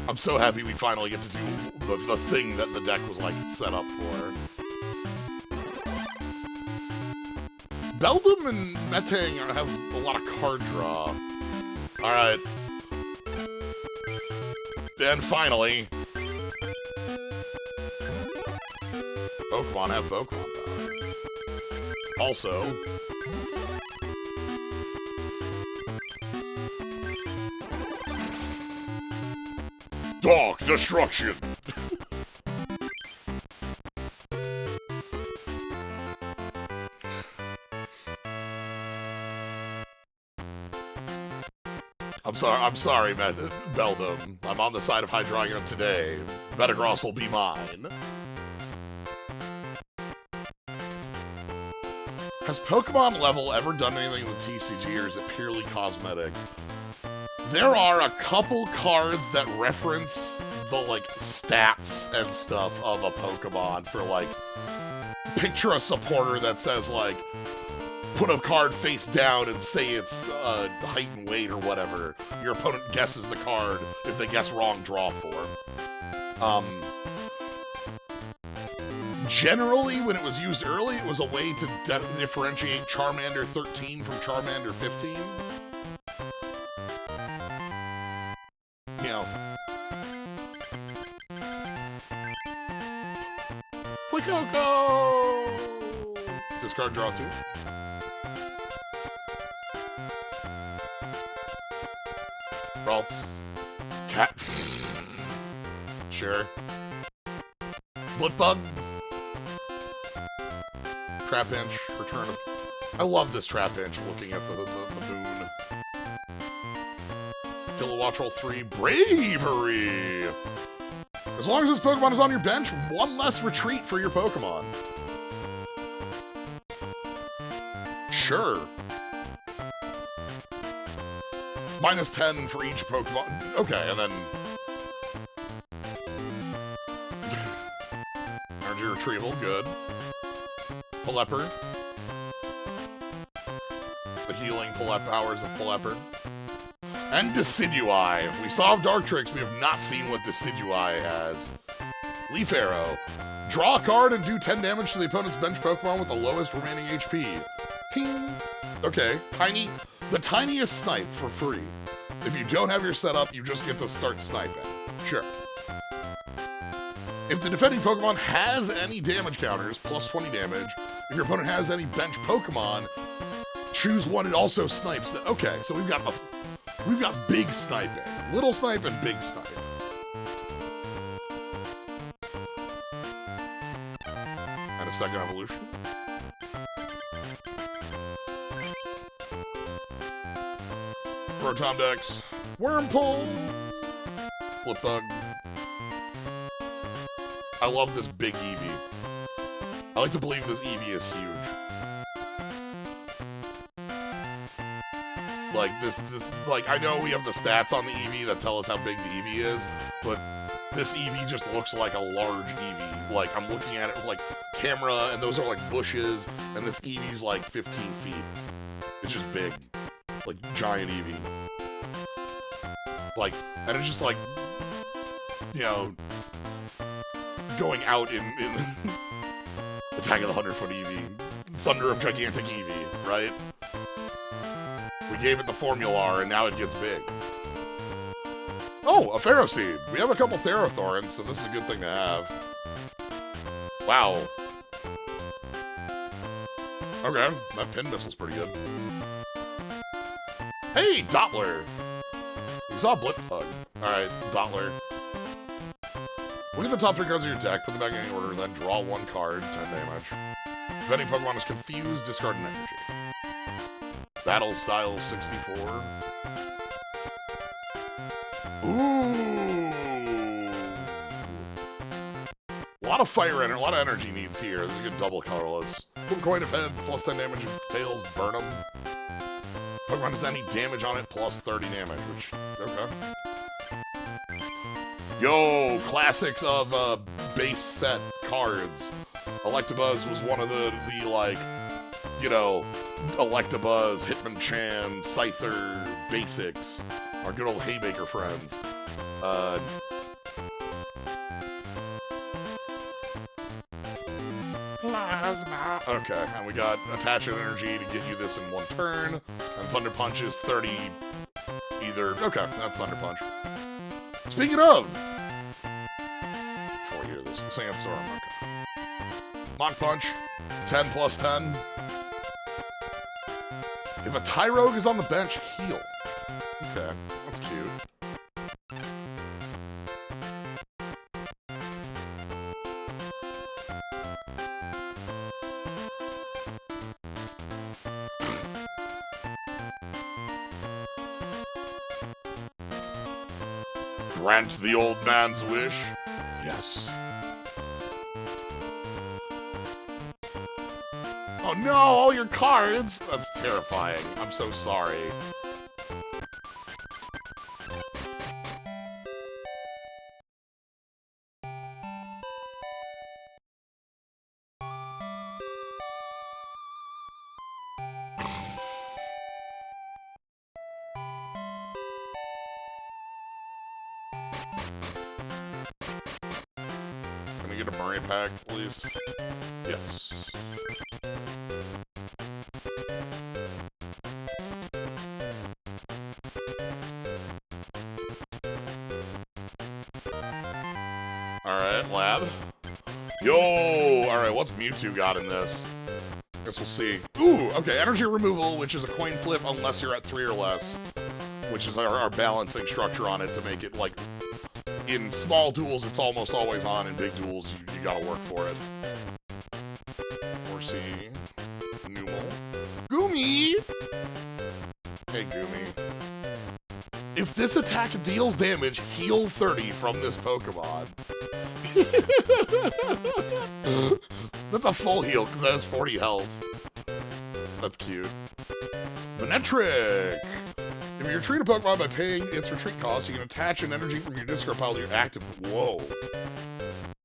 I'm so happy we finally get to do the thing that the deck was, like, set up for. Beldam and Metang have a lot of card draw. Alright. And finally... Pokemon have Pokemon power. Also... Dark Destruction! I'm sorry, Beldam. I'm on the side of Hydreigon today. Metagross will be mine. Has Pokemon Level ever done anything with TCG, or is it purely cosmetic? There are a couple cards that reference the, like, stats and stuff of a Pokemon for, like, picture a supporter that says, like, put a card face down and say it's height and weight or whatever. Your opponent guesses the card. If they guess wrong, draw 4. Generally, when it was used early, it was a way to differentiate Charmander 13 from Charmander 15. You know. Flicoco! Discard, draw 2. Ralts. Cat. Sure. Blipbug. Trapinch. Return of... I love this Trapinch looking at the moon. Kilowattrel 3. Bravery! As long as this Pokemon is on your bench, one less retreat for your Pokemon. Sure. -10 for each Pokemon. Okay, and then... Energy Retrieval, good. Pelipper. The healing powers of Pelipper. And Decidueye. We saw Dartrix, we have not seen what Decidueye has. Leaf Arrow. Draw a card and do 10 damage to the opponent's bench Pokemon with the lowest remaining HP. Ting! Okay, the tiniest snipe for free. If you don't have your setup, you just get to start sniping. Sure. If the defending Pokemon has any damage counters, plus 20 damage, if your opponent has any bench Pokemon, choose one and also snipes. Okay, so we've got big sniping. Little snipe and big snipe. And a second evolution. Proton Dex. Wormpull. Flip Bug. I love this big Eevee. I like to believe this Eevee is huge. Like, like, I know we have the stats on the Eevee that tell us how big the Eevee is, but this Eevee just looks like a large Eevee. Like, I'm looking at it with, like, camera, and those are, like, bushes, and this Eevee's, like, 15 feet. It's just big. Like, giant Eevee. Like, and it's just, like, you know, going out in Attack of the 100-Foot Eevee. Thunder of Gigantic Eevee, right? We gave it the Formular, and now it gets big. Oh, a Ferroseed. We have a couple Therathorns, so this is a good thing to have. Wow. Okay, that Pin Missile's pretty good. Hey, Doppler! We saw Blip Bug. Alright, Doppler. Look at the top 3 cards of your deck, put them back in any order, then draw 1 card, 10 damage. If any Pokemon is confused, discard an energy. Battle Style 64. Ooh! A lot of fire energy, a lot of energy needs here. This is a good double colorless. Flip a coin if heads, plus 10 damage if tails, burn them. Pokemon has any damage on it, plus 30 damage, which, okay. Yo, classics of base set cards. Electabuzz was one of the like, you know, Electabuzz, Hitmonchan, Scyther, basics. Our good old Haymaker friends. Plasma. Okay, and we got Attachment Energy to get you this in 1 turn. And Thunder Punch is 30 either. Okay, that's Thunder Punch. Speaking of, before you hear this, Sandstorm. Okay. Mach Punch, 10 plus 10. If a Tyrogue is on the bench, heal. Okay, that's cute. Grant the old man's wish. Yes. Oh no, all your cards! That's terrifying. I'm so sorry. Can I get a Murray pack, please? Yes. Alright, lab. Yo! Alright, what's Mewtwo got in this? Guess we'll see. Ooh, okay, energy removal, which is a coin flip unless you're at 3 or less. Which is our balancing structure on it to make it, like, in small duels, it's almost always on. In big duels, you gotta work for it. Horsey. Numel. Goomy! Hey, Goomy. If this attack deals damage, heal 30 from this Pokemon. That's a full heal, because that has 40 health. That's cute. Manectric! If you retreat a Pokemon by paying its retreat cost, you can attach an energy from your discard pile to your active. Whoa.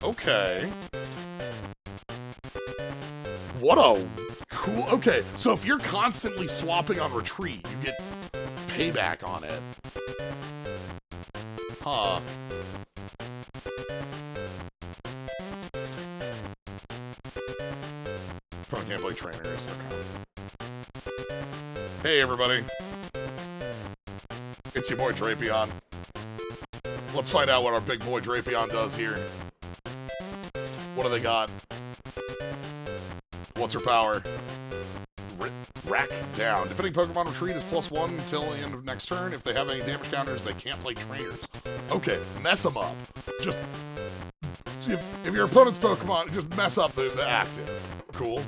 Okay. What a cool. Okay, so if you're constantly swapping on retreat, you get payback on it. Huh. Probably can't play trainers. Okay. Hey, everybody. It's your boy Drapion. Let's find out what our big boy Drapion does here. What do they got? What's her power? Rack down. Defending Pokemon retreat is +1 until the end of next turn. If they have any damage counters, they can't play trainers. Okay, mess them up. Just if your opponent's Pokemon, just mess up the active. Cool.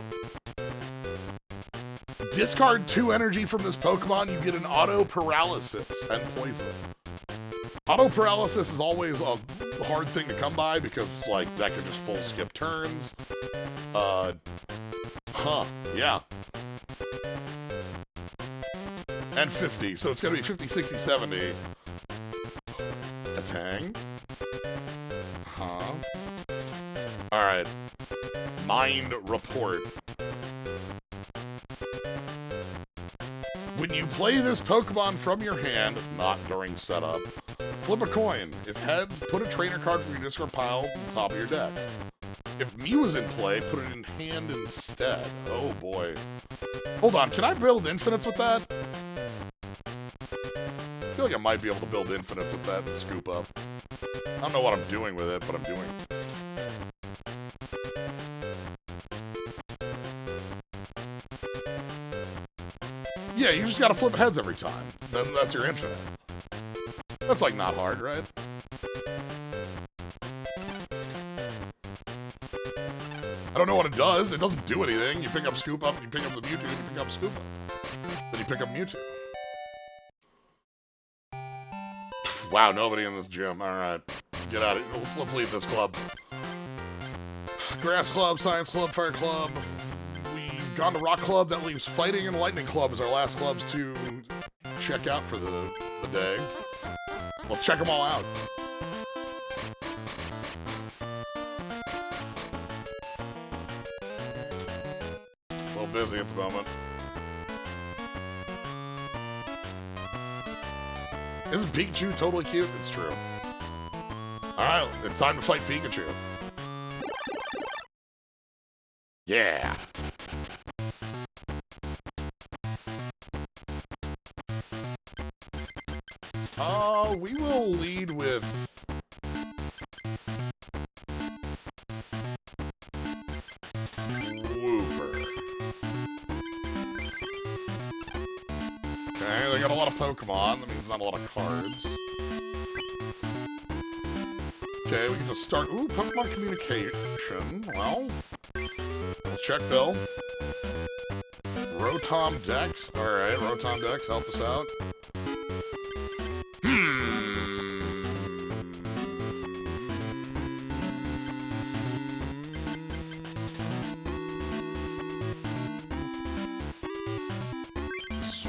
Discard 2 energy from this Pokemon, you get an auto paralysis and poison. Auto paralysis is always a hard thing to come by because, like, that can just full skip turns. Yeah. And 50, so it's gonna be 50, 60, 70. A Tang. Alright. Mind Report. When you play this Pokemon from your hand, not during setup, flip a coin. If heads, put a trainer card from your discard pile on the top of your deck. If Mew is in play, put it in hand instead. Oh boy. Hold on, can I build infinites with that? I feel like I might be able to build infinites with that and scoop up. I don't know what I'm doing with it, but I'm doing it. Yeah, you just gotta flip heads every time. Then that's your infinite. That's like not hard, right? I don't know what it does. It doesn't do anything. You pick up Scoop Up, you pick up the Mewtwo, and you pick up Scoop Up. Then you pick up Mewtwo. Wow, nobody in this gym. Alright. Get out of here. Let's leave this club. Grass Club, Science Club, Fire Club. We've gone to Rock Club. That leaves Fighting and Lightning Club as our last clubs to check out for the day. Let's check them all out. A little busy at the moment. Isn't Pikachu totally cute? It's true. Alright, it's time to fight Pikachu. Yeah. We will lead with... Wooper. Okay, they got a lot of Pokemon. That means not a lot of cards. Okay, we can just start... Ooh, Pokemon Communication. Well, we'll check Bill. Rotom Dex. Alright, Rotom Dex, help us out.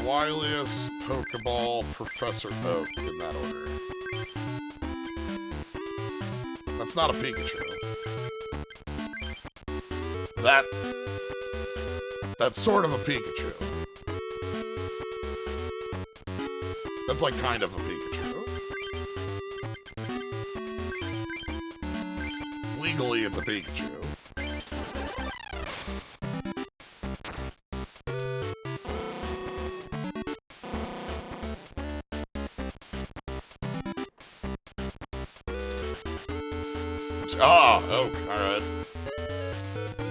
Wilius, Pokeball, Professor Oak, in that order. That's not a Pikachu. That's sort of a Pikachu. That's like kind of a Pikachu. Legally, it's a Pikachu. Ah, Oak. Alright.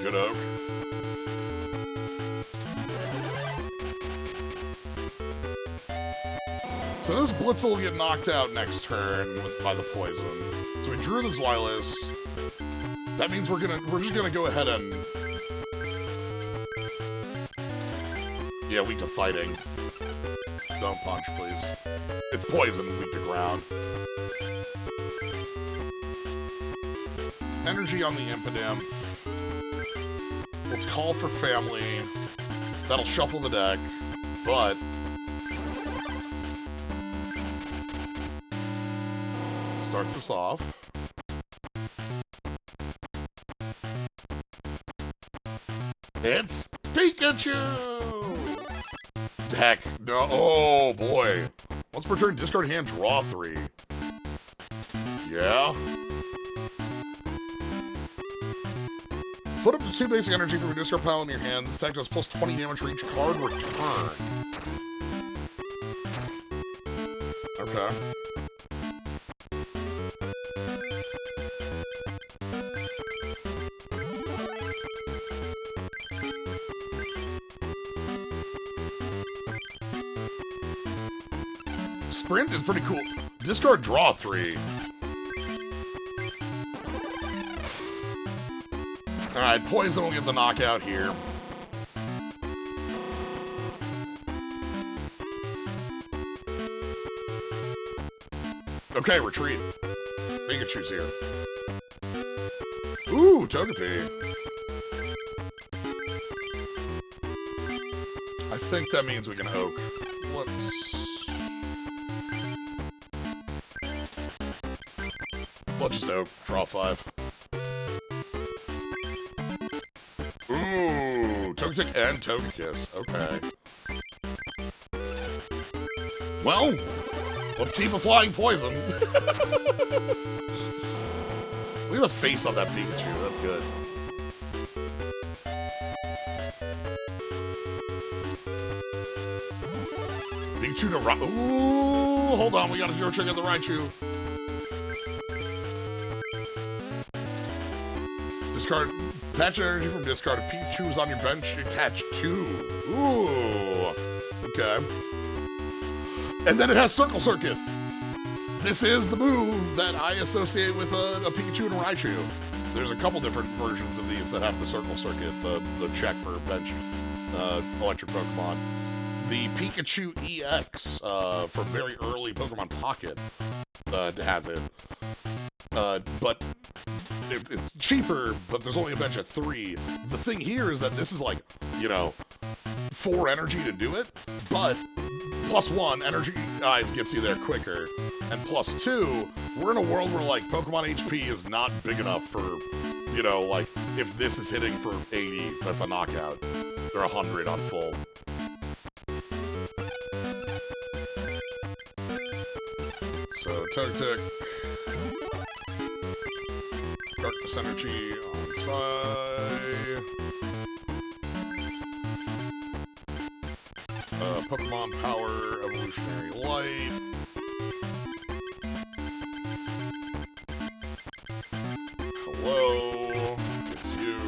Good Oak. So this Blitzel will get knocked out next turn by the poison. So we drew the Zweilous. That means we're just gonna go ahead and... Yeah, weak to fighting. Don't punch, please. It's poison, weak to ground. Energy on the Impidimp. Let's call for family. That'll shuffle the deck, but... starts us off. It's Pikachu! Heck, no. Oh, boy. Once per turn, discard hand, draw 3. Yeah? Put up to 2 basic energy from your discard pile in your hand. This attack does plus 20 damage for each card return. Okay. Okay. Sprint is pretty cool. Discard draw 3. Alright, Poison will get the knockout here. Okay, retreat. Pikachu's here. Ooh, Togepi. I think that means we can Oak. Let's just Oak. Draw 5. Ooh, Togetic and Togekiss. Okay. Well, let's keep applying poison. Look at the face on that Pikachu. That's good. Pikachu to Raichu. Ooh, hold on. We got to zero trigger the Raichu. Discard. Attach energy from discard. If Pikachu's on your bench, attach 2. Ooh. Okay. And then it has Circle Circuit. This is the move that I associate with a Pikachu and a Raichu. There's a couple different versions of these that have the Circle Circuit, the check for benched electric Pokemon. The Pikachu EX from very early Pokemon Pocket has it. But it's cheaper, but there's only a bench of 3. The thing here is that this is like, 4 energy to do it, but +1 energy eyes gets you there quicker, and +2, we're in a world where like Pokemon HP is not big enough for, like if this is hitting for 80, that's a knockout. They're 100 on full. So Togetic. Darkness Energy on Spy. Pokemon Power, Evolutionary Light. Hello. It's you.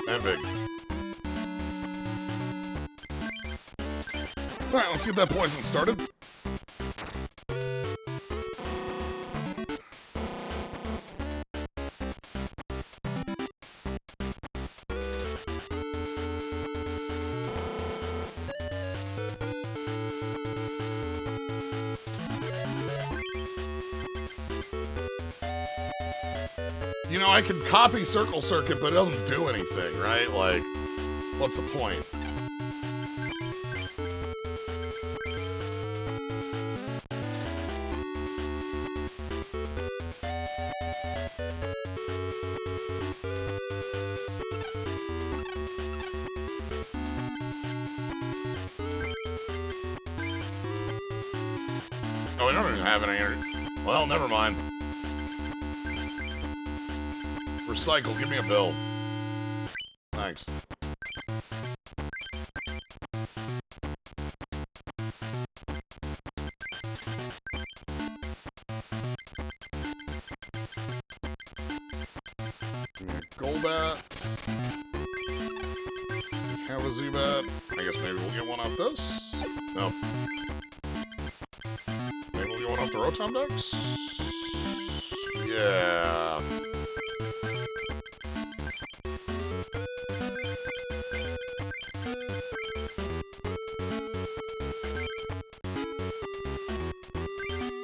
And big. Alright, let's get that poison started. I can copy Circle Circuit, but it doesn't do anything, right? Like, what's the point? Oh, I don't even have any energy. Well, never mind. Recycle, give me a bill. Thanks. Golbat. Have a Z-Bat. I guess maybe we'll get one off this. No. Maybe we'll get one off the Rotom Dex? Yeah.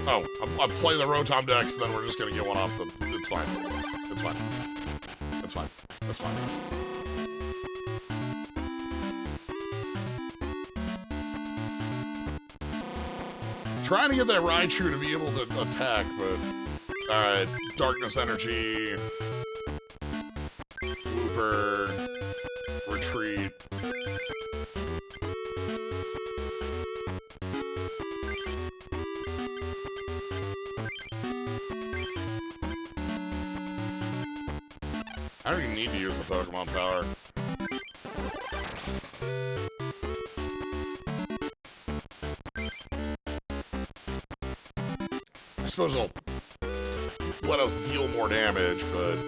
Oh, I'll play the Rotom Dex, then we're just gonna get one off the... It's fine. It's fine. It's fine. It's fine. Trying to get that Raichu to be able to attack, but... Alright, Darkness Energy... Looper... Retreat... I don't even need to use the Pokemon power. I suppose it'll let us deal more damage, but...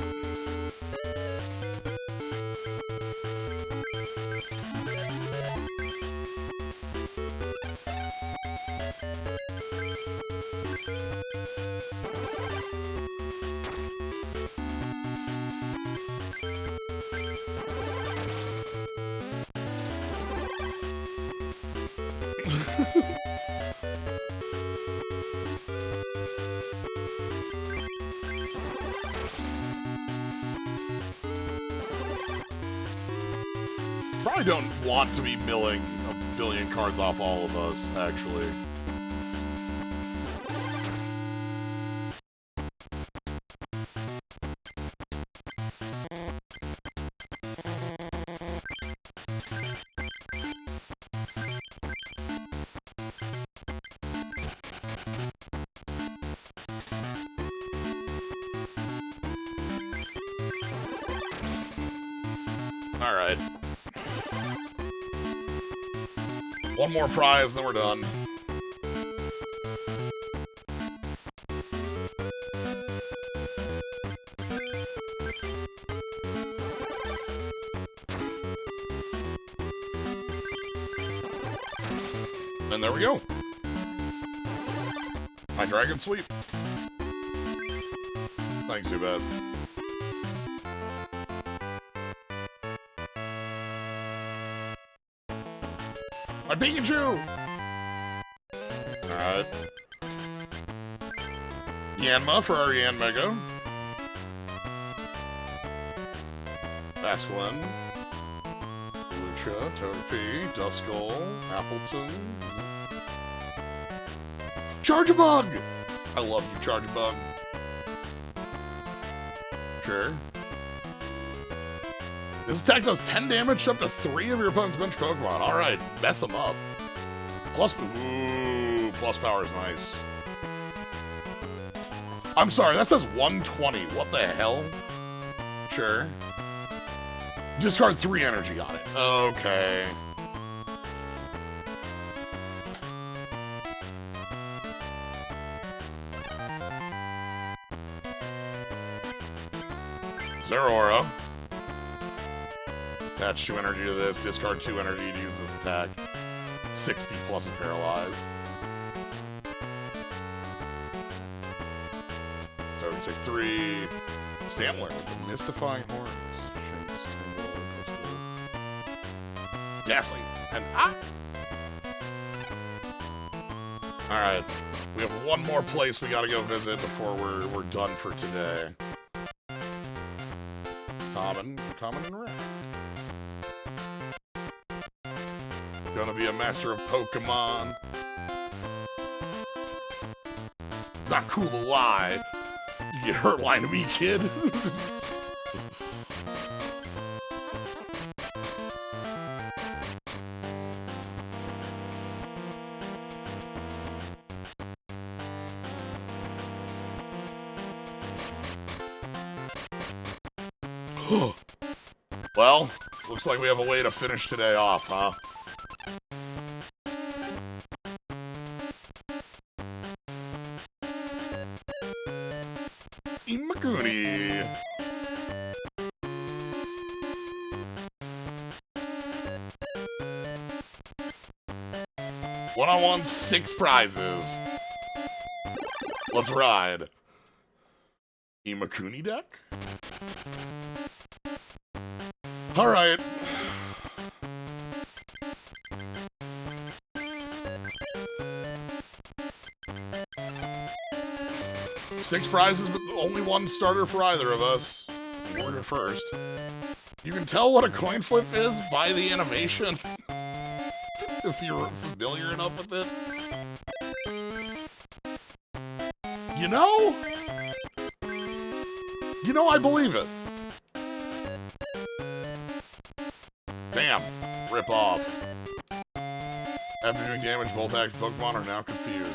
Probably don't want to be milling a billion cards off all of us, actually. Alright. One more prize, then we're done. And there we go. My Dragon Sweep. Thanks, Zubat. My Pikachu! Alright. Yanma for our Yanmega. Basculin. Lucha, Togepi, Duskull, Appleton. Charge-a-Bug! I love you, Charge-a-Bug. Sure. This attack does 10 damage to up to 3 of your opponent's bench Pokemon. Alright, mess them up. Ooh, plus power is nice. I'm sorry, that says 120. What the hell? Sure. Discard 3 energy on it. Okay. Zeraora. Attach 2 energy to this, discard 2 energy to use this attack. 60 plus and paralyze. So we take 3. Stamler with the Mystifying Horns. That's cool. Ghastly. And Alright. We have one more place we gotta go visit before we're done for today. Common and rare. Gonna be a master of Pokemon. Not cool to lie. You get hurt lying to me, kid. Well, looks like we have a way to finish today off, huh? Imakuni. One-on-one, 6 prizes. Let's ride. Imakuni deck? Alright. Six prizes, but only one starter for either of us. We're first. You can tell what a coin flip is by the animation. If you're familiar enough with it. You know? You know, I believe it. Damn. Rip off. After doing damage, both active Pokemon are now confused.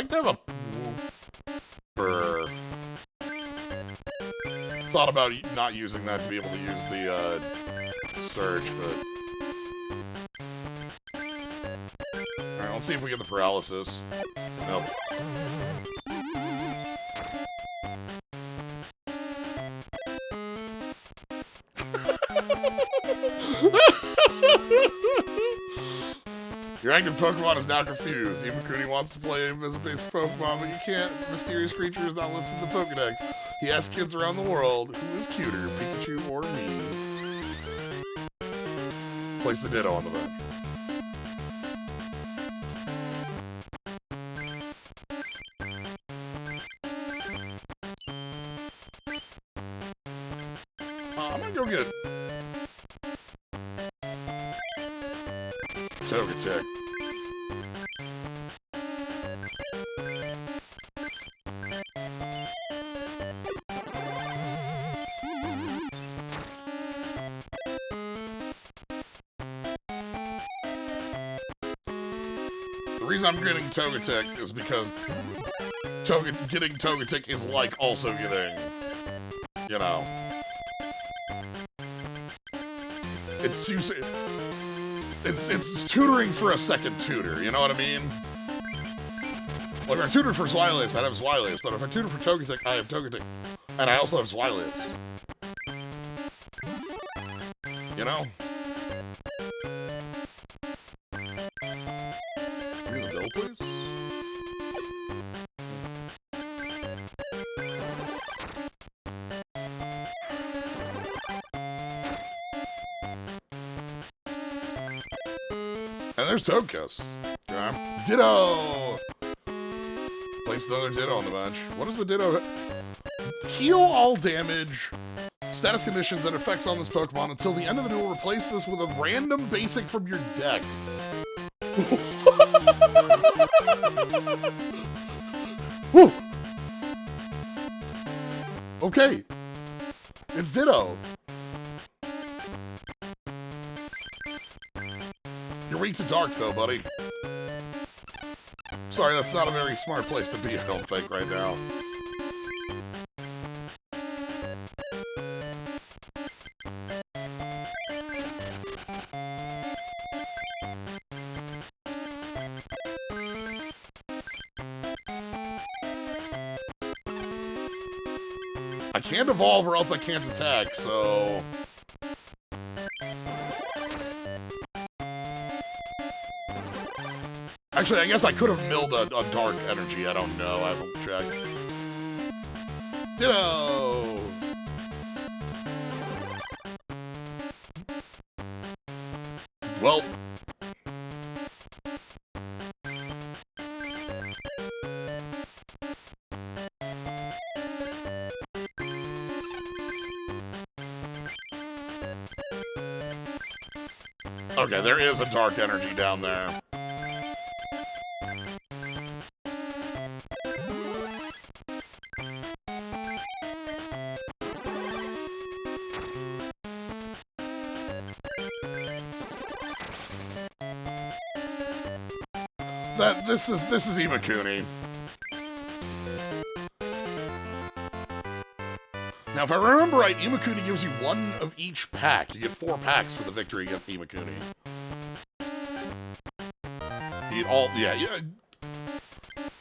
like to have a Wooper. Thought about not using that to be able to use the Surge, but... Alright, let's see if we get the paralysis. Nope. Your active Pokemon is now confused. Imakuni wants to play Invisible-based Pokemon, but you can't. Mysterious creature is not listed in the Pokedex. He asks kids around the world, who is cuter, Pikachu or me? Place the Ditto on the bench. I'm gonna go get Togetic. The reason I'm getting Togetic is because getting Togetic is like also getting, you know, it's tutoring for a second tutor, you know what I mean? Like, if I tutored for Swilius, I'd have Swilius, but if I tutor for Togetic, I have Togetic. And I also have Swilius. You know? Give me the bill, please? And there's Togekiss. Okay. Ditto! Place another Ditto on the bench. What is the Ditto? Heal all damage, status conditions, and effects on this Pokemon until the end of the duel. Replace this with a random basic from your deck. Woo! Okay. It's Ditto. You're weak to dark, though, buddy. Sorry, that's not a very smart place to be, I don't think, right now. I can't evolve or else I can't attack, so... Actually, I guess I could have milled a dark energy. I don't know. I haven't checked. Ditto! Well... Okay, there is a dark energy down there. This is Imakuni. Now, if I remember right, Imakuni gives you one of each pack. You get 4 packs for the victory against Imakuni. Yeah.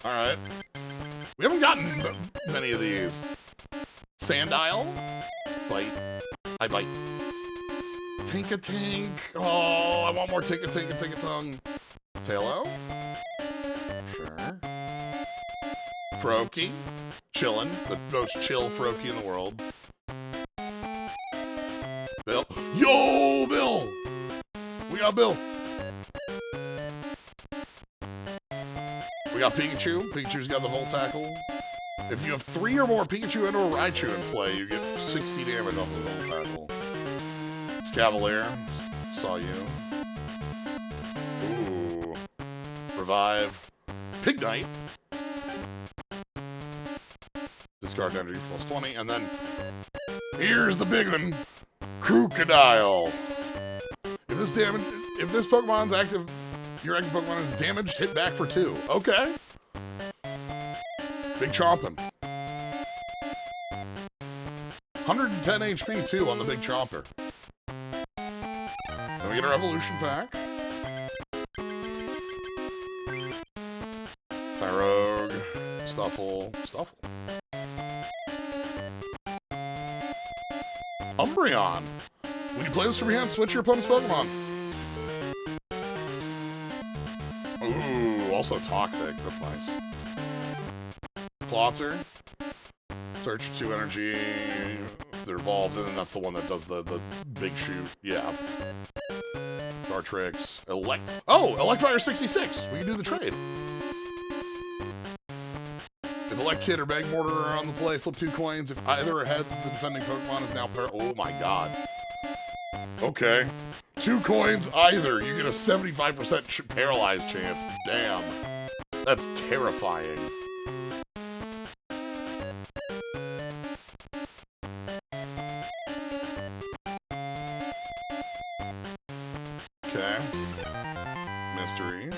Alright. We haven't gotten many of these. Sandile? Bite. I bite. Tink-a-tink. Oh, I want more Tink-a-tink-a-tink-a-tongue. Tailo? Sure. Froakie. Chillin'. The most chill Froakie in the world. Bill. Yo, Bill! We got Bill. We got Pikachu. Pikachu's got the Volt Tackle. If you have 3 or more Pikachu and or Raichu in play, you get 60 damage off the Volt Tackle. Scavalier. Saw you. Ooh. Revive. Pignite. Discard energy plus 20, and then here's the big one. Crocodile. If this Pokemon's active, your active Pokemon is damaged, hit back for 2. Okay. Big chomping. 110 HP, too, on the big chomper. Then we get our evolution pack. Tyrogue. Stuffle. Umbreon. When you play this from your hand, switch your opponent's Pokemon. Ooh, also toxic. That's nice. Plotzer. Search 2 energy. If they're evolved, and then that's the one that does the big shoot. Yeah. Dartrix. Electivire 66. We can do the trade. If Elect-Kid or Magmortar are on the play, flip 2 coins. If either are heads, the defending Pokemon is now oh my god. Okay. 2 coins either. You get a 75% paralyzed chance. Damn. That's terrifying. Okay. Mystery.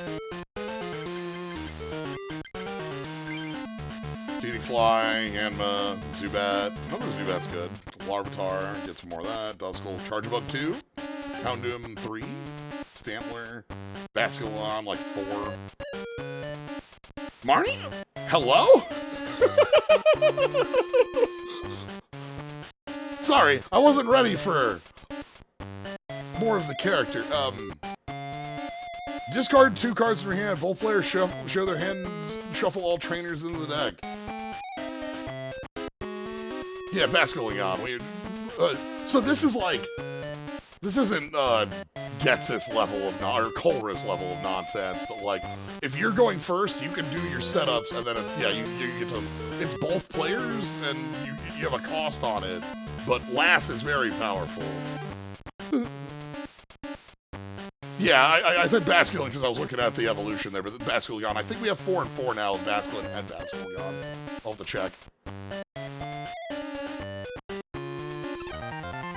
Fly, Hanma, Zubat. Another Zubat's good. Larvitar, get some more of that. Duskull, Charjabug 2. Houndoom 3. Stantler. Basculon, like 4. Marnie? Hello? Sorry, I wasn't ready for more of the character. Discard 2 cards from your hand. Both players show their hands, shuffle all trainers into the deck. Yeah, Basculon. So this is like, this isn't Getsis level of or Colress level of nonsense, but like, if you're going first, you can do your setups, and then you get to. It's both players, and you have a cost on it. But Lass is very powerful. Yeah, I said Basculon because I was looking at the evolution there, but Basculon. I think we have 4 and 4 now with Basculon and Basculon. I'll have to check.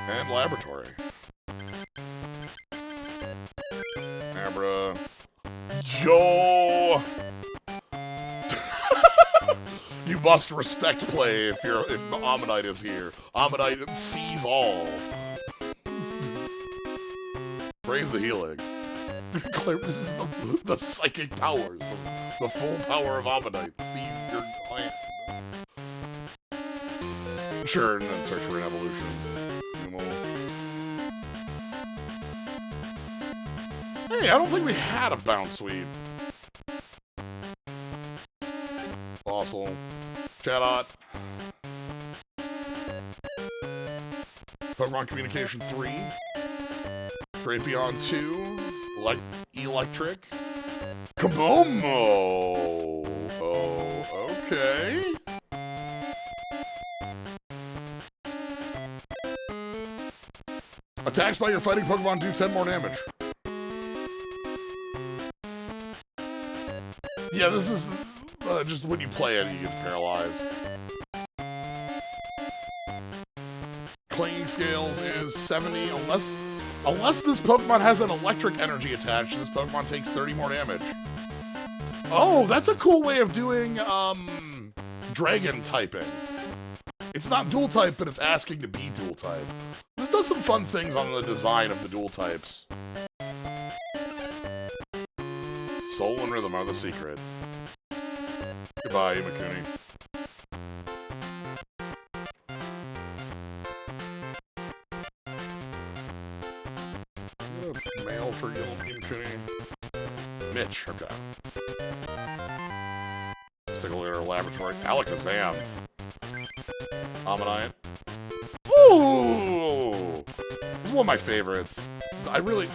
And Laboratory. Abra. Yo! You must respect play if Ammonite is here. Ammonite sees all. Praise the Helix. the psychic powers, the full power of Ammonite sees your clan. Sure, and then search for an evolution. Hey, I don't think we had a bounce sweep. Fossil. Chatot. Pokemon Communication 3. Drapion 2. Electric. Kabomo! Oh, okay. Attacks by your fighting Pokemon do 10 more damage. Yeah, this is just when you play it, you get paralyzed. Clinging Scales is 70, unless this Pokemon has an electric energy attached, this Pokemon takes 30 more damage. Oh, that's a cool way of doing, dragon typing. It's not dual type, but it's asking to be dual type. This does some fun things on the design of the dual types. Soul and Rhythm are the secret. Goodbye, Imakuni. Mail for Imakuni. Mitch, okay. Stickler Laboratory. Alakazam. Ammonite. Ooh! This is one of my favorites. I really...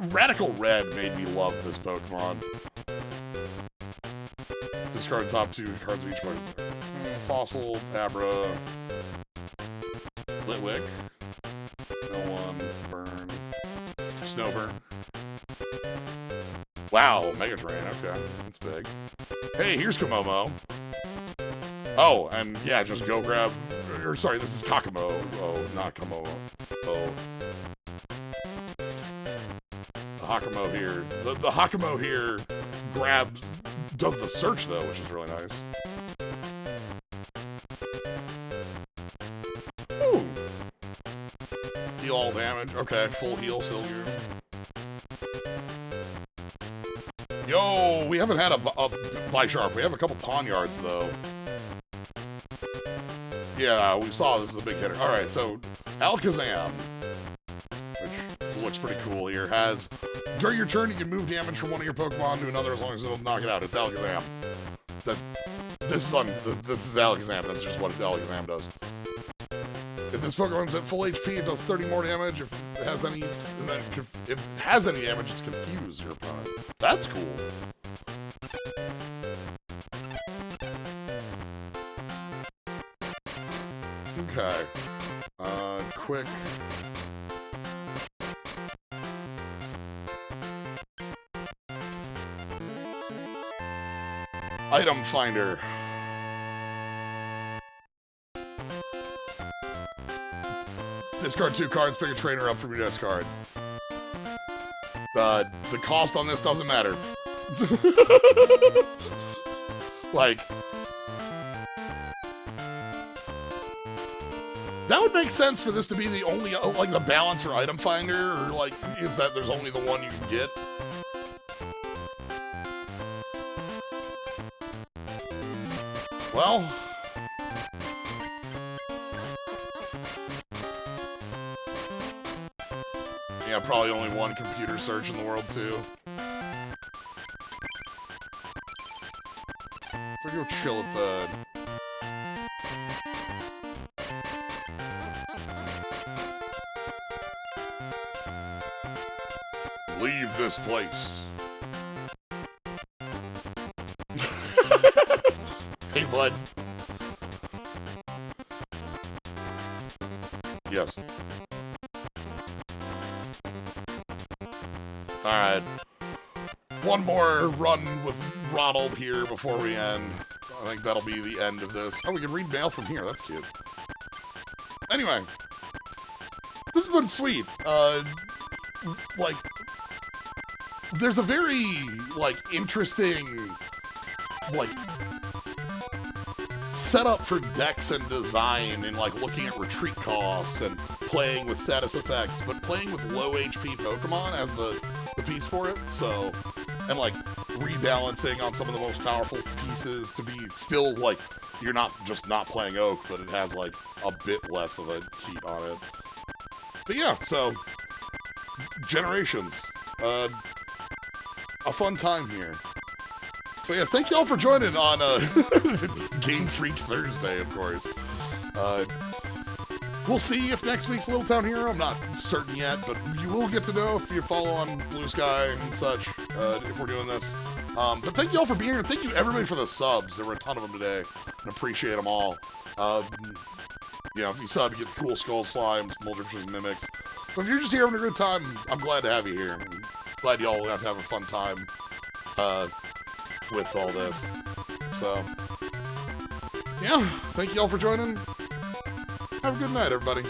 Radical Red made me love this Pokemon. Discard top 2 cards of each Pokemon. Fossil, Abra, Litwick, no one, Burn, Snover. Wow, Mega Drain, okay, that's big. Hey, here's Komomo. Oh, and yeah, just go grab, or sorry, this is Kakamo. Oh, not Komomo. Oh. Hakamo here. The Hakamo here does the search though, which is really nice. Deal all damage. Okay, full heal, still here. Yo, we haven't had a Bisharp. We have a couple Pawnyards, though. Yeah, we saw this is a big hitter. Alright, so Alakazam, which looks pretty cool here, has... During your turn, you can move damage from one of your Pokemon to another as long as it'll knock it out. It's Alakazam. This is Alakazam. That's just what Alakazam does. If this Pokemon's at full HP, it does 30 more damage. If it has any, if it has any damage, it's confused your opponent. That's cool. Okay. Quick. Item Finder. Discard 2 cards, pick a trainer up from your discard. The cost on this doesn't matter. Like... That would make sense for this to be the only, like, the balance for Item Finder, or, like, is that there's only the one you can get. Well... Yeah, probably only one computer search in the world, too. We're gonna go chill at the... Leave this place. Hey, bud. Yes. Alright. One more run with Ronald here before we end. I think that'll be the end of this. Oh, we can read mail from here. That's cute. Anyway. This has been sweet. Like... There's a very, like, interesting, like, setup for decks and design and, like, looking at retreat costs and playing with status effects, but playing with low HP Pokemon as the piece for it, so, and, like, rebalancing on some of the most powerful pieces to be still, like, you're not just not playing Oak, but it has, like, a bit less of a heat on it. But yeah, so, Generations. A fun time here. So yeah, thank y'all for joining on Game Freak Thursday, of course. We'll see if next week's Little Town Hero. I'm not certain yet, but you will get to know if you follow on Blue Sky and such, if we're doing this. But thank y'all for being here, and thank you everybody for the subs. There were a ton of them today, and appreciate them all. You know, if you sub, you get cool Skull Slimes, Molderfishes, and Mimics. But if you're just here having a good time, I'm glad to have you here. Glad y'all have to have a fun time with all this. So, yeah, thank y'all for joining. Have a good night, everybody.